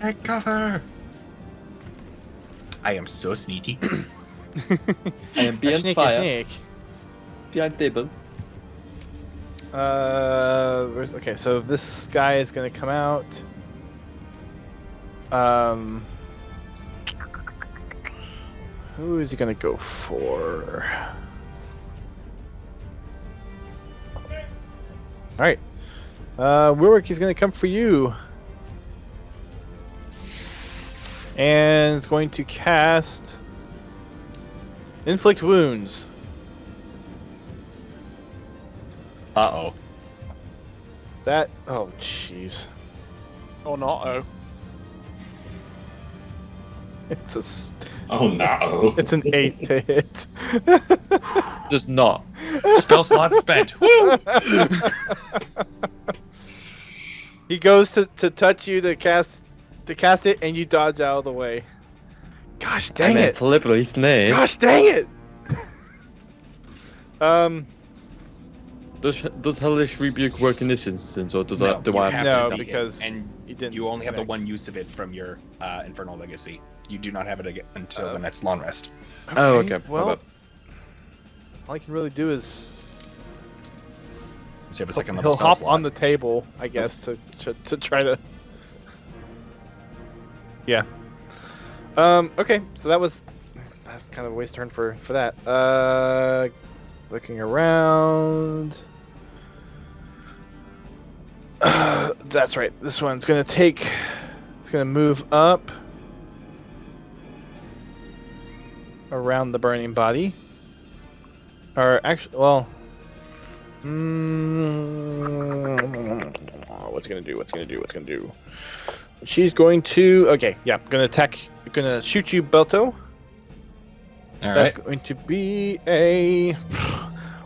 Take cover! I am so sneaky. I am behind Sneaky fire. sneak. Behind table. Okay, so this guy is gonna come out. Who is he gonna go for? All right, Wilrick, he's gonna come for you, and is going to cast Inflict Wounds. Uh-oh. That. Oh, jeez. Or not, oh. It's a. Oh no. It's an 8 to hit. Just not. Spell slot spent. Woo! He goes to touch you to cast it, and you dodge out of the way. Gosh dang it! Slippery snake. Gosh dang it! Does Hellish Rebuke work in this instance, or does No, do you I have No, to? be because and you didn't. you only have the connect. one use of it from your Infernal Legacy. You do not have it until the next long rest. Oh, okay. my Well, bad. all I can really do is So you have a second level he'll spell hop slot. on the table, I guess, to try to. Yeah. Okay, so that was kind of a waste turn for that. Looking around. That's right. This one's gonna take. It's gonna move up around the burning body. Or actually, well. What's it gonna do? What's it gonna do? She's going to. Okay, yeah, gonna attack. Gonna shoot you, Belto. All That's right. going to be a.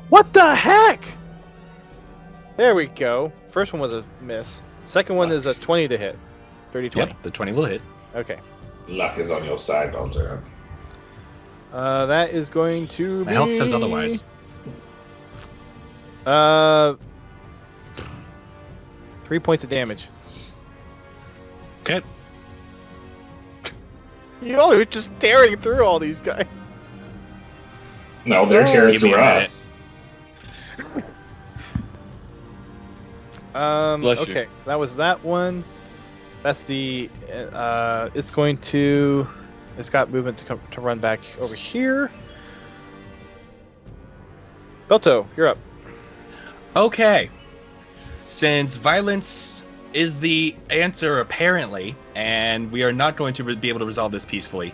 What the heck? There we go. First one was a miss. Second one is a 20 to hit. 30-20. Yep, the 20 will hit. Okay. Luck is on your side, Belter. That is going to be. My health says otherwise. 3 points of damage. Okay. You all are just tearing through all these guys. No, they're Oh, tearing give me through a minute. us. Bless you. Okay, so that was that one. That's the. It's going to. It's got movement to run back over here. Belto, you're up. Okay. Since violence is the answer, apparently, and we are not going to be able to resolve this peacefully,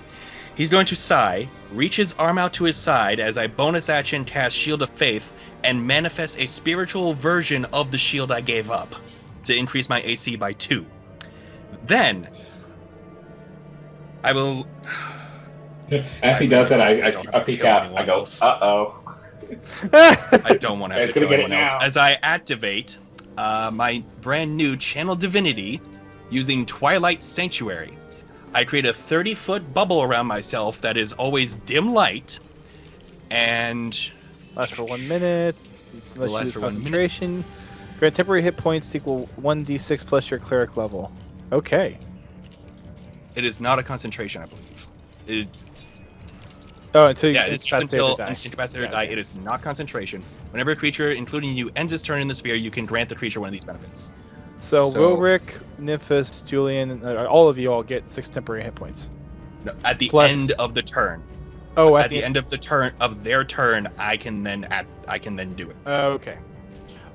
he's going to sigh, reach his arm out to his side as I bonus action cast Shield of Faith, and manifest a spiritual version of the shield I gave up to increase my AC by 2. Then, I will... As he does that, I don't have to peek kill out. anyone I go, else. uh-oh. I don't want to have It's to gonna kill get it anyone else. now. As I activate my brand new Channel Divinity using Twilight Sanctuary, I create a 30-foot bubble around myself that is always dim light, and Lasts for 1 minute. Unless you Lasts lose for 1 minute. concentration. Grant temporary hit points equal 1d6 plus your cleric level. Okay. it is not a concentration, I believe. Oh, until you It's just until die. incapacitated or Yeah, die. okay. It is not concentration. Whenever a creature, including you, ends its turn in the sphere, you can grant the creature one of these benefits. So, So- Wilric, Nymphus, Julian, all of you all get 6 temporary hit points. No, at the Plus- end of the turn. Oh, At the end of the turn of their turn, I can then do it. Okay.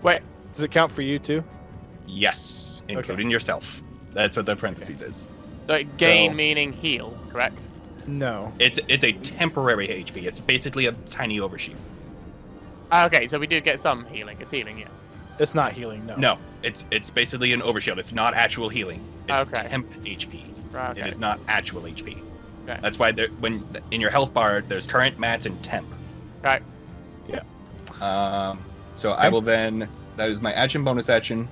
Wait, does it count for you too? Yes, including yourself. That's what the parentheses is. Like gain So- meaning heal, correct? No. It's a temporary HP. It's basically a tiny overshoot. Okay, so we do get some healing. It's healing, yeah. It's not healing, no. No, it's basically an overshield. It's not actual healing. It's Okay. temp HP. Right, okay. It is not actual HP. Okay. That's why when in your health bar there's current, mats, and temp. Okay. So I will then. That is my action bonus action.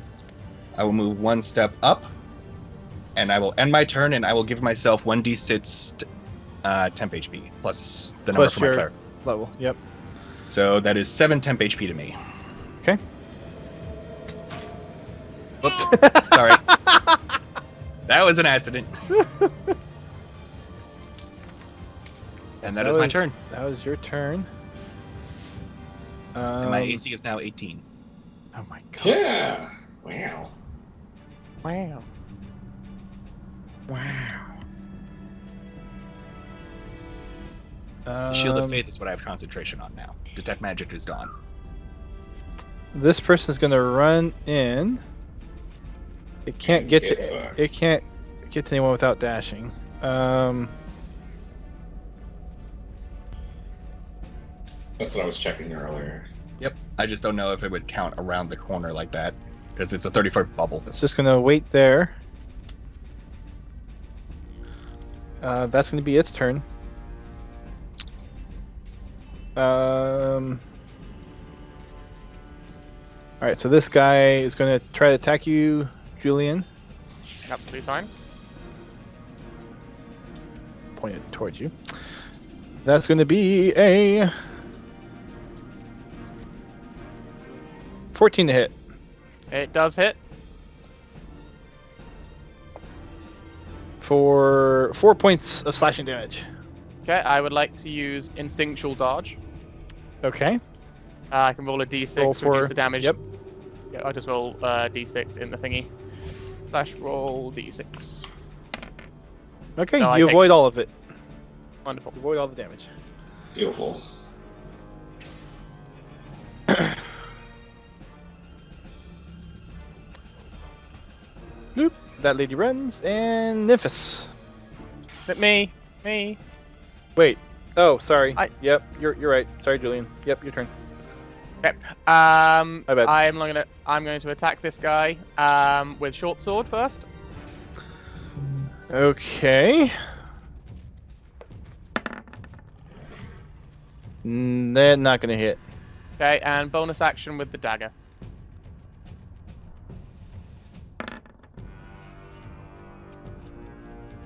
I will move 1 step up, and I will end my turn, and I will give myself 1d6 temp HP plus the number Plus for my your- cleric. Level. Yep. So that is 7 temp HP to me. Okay. Whoops. Sorry. That was an accident. And that is my turn. That was your turn. And my AC is now 18. Oh my god. Yeah. Wow. Wow. The Shield of Faith is what I have concentration on now. Detect Magic is gone. This person's gonna run in. It can't get to. fucked. It can't get to anyone without dashing. That's what I was checking earlier. Yep. I just don't know if it would count around the corner like that. Because it's a 30-foot bubble. It's just gonna wait there. That's gonna be its turn. Alright, so this guy is gonna try to attack you, Julian. Absolutely fine. Pointed towards you. That's gonna be a 14 to hit. It does hit. For 4 points of slashing damage. Okay, I would like to use instinctual dodge. Okay. I can roll a d6 Roll to reduce for- the damage. yep. Yeah, I'll just roll d6 in the thingy. / roll d6. Okay, So I you take- avoid all of it. Wonderful. Avoid all the damage. Beautiful. Bloop. That lady runs, and Nymphus. But me. Wait. Oh, sorry. I- Yep, you're right. Sorry, Julian. Yep, your turn. Okay. My bad. I'm going to attack this guy with short sword first. Okay. They're not gonna hit. Okay, and bonus action with the dagger.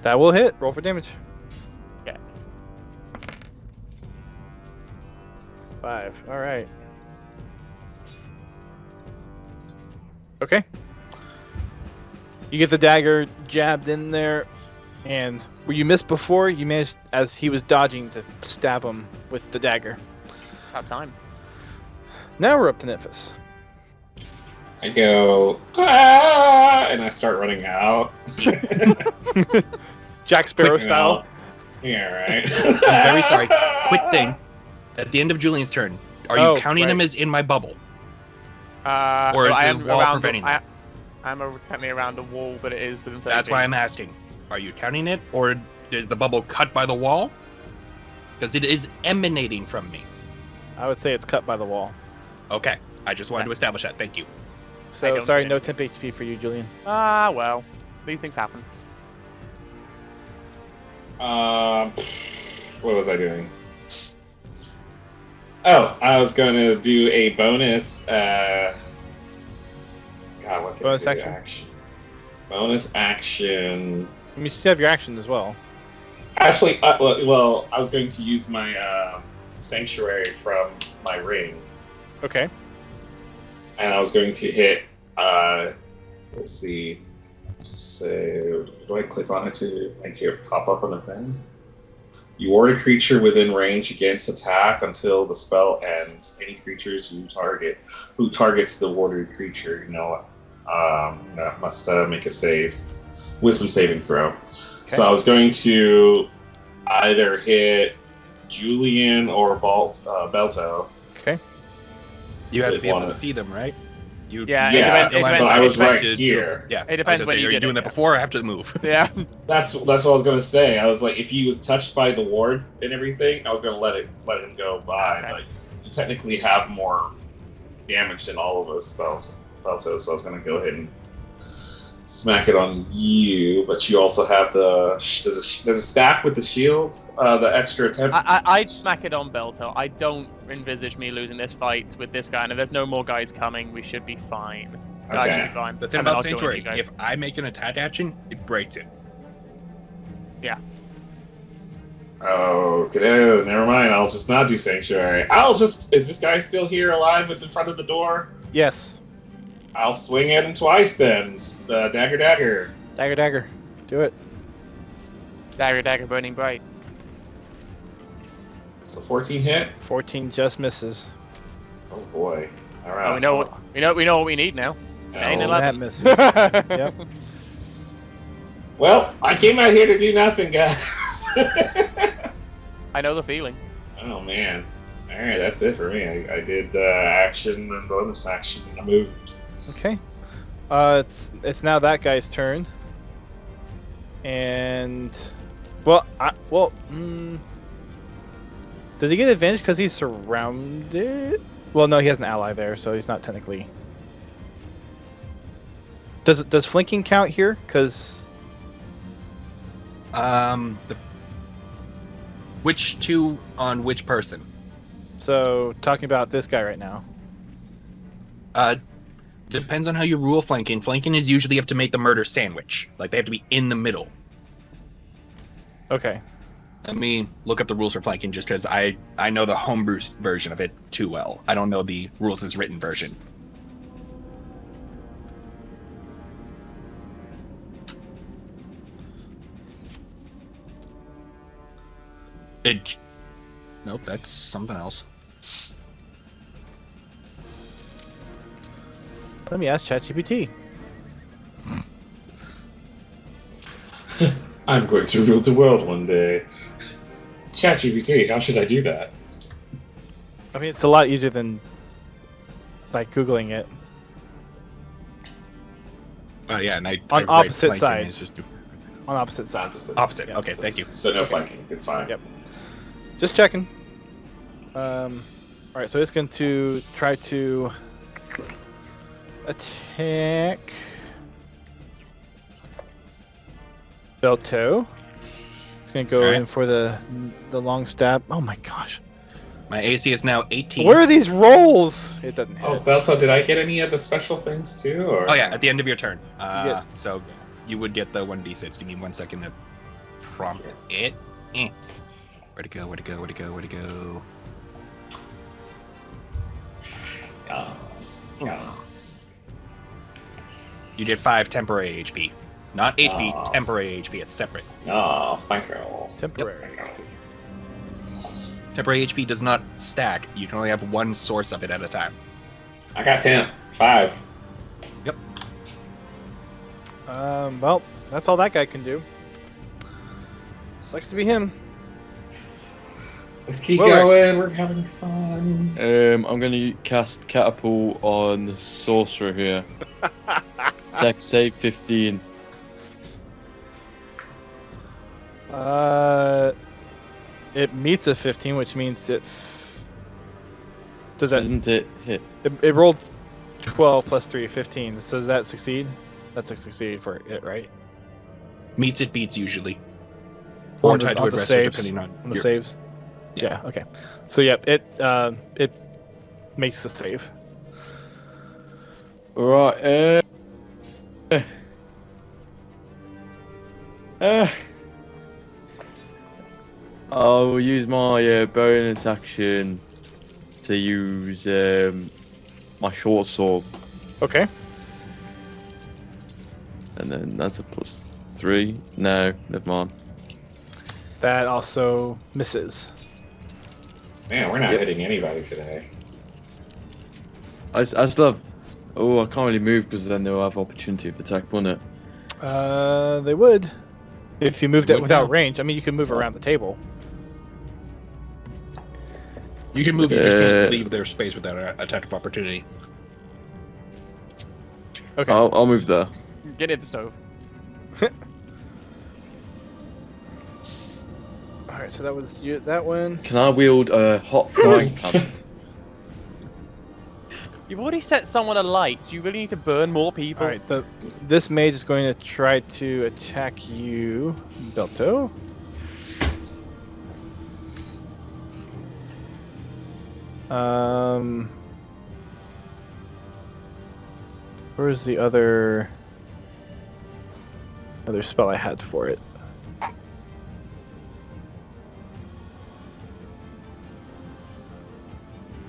That will hit. Roll for damage. Okay. 5. All right. Okay. You get the dagger jabbed in there, and where you missed before, you managed, as he was dodging, to stab him with the dagger. About time. Now we're up to Nymphus. I go, ah, and I start running out. Jack Sparrow Clicking style. out. Yeah, right. I'm very sorry. Quick thing. At the end of Julian's turn, are you Oh, counting him right. as in my bubble? Or Well, is I the am wall around preventing that? I'm technically around the wall, but it is within 30 That's feet. why I'm asking. Are you counting it, or is the bubble cut by the wall? Because it is emanating from me. I would say it's cut by the wall. Okay, I just wanted to establish that. Thank you. I So don't sorry, think- no temp HP for you, Julian. Ah, well, these things happen. What was I doing? Oh, I was going to do a bonus. God, what can Bonus I do? action? Bonus action. I mean, you still have your action as well. Actually, well, I was going to use my sanctuary from my ring, Okay. and I was going to hit. Let's see. Say, do I click on it to make it pop up on the thing? You ward a creature within range against attack until the spell ends. Any creatures who targets the warded creature, must make a wisdom saving throw. Okay. So I was going to either hit Julian or Belto. Okay. You have to be able to Wanna- see them, right? You, Yeah, Yeah, it depends- but I was right expected- here. Yeah, It depends when you Are you did doing it, that before or after the move? Yeah. That's what I was gonna say. I was like, if he was touched by the ward and everything, I was gonna let him go by. Okay. But you technically have more damage than all of us spells. So I was gonna go ahead and smack it on you. But you also have does it stack with the shield? The extra attempt. I'd smack it on Belto. I don't envisage me losing this fight with this guy, and if there's no more guys coming, we should be fine. I should Okay. be fine. The thing And then about I'll join Sanctuary, you guys. if I make an attack action, it breaks it. Okay, never mind. I'll just not do sanctuary. Is this guy still here alive in front of the door? Yes. I'll swing at him twice then. Dagger, dagger. Dagger, dagger. Do it. Dagger, dagger, burning bright. So 14 hit. 14 just misses. Oh boy. All right. Oh, we know what we need now. Ain't No. 11. That misses. Yep. Well, I came out here to do nothing, guys. I know the feeling. Oh man. All right, that's it for me. I did action and bonus action. I moved. Okay. It's now that guy's turn. And does he get advantage because he's surrounded? Well, no, he has an ally there, so he's not technically. Does flanking count here? Because Which two on which person? so talking about this guy right now. Depends on how you rule flanking. Flanking is usually you have to make the murder sandwich. Like they have to be in the middle. Okay. Let me look up the rules for flanking just because I know the homebrew version of it too well. I don't know the rules as written version. Nope, that's something else. Let me ask ChatGPT. I'm going to rule the world one day. ChatGPT, how should I do that? I mean, it's a lot easier than like Googling it. Oh yeah, and I On read opposite flanking, and it's sides. just On opposite sides. opposite. Yeah. Okay, thank you. So no flanking. It's fine. Yep. Just checking. All right, so it's going to try to attack Belto. It's going to go All right. in for the long stab. Oh my gosh. My AC is now 18. Where are these rolls? It doesn't hit. Oh, Belto, did I get any of the special things too? Or? Oh yeah, at the end of your turn. get- So you would get the 1d6. Give me 1 second to prompt it. Where'd it go? Where'd it go? Where'd it go? Where'd it go? Yes. You did 5 temporary HP. Not HP, Yes. temporary HP. It's separate. Yes, thank you. Temporary. Temporary HP does not stack. You can only have one source of it at a time. I got 10. 5. Well, that's all that guy can do. Sucks to be him. Let's keep Well, going. We're having fun. I'm gonna cast catapult on the sorcerer here. Dex save 15. It meets a 15, which means it. Does that? Doesn't it hit? It rolled 12 plus 3, 15. So does that succeed? That's a succeed for it, right? Meets it beats usually. Or tied to on the aggressor, saves, depending on the your- saves. Yeah. Yeah. Okay. So yeah, it makes the save. Right. I'll use my bonus action to use my short sword, Okay. and then that's a +3. No, never mind. That also misses. Man, we're not Yep. hitting anybody today. I still have. Oh, I can't really move because then they'll have opportunity of attack, won't it? They would, if you moved it Would without now. range. I mean, you can move around the table. You can move, you just can't leave their space without an attack of opportunity. Okay. I'll move there. Get in the stove. All right. So that was you. That one. Can I wield a hot frying pan? You've already set someone alight. Do you really need to burn more people? All right. This mage is going to try to attack you, Belto. Where's the other spell I had for it?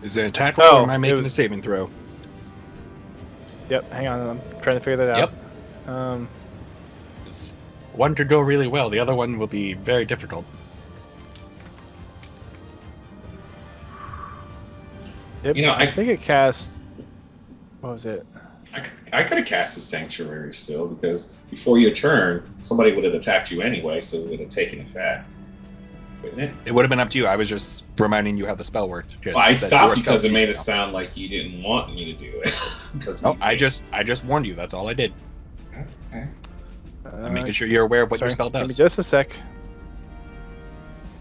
Is it an attack roll Oh, or am I it making was- a saving throw? Yep. Hang on. I'm trying to figure that Yep. out. One could go really well, the other one will be very difficult. Yep, You know, I think it cast. What was it? I could have cast the Sanctuary still, because before your turn, somebody would have attacked you anyway, so it would have taken effect. Wouldn't it? It would have been up to you. I was just reminding you how the spell worked. 'cause Well, I that's your stopped spell because it speed made it now. sound like you didn't want me to do it. Because No, I just warned you. That's all I did. Okay. I'm making sure you're aware of what your spell Give me does. just a sec.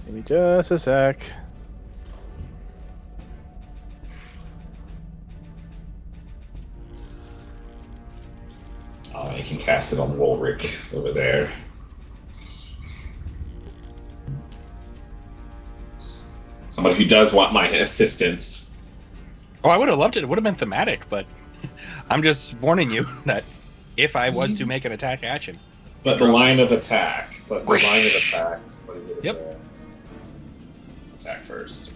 Give me just a sec. Oh, you can cast it on Wolric over there. Somebody who does want my assistance. Oh, I would have loved it. It would have been thematic, but I'm just warning you that if I was to make an attack action, But the line of attack. Somebody would have Yep. attack first.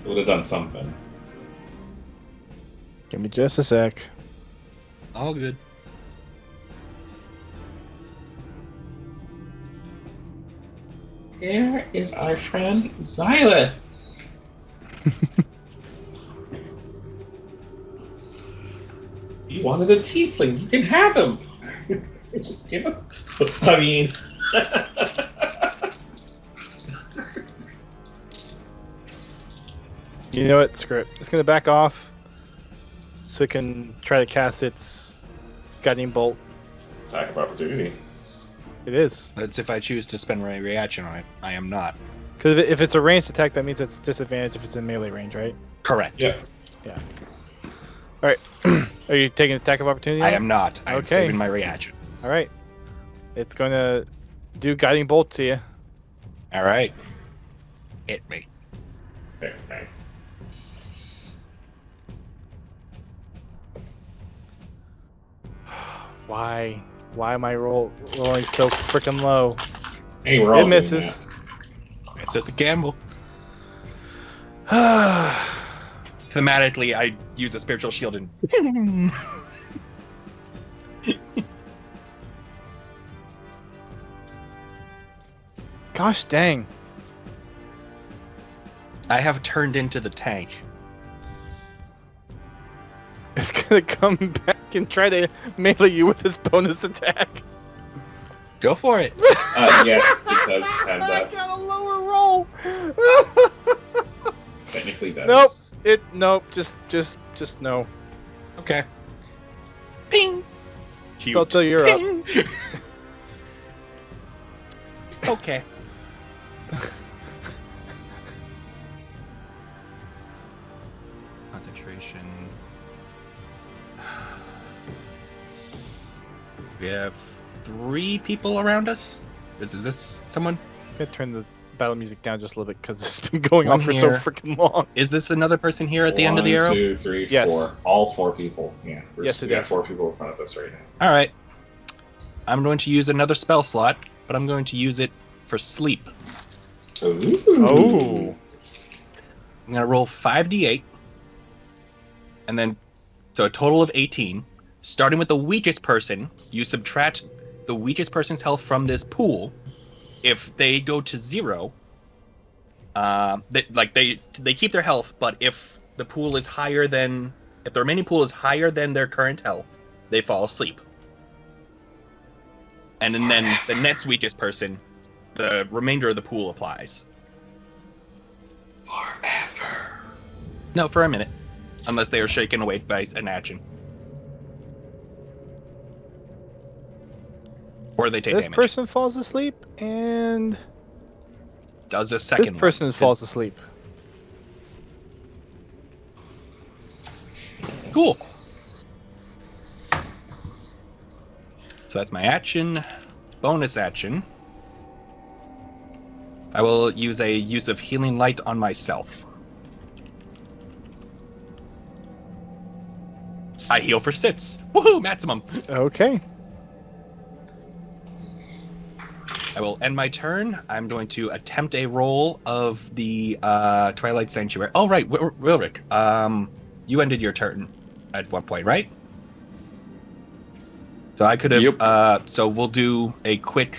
It would have done something. Give me just a sec. all good. Here is our friend Zylith. You wanted a tiefling. You can have him. Just give us. I mean. You know what? Screw it. It's gonna back off, so it can try to cast its guiding bolt. Attack of opportunity. It is That's if I choose to spend my reaction on it. I am not. because if it's a ranged attack, that means it's disadvantage if it's in melee range, right? Correct. Yeah. All right. Are you taking attack of opportunity? I am not. I'm Okay. saving my reaction. All right. It's gonna do guiding bolt to you. All right. Hit me. Okay. Why? Why am I rolling so freaking low? Hey, we're all It doing misses. that. It's at the gamble. Gosh Thematically, I use a spiritual shield and. dang. I have turned into the tank. It's gonna come back. can try to melee you with his bonus attack. Go for it. Yes, it does have I that. got a lower roll. Technically, that Nope. is. Nope. Just no. Okay. Ping. Cute. Belto, you're up. Okay. Concentration. We have 3 people around us. Is this someone? I'm gonna turn the battle music down just a little bit because it's been going One on for so here. freaking long. Is this another person here at the end of the arrow? 1, 2, 3, Yes. 4. All 4 people. Yeah. Yes, it we got is. 4 people in front of us right now. All right. I'm going to use another spell slot, but I'm going to use it for sleep. Ooh. Oh. I'm going to roll 5d8, and then, so a total of 18. Starting with the weakest person, you subtract the weakest person's health from this pool. If they go to 0, they keep their health, but if the pool is higher than, if the remaining pool is higher than their current health, they fall asleep. And then the next weakest person, the remainder of the pool applies. Forever. No, for a minute. Unless they are shaken awake by an action. Or they take This damage. person falls asleep, and Does a second this person one. falls asleep. Cool. So that's my action. Bonus action. I will use a use of healing light on myself. I heal for 6. Woohoo! Maximum. Okay. I will end my turn. I'm going to attempt a roll of the Twilight Sanctuary. Oh, right, Wilric. You ended your turn at one point, right? So I could have. Yep. So we'll do a quick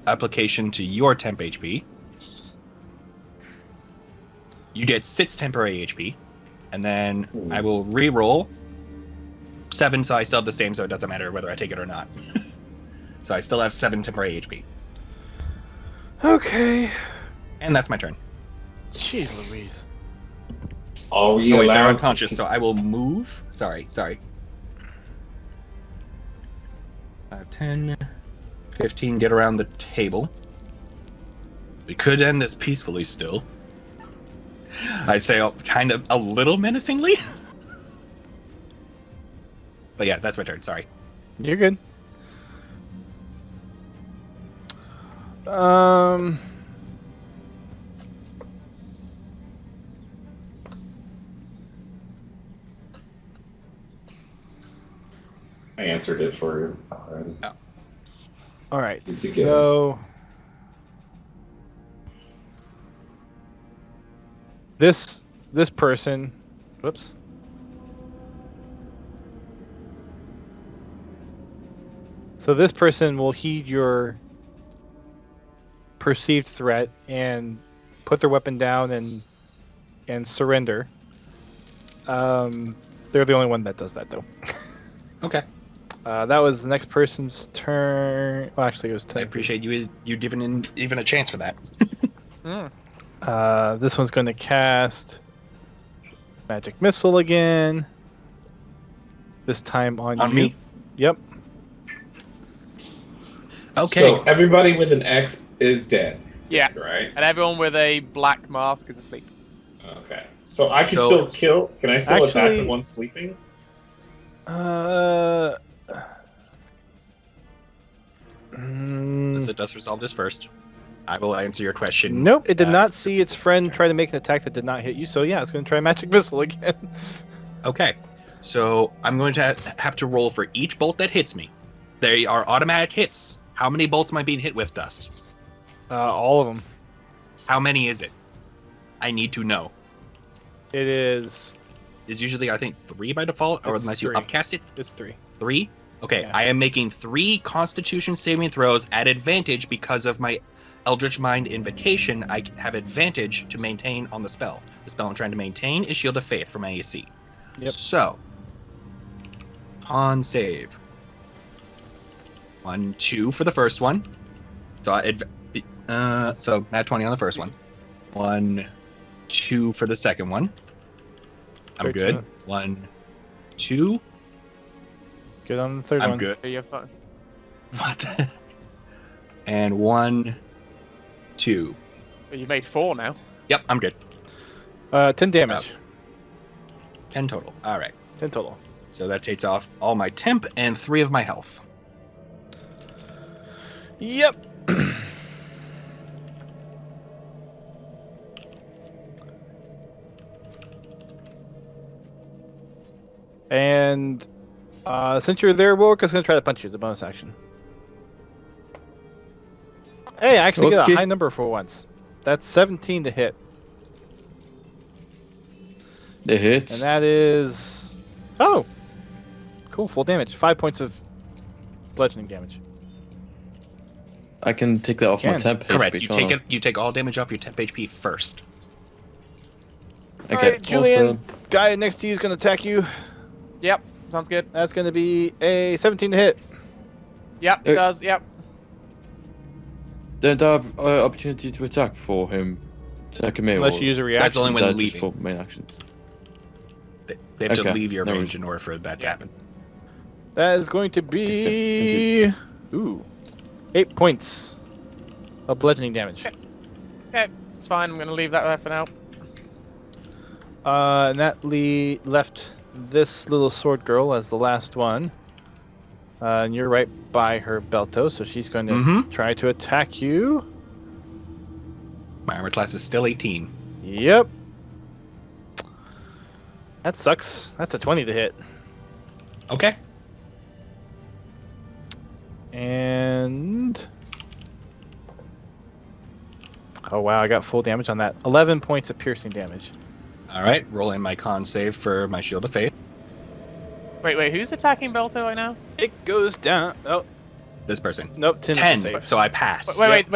application to your temp HP. You get 6 temporary HP, and then I will re-roll 7. So I still have the same. So it doesn't matter whether I take it or not. So I still have 7 temporary HP. Okay. And that's my turn. Jeez Louise. Are we Oh, wait, they're allowed unconscious, to... so I will move. Sorry. 5, 10, 15, get around the table. We could end this peacefully still. I say kind of a little menacingly. But yeah, that's my turn, sorry. You're good. I answered it for you already. All right. Good to go. So this person, whoops. So this person will heed your perceived threat and put their weapon down and surrender. They're the only one that does that though. Okay. That was the next person's turn. Well, actually, it was I 10. appreciate you giving even a chance for that. This one's going to cast Magic Missile again. This time on you. me? Yep. Okay. So everybody with an X is dead. Yeah. Right? And everyone with a black mask is asleep. Okay. So I can So- still kill. Can I still attack Actually- the one sleeping? Mm, Since it does resolve this first, I will answer your question. nope, it did uh, not see its friend try to make an attack that did not hit you. So yeah, it's going to try Magic Missile again. Okay. So I'm going to have to roll for each bolt that hits me. They are automatic hits. How many bolts am I being hit with, Dust? All of them. How many is it? I need to know. It is. It's usually, I think, 3 by default, or It's unless you 3. upcast it. It's 3. 3? Okay, Yeah. I am making 3 Constitution saving throws at advantage because of my Eldritch Mind Invocation. I have advantage to maintain on the spell. The spell I'm trying to maintain is Shield of Faith for my AC. Yep. So, Con save. 1, 2 for the first one. So so nat 20 on the first one. 1, 2 for the second one. I'm 13. good. 1, 2. Good on the third I'm one. good. Yeah, you're fine. What? And 1, 2. Well, you made 4 now. Yep, I'm good. 10 damage. 10 total. All right. 10 total. So that takes off all my temp and 3 of my health. Yep. And since you're there, Wilk is going to try to punch you as a bonus action. Hey, I actually get Okay. a high number for once. That's 17 to hit. It hits. And that is... Oh! Cool, full damage. 5 points of bludgeoning damage. I can take that off my Can. temp. Correct. HP, You can't take I? it. You take all damage off your temp HP first. Okay. Alright, Julian, awesome. guy next to you is going to attack you. Yep, sounds good. That's going to be a 17 to hit. Yep, it does. Yep. Don't I have opportunity to attack for him attacking me? Unless or you use a That's reaction. only is when that just leaving. for main actions? They have to Okay, leave your no range worries. in order for that to happen. That is going to be... Ooh. 8 points of bludgeoning damage. Okay, it's fine. I'm going to leave that there for now. And that left this little sword girl as the last one. And you're right by her, Belto, so she's going to Mhm. try to attack you. My armor class is still 18. Yep. That sucks. That's a 20 to hit. Okay. And... Oh wow, I got full damage on that. 11 points of piercing damage. All right. Roll in my con save for my shield of faith. Wait, who's attacking Belto right now? It goes down... Oh, This person. nope, 10 10. save. So I pass. Wait,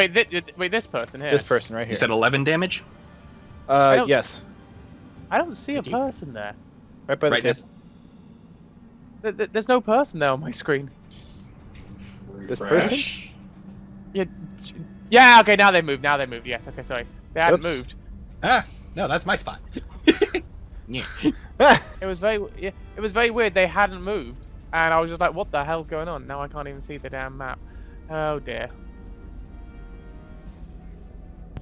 this person here. This person right here. You said 11 damage. don't- Yes. I don't see a Thank you. person there. Right by the Right. table. There's no person there on my screen. This Refresh. Yeah, okay, now they moved. Yes, okay, sorry. They hadn't Oops. moved. Ah, no, that's my spot. Yeah. It was very weird. They hadn't moved, and I was just like, "What the hell's going on?" Now I can't even see the damn map. Oh dear.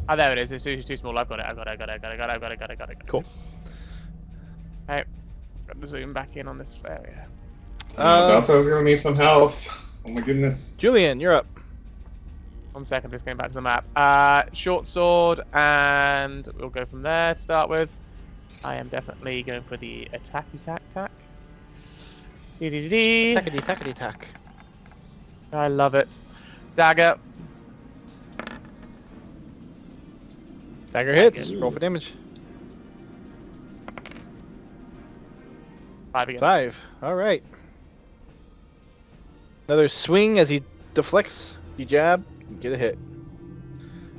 Oh, there it is. It's too small. I've got it. Cool. Alright, got to zoom back in on this area. Balto's gonna need some health. Oh my goodness. Julian, you're up. 1 second, just going back to the map. Short sword, and we'll go from there to start with. I am definitely going for the attack. Dee-dee-dee-dee. Tackety tack. I love it. Dagger. Dagger hits. Roll for damage. 5 again. 5. All right. Another swing as he deflects. You jab. You get a hit.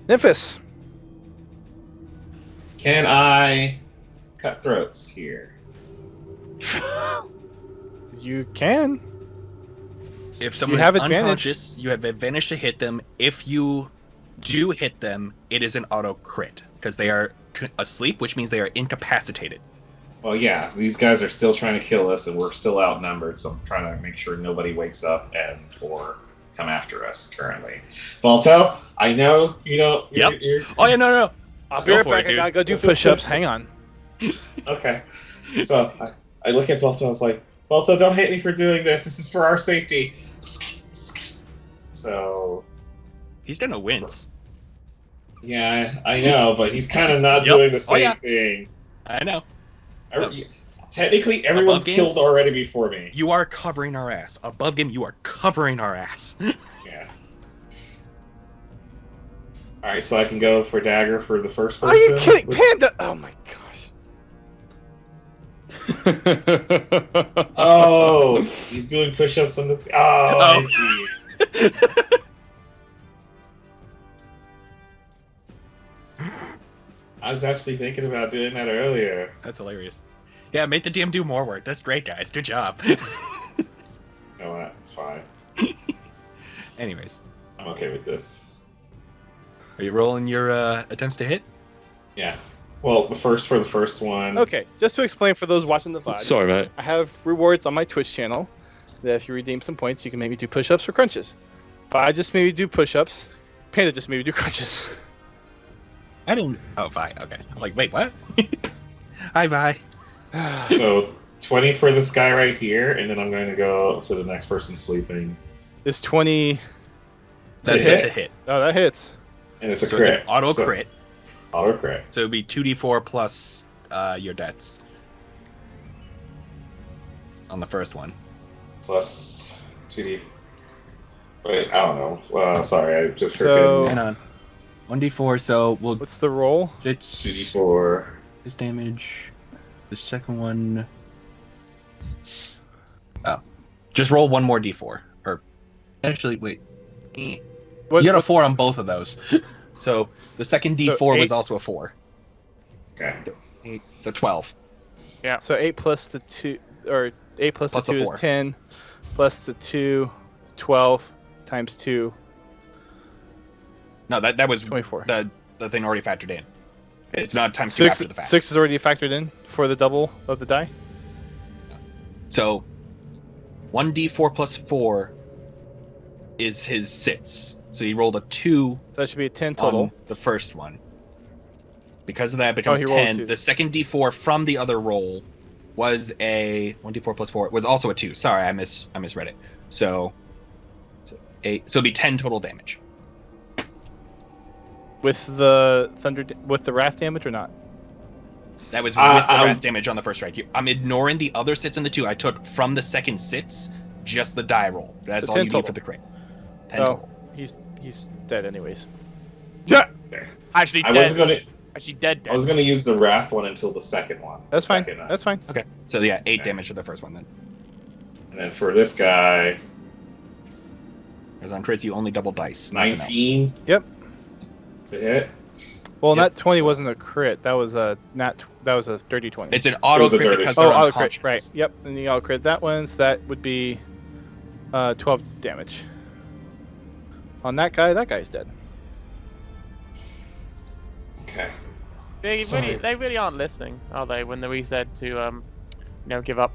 Nymphis. Can I cut throats here? You can. If someone have is advantage. unconscious, you have advantage to hit them. If you do hit them, it is an auto crit because they are asleep, which means they are incapacitated. Well, yeah, these guys are still trying to kill us, and we're still outnumbered. So I'm trying to make sure nobody wakes up and or come after us currently. Balto, I know you don't. Yep. You're, Oh yeah, no. I'll be Go right for it, back. I dude. gotta go do This is push-ups. so- Hang on. Okay. So I look at Balto. I was like, Balto, don't hate me for doing this. This is for our safety. So He's gonna wince. yeah, I know, but he's kind of not Yep. doing the Oh, same yeah. thing. I know. Technically, everyone's Above game? killed already before me. You are covering our ass. Above game, you are covering our ass. Yeah. All right, so I can go for dagger for the first person. Are you kidding? Which- Panda! Oh my gosh. Oh, he's doing push-ups on the. Oh, I see. I was actually thinking about doing that earlier. That's hilarious. Yeah, make the DM do more work. That's great, guys. Good job. know what? It's fine. Anyways, I'm okay with this. are you rolling your attempts to hit? Yeah. Well, for the first one. Okay, just to explain for those watching the VOD, Sorry, mate. I have rewards on my Twitch channel that if you redeem some points, you can maybe do push-ups or crunches. But I just maybe do push-ups. Panda just maybe do crunches. I didn't. Oh, Vi. Okay. I'm like, wait, what? Hi, Vi. So 20 for this guy right here, and then I'm going to go to the next person sleeping. It's 20. That's hit? to hit. Oh, that hits. And it's a So crit. it's an auto So- crit. Auto crit. So it'd be 2d4 plus your dex on the first one. Plus 2d. Wait, I don't know. Sorry, I just So- freaking. Hang on. 1d4, so we'll. What's the roll? It's 2d4. this damage. The second one. Oh. Just roll one more d4. Or. Actually, wait. What, You got a what's- 4 on both of those. So the second d4 was eight. also a 4. Okay. 8, so 12. So 8 plus the 2, or 8 plus Plus the the 2 4. is 10, plus the 2, 12 times 2, No, that was 24. the thing already factored in. It's not times 2 Six, after the fact. 6 is already factored in for the double of the die. So 1d4 plus 4 is his sits. So he rolled a 2 So that should be a 10 total. on the first one. Because of that, it becomes he rolled 10. 2. The second d4 from the other roll was a 1d4 plus 4 was also a 2. Sorry, I misread it. So 8. So it'd be 10 total damage. With the with the wrath damage or not? That was with the wrath damage on the first strike. I'm ignoring the other sits in the 2. I took from the second sits just the die roll. That's So all 10 you total. need for the crit. 10 Oh, total. he's dead anyways. Actually I dead. wasn't gonna. Actually dead. I was gonna use the wrath one until the second one. That's The fine. second, That's fine. Okay. So yeah, 8 Okay. damage for the first one then. And then for this guy, Because on crits you only double dice. nothing else. 19. Yep. To hit. Well, Yep. that 20 wasn't a crit. That was a that was a dirty 20. It's an auto was a crit dirty because oh, they're auto crit. unconscious. Right. Yep. And the auto crit that one's that would be 12 damage. On that guy's dead. Okay. They really aren't listening, are they? When we said to give up.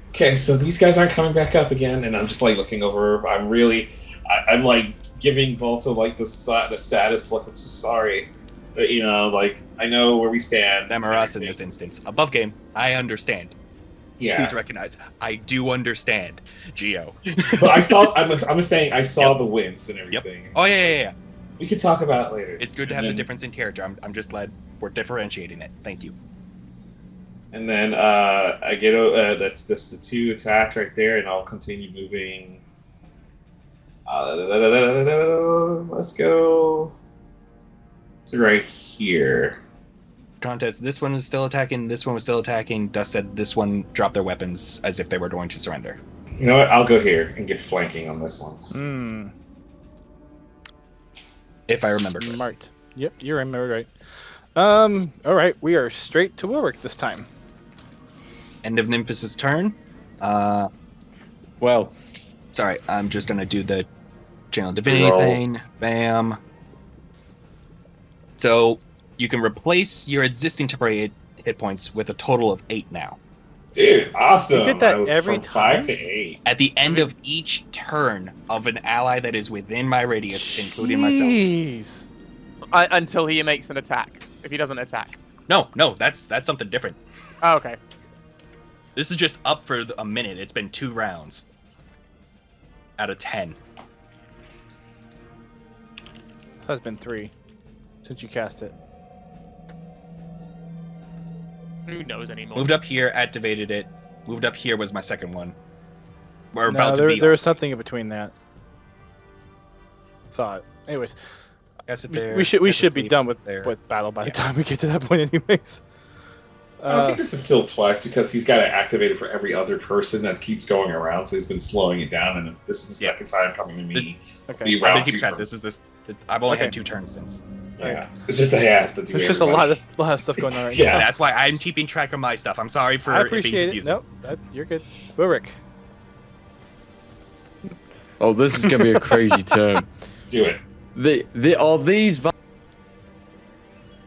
Okay, so these guys aren't coming back up again, and I'm just like looking over. I'm like giving Volta like the saddest look. I'm so sorry, but, like I know where we stand. Them or us in this instance. Above game, I understand. Yeah, Please recognize. I do understand. Geo. but I saw. I'm saying I saw the wins and Yep. everything. Oh yeah. We could talk about it later. It's good to have the difference in character. I'm just glad we're differentiating it. Thank you. And then I get that's just the 2 attacks right there, and I'll continue moving. Let's go to right here. Contest. This one is still attacking. This one was still attacking. Dust said this one dropped their weapons as if they were going to surrender. You know what? I'll go here and get flanking on this one. Hmm. If I remember correctly. Smart. Yep, you remember right. All right, we are straight to Wilrick this time. End of Nymphus's turn. Well, Sorry, I'm just gonna do the channel divinity Roll. thing. Bam. So you can replace your existing temporary hit points with a total of 8 now. Dude, awesome! You get that I was every from 5 time? to 8. At the end of each turn of an ally that is within my radius, including myself. Jeez. Until he makes an attack. If he doesn't attack. No, that's something different. Oh, okay. This is just up for a minute. It's been 2 rounds out of 10. That has been 3 since you cast it. Who knows anymore? Moved up here, activated it. Moved up here was my second one. We're No, about to be. there was something in between that. Thought. Anyways, Guess it we there. we should guess it be sleep done with there. battle by the Yeah. time we get to that point, anyways. I think this is still twice because he's got it activated for every other person that keeps going around, so he's been slowing it down, and this is the Yeah. second time coming to me. Okay. Be I've been round keeping 2 track. from- I've only Okay. had 2 turns since. Yeah, it's just a has to do. There's just a lot of stuff going on right Yeah. now. That's why I'm keeping track of my stuff. I'm sorry for I it being appreciate it. confusing. Nope, you're good. Wilrick. Oh, this is gonna be a crazy term. Do it. Are these?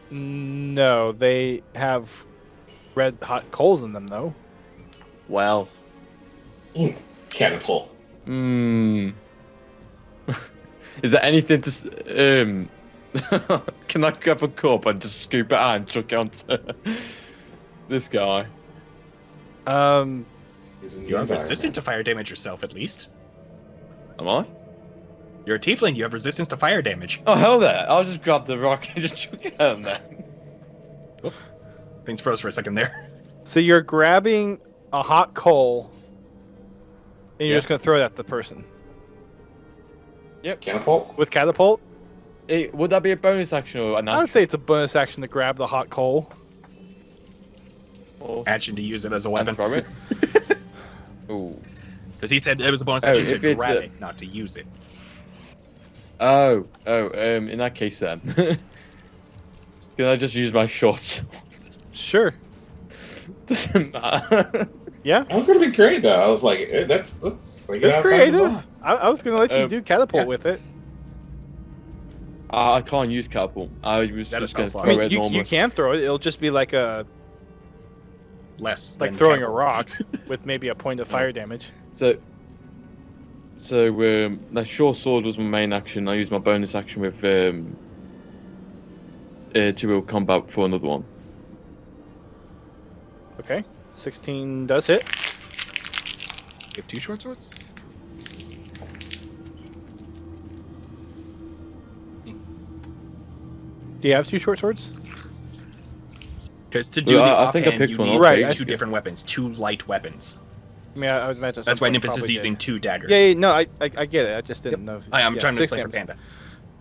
No, they have red hot coals in them though. Well. Catapult. Is there anything to? Can I grab a cup and just scoop it out and chuck it onto this guy? He's in the You are environment. resistant to fire damage yourself, at least. Am I? You're a tiefling. You have resistance to fire damage. Oh hell there! I'll just grab the rock and just chuck it out there. Things froze for a second there. So you're grabbing a hot coal, and you're Yeah. just gonna throw it at the person Catapult. with catapult. Would that be a bonus action or an I would action? say it's a bonus action to grab the hot coal. Action to use it as a And weapon. throw it? Ooh. Because he said it was a bonus Oh, action if to it's grab a- it, not to use it. In that case then. Can I just use my short sword? Sure. Doesn't matter. Yeah. That was gonna be great though. I was like, that's like It's outside the creative. box. I was gonna let you do catapult yeah. with it. I can't use catapult. I was That just is gonna spell throw slot. it you normally. can throw it. It'll just be like Less like than throwing a catapult. rock with maybe a point of fire damage. So that short sword was my main action. I used my bonus action with two-wheel combat for another one. Okay. 16 does hit. You have 2 short swords? Do you have 2 short swords? Because to do Well, the I think I offhand, picked you one need up. Right, two different weapons, 2 light weapons. I mean, I would imagine. That's why someone Nimbus is probably using did. 2 daggers. Yeah, no, I get it. I just didn't know. I'm trying to 6 explain for damage.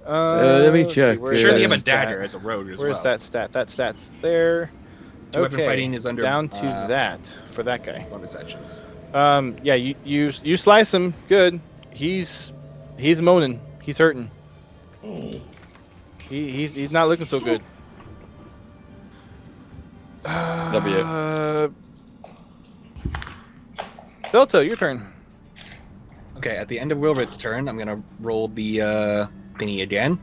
Panda. Let me let's see, check. where Surely is you have a that dagger as a rogue as Where's well. that stat? That stat's there. 2 weapon fighting is under down to that for that guy. bonus actions. Yeah, you slice him good. He's moaning. He's hurting. He's not looking so good. That'll be it. Delta, your turn. Okay, at the end of Wilrit's turn, I'm gonna roll the thingy again.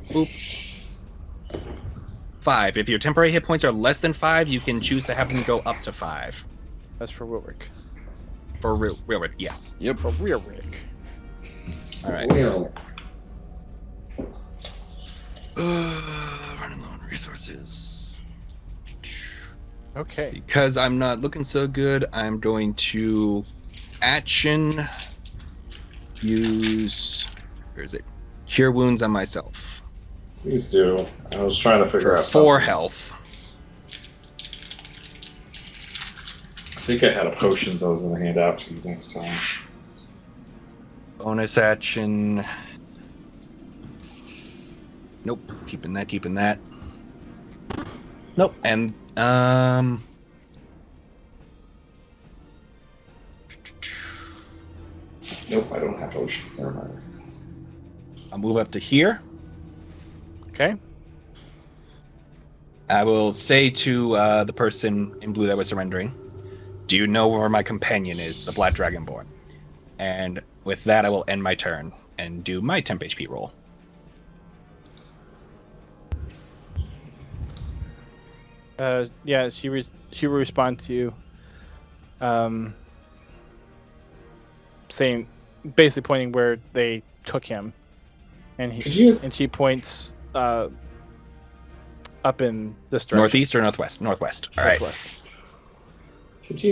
Boop. 5. If your temporary hit points are less than 5, you can choose to have them go up to 5. That's for Wilrick. For Wilrit, yes. Yep. For Wilrick. All right. Will. Running low on resources. Okay. Because I'm not looking so good, I'm going to action use. Where is it? Cure wounds on myself Please do. I was trying to figure for out 4 something. health. I think I had a potions I was going to hand out to you next time. Bonus action. Nope. Keeping that. Nope. And Nope, I don't have potion. Never mind. I'll move up to here. Okay. I will say to the person in blue that was surrendering, do you know where my companion is, the Black Dragonborn? And with that, I will end my turn and do my temp HP roll. Yeah, she will respond to you, saying, basically pointing where they took him, and Could you? she points up in this direction. Northeast or northwest? Northwest. All right. Northwest. Could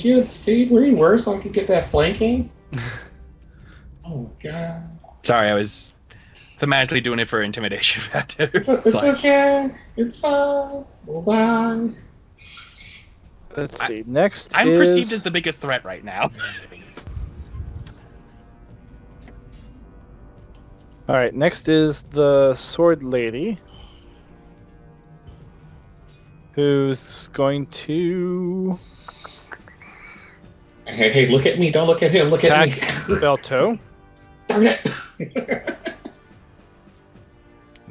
you stay where you were so I could get that flanking? Oh god. Sorry, I was thematically doing it for intimidation factor. It's like- okay. It's fine. We'll die. Let's see. Next, I'm is... perceived as the biggest threat right now. All right. Next is the sword lady, who's going to Hey, look at me. Don't look at him. Look at attack me. Belto. Darn it.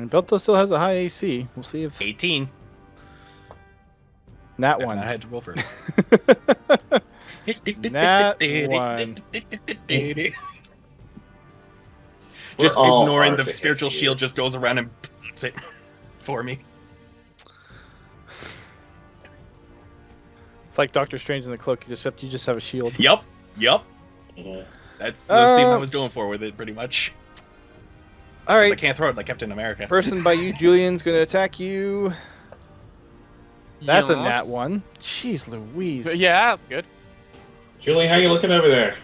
And Belto still has a high AC. We'll see if 18. Nat And one. I had to roll for Nat one. Just We're all ignoring hard the to hit spiritual here. shield just goes around and puts it for me. It's like Doctor Strange in the Cloak, except you just have a shield. Yup. Yeah. That's the theme I was going for with it, pretty much. All 'Cause I right. can't throw it like Captain America. Person by you, Julian's going to attack you. That's a nat Yes. one. Jeez Louise. Yeah, that's good. Julie, how you looking over there?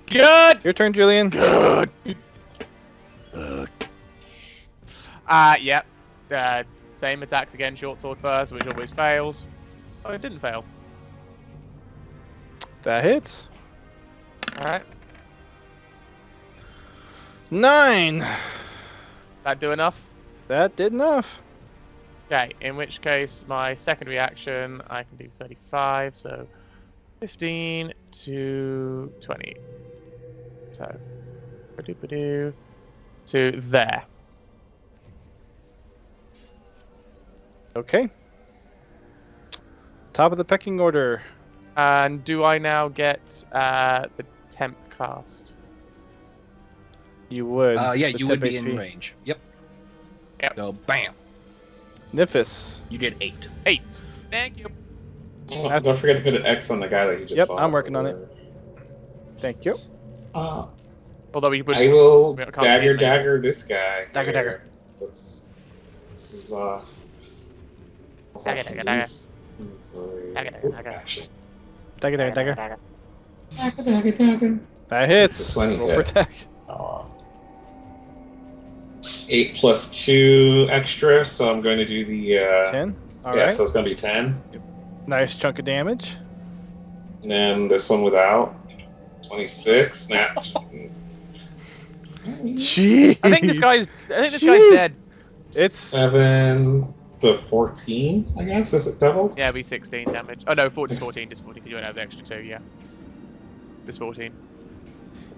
Good. Your turn, Julian. Good. Yep. Same attacks again. Short sword first, which always fails. Oh, it didn't fail. That hits. All right. 9. That do enough? That did enough. Okay. In which case, my second reaction, I can do 35. So 15 to 20. So, ba-doo-ba-doo, to there. Okay. Top of the pecking order. And do I now get the temp cast? You would. Yeah, with you would 10 be in HP. range. Yep. Yep. So, bam. Nifis. You did 8. 8. Thank you. Oh, don't forget to put an X on the guy that you just Yep, saw. I'm working on it. Thank you. Although we would. I will we can't dagger see it, like- dagger this guy. Dagger, here. dagger. This is what's Dagger, that, dagger, Kenji's? Inventory. Dagger, dagger, Ooh, dagger. action. Dagger, dagger, dagger. Dagger, dagger, dagger. That hits. It's a 20 Roll hit. for attack. 8 plus 2 extra, so I'm going to do the 10. All yeah, right. so it's going to be 10. Nice chunk of damage. And then this one without 26. Nat. Jeez. I think this guy's Jeez. dead. It's 7 to 14, I guess. Is it doubled? Yeah, be 16 damage. Oh no, 14, just 14, because you don't have the extra 2, yeah. Just 14.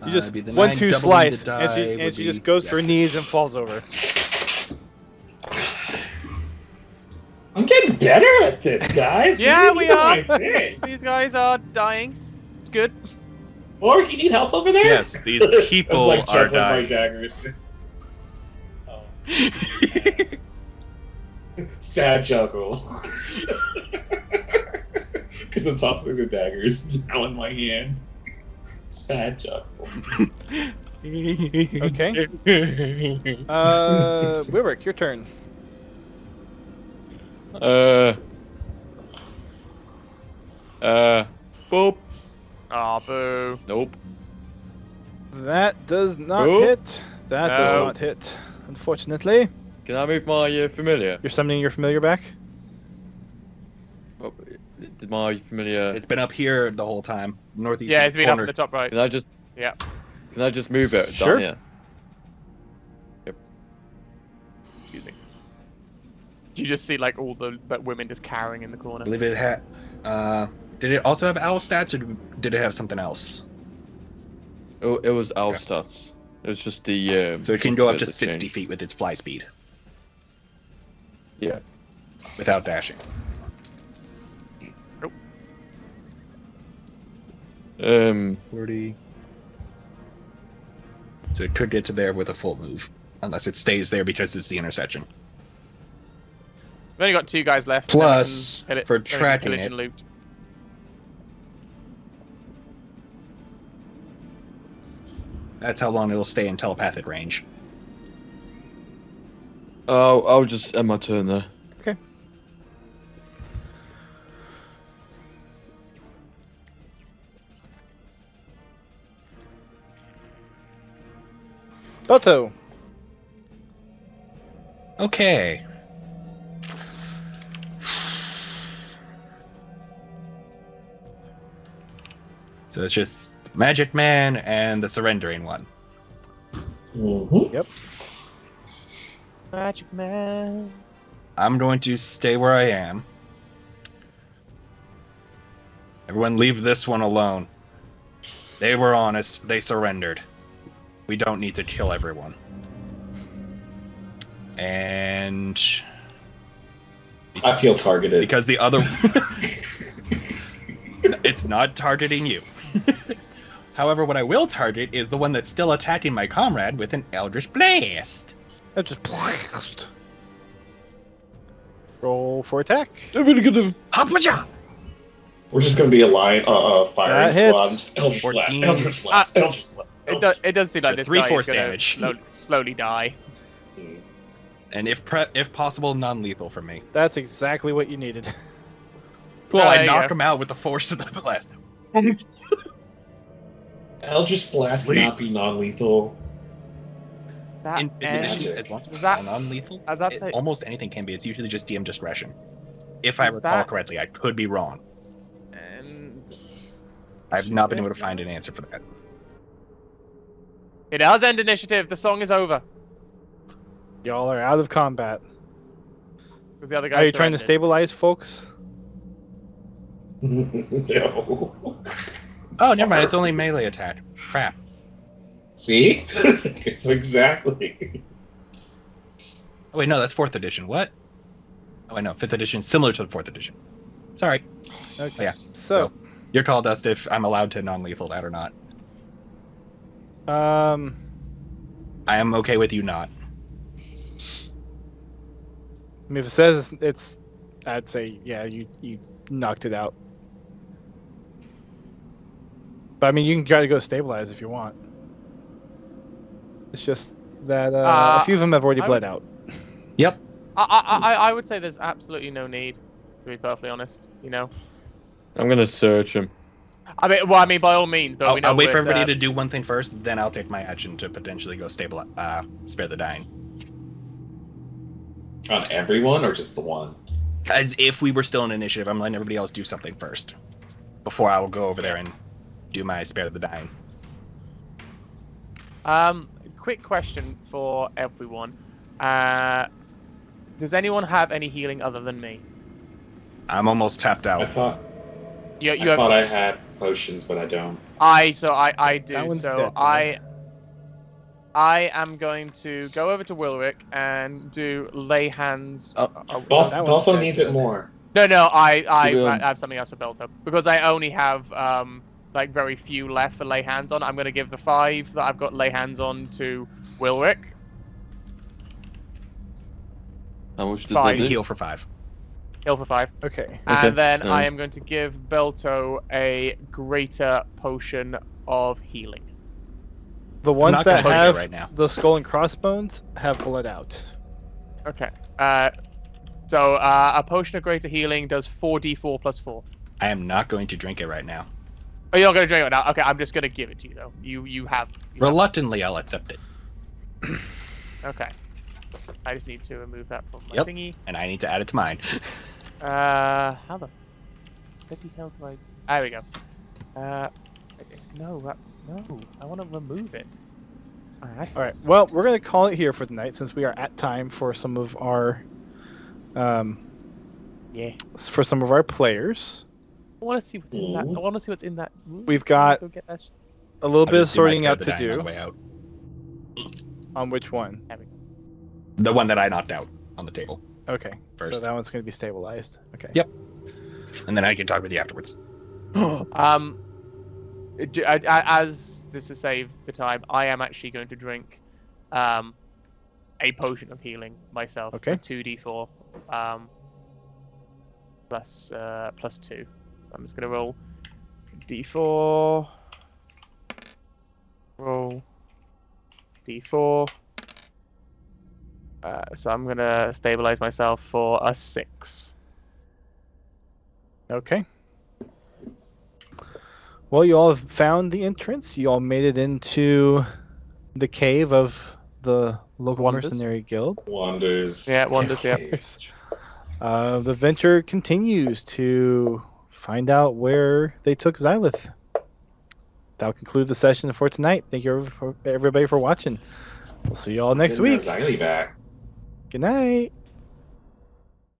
you just Be the 1-2 9, doubling the slice, die and would she be- just goes yeah. to her knees and falls over. I'm getting better at this, guys. Yeah, These we my are. thing. These guys are dying. It's good. Or you need help over there? Yes, these people I'm like are juggling my dying. daggers. Oh. Sad juggle. Because I'm tossing the daggers now in my hand. Sad juggle. Okay. Wilrick, your turn. Boop. Aw, boo. Nope. That does not Oh. hit. That does No. not hit. Unfortunately. Can I move my familiar? You're summoning your familiar back? Oh, did my familiar? It's been up here the whole time. Northeast Yeah, it's been up corner. in the top right. Can I just? Yeah. Can I just move it Sure. down here? Excuse me. You just see like all the women just cowering in the I corner. believe it had. Did it also have owl stats, or did it have something else? Oh, it was owl Okay. stats. It was just the. So it can go up to the 60 change. feet with its fly speed Yeah. without dashing. Nope. 40. So it could get to there with a full move, unless it stays there because it's the intersection. We've only got 2 guys left. Plus, then we can for then we can tracking pillage it- and loot. That's how long it'll stay in telepathic range. Oh, I'll just end my turn there. Okay. Belto. Okay. So it's just Magic Man and the Surrendering one. Mm-hmm. Magic man. I'm going to stay where I am. Everyone leave this one alone. They were honest. They surrendered. We don't need to kill everyone. And I feel targeted. because the other it's not targeting you. However, what I will target is the one that's still attacking my comrade with an Eldritch Blast. That just blast. Roll for attack. Hapacha! We're just gonna be a line, firing That hits. squad. Just Eldritch 14. Blast, Eldritch Blast, Eldritch Blast. It does seem like The this guy is 3/4 gonna damage. slowly die. And if possible, non-lethal for me. That's exactly what you needed. Cool, There I you knocked go. him out with the force of the blast. Eldritch Blast cannot be non-lethal. That In addition, magic. as long as Was it's that- all non-lethal, that's like- almost anything can be. It's usually just DM discretion. If I Is recall that- correctly, I could be wrong. and I've not been able to find an answer for that. it does end initiative. The song is over. Y'all are out of combat. 'Cause the other guy Are you trying to surrendered. stabilize, folks? No. Oh, never mind. It's only melee attack. Crap. See? So exactly. Oh wait, no, that's 4th edition. What? Oh, I know. 5th edition, similar to the 4th edition. Sorry. Okay. Yeah, So, Your call, Dust, if I'm allowed to non-lethal that or not. I am okay with you not. I mean, if it says it's, I'd say, yeah, you knocked it out. But I mean, you can try to go stabilize if you want. It's just that a few of them have already I bled would- out. Yep. I would say there's absolutely no need, to be perfectly honest. You know. I'm gonna search him. I mean, by all means. But we know I'll wait for with, everybody to do one thing first, then I'll take my action to potentially go stabilize, spare the dying. On everyone or just the one? As if we were still in initiative, I'm letting everybody else do something first before I will go over there and do my spare the dying. Quick question for everyone. Does anyone have any healing other than me? I'm almost tapped I out. thought You I have. thought I had potions, but I don't. I That do. one's So dead, I am going to go over to Wilrick and do lay hands. Oh. that one's Balto dead. needs it more. No, I You, have something else for Belto because I only have like very few left for lay hands on. I'm going to give the 5 that I've got lay hands on to Wilrick. How much does Fine. that do? Heal for 5. Heal for 5. Okay. And then so- I am going to give Belto a greater potion of healing. The ones not gonna that poke it have right now. the skull and crossbones have bled out. Okay. So a potion of greater healing does 4d4 plus 4. I am not going to drink it right now. Oh, you're not going to drink it now? Okay, I'm just going to give it to you, though. You have... Reluctantly, I'll accept it. Okay. I just need to remove that from my Yep. thingy. And I need to add it to mine. How the hell do I... There we go. No, that's... No, I want to remove it. Alright. All right. Well, we're gonna call it here for tonight since we are at time for some of our, Yeah. for some of our players. I want to see what's in that. I want to see what's in that room. We've got Go get that a little I'll bit of just do my sorting spare out the to dying on the do. way out. On which one? The one that I knocked out on the table. Okay. So First. that one's gonna be stabilized. Okay. Yep. And then I can talk with you afterwards. As just to save the time, I am actually going to drink a potion of healing myself. Okay. 2d4 plus 2. So I'm just gonna roll d4. Roll d4. So I'm gonna stabilize myself for a 6. Okay. Well, you all have found the entrance. You all made it into the cave of the local Wonders. mercenary guild. Wonders. Yeah, wonders, yeah. The venture continues to find out where they took Zylith. That'll conclude the session for tonight. Thank you everybody for watching. We'll see you all next week. Zylie back. Good night.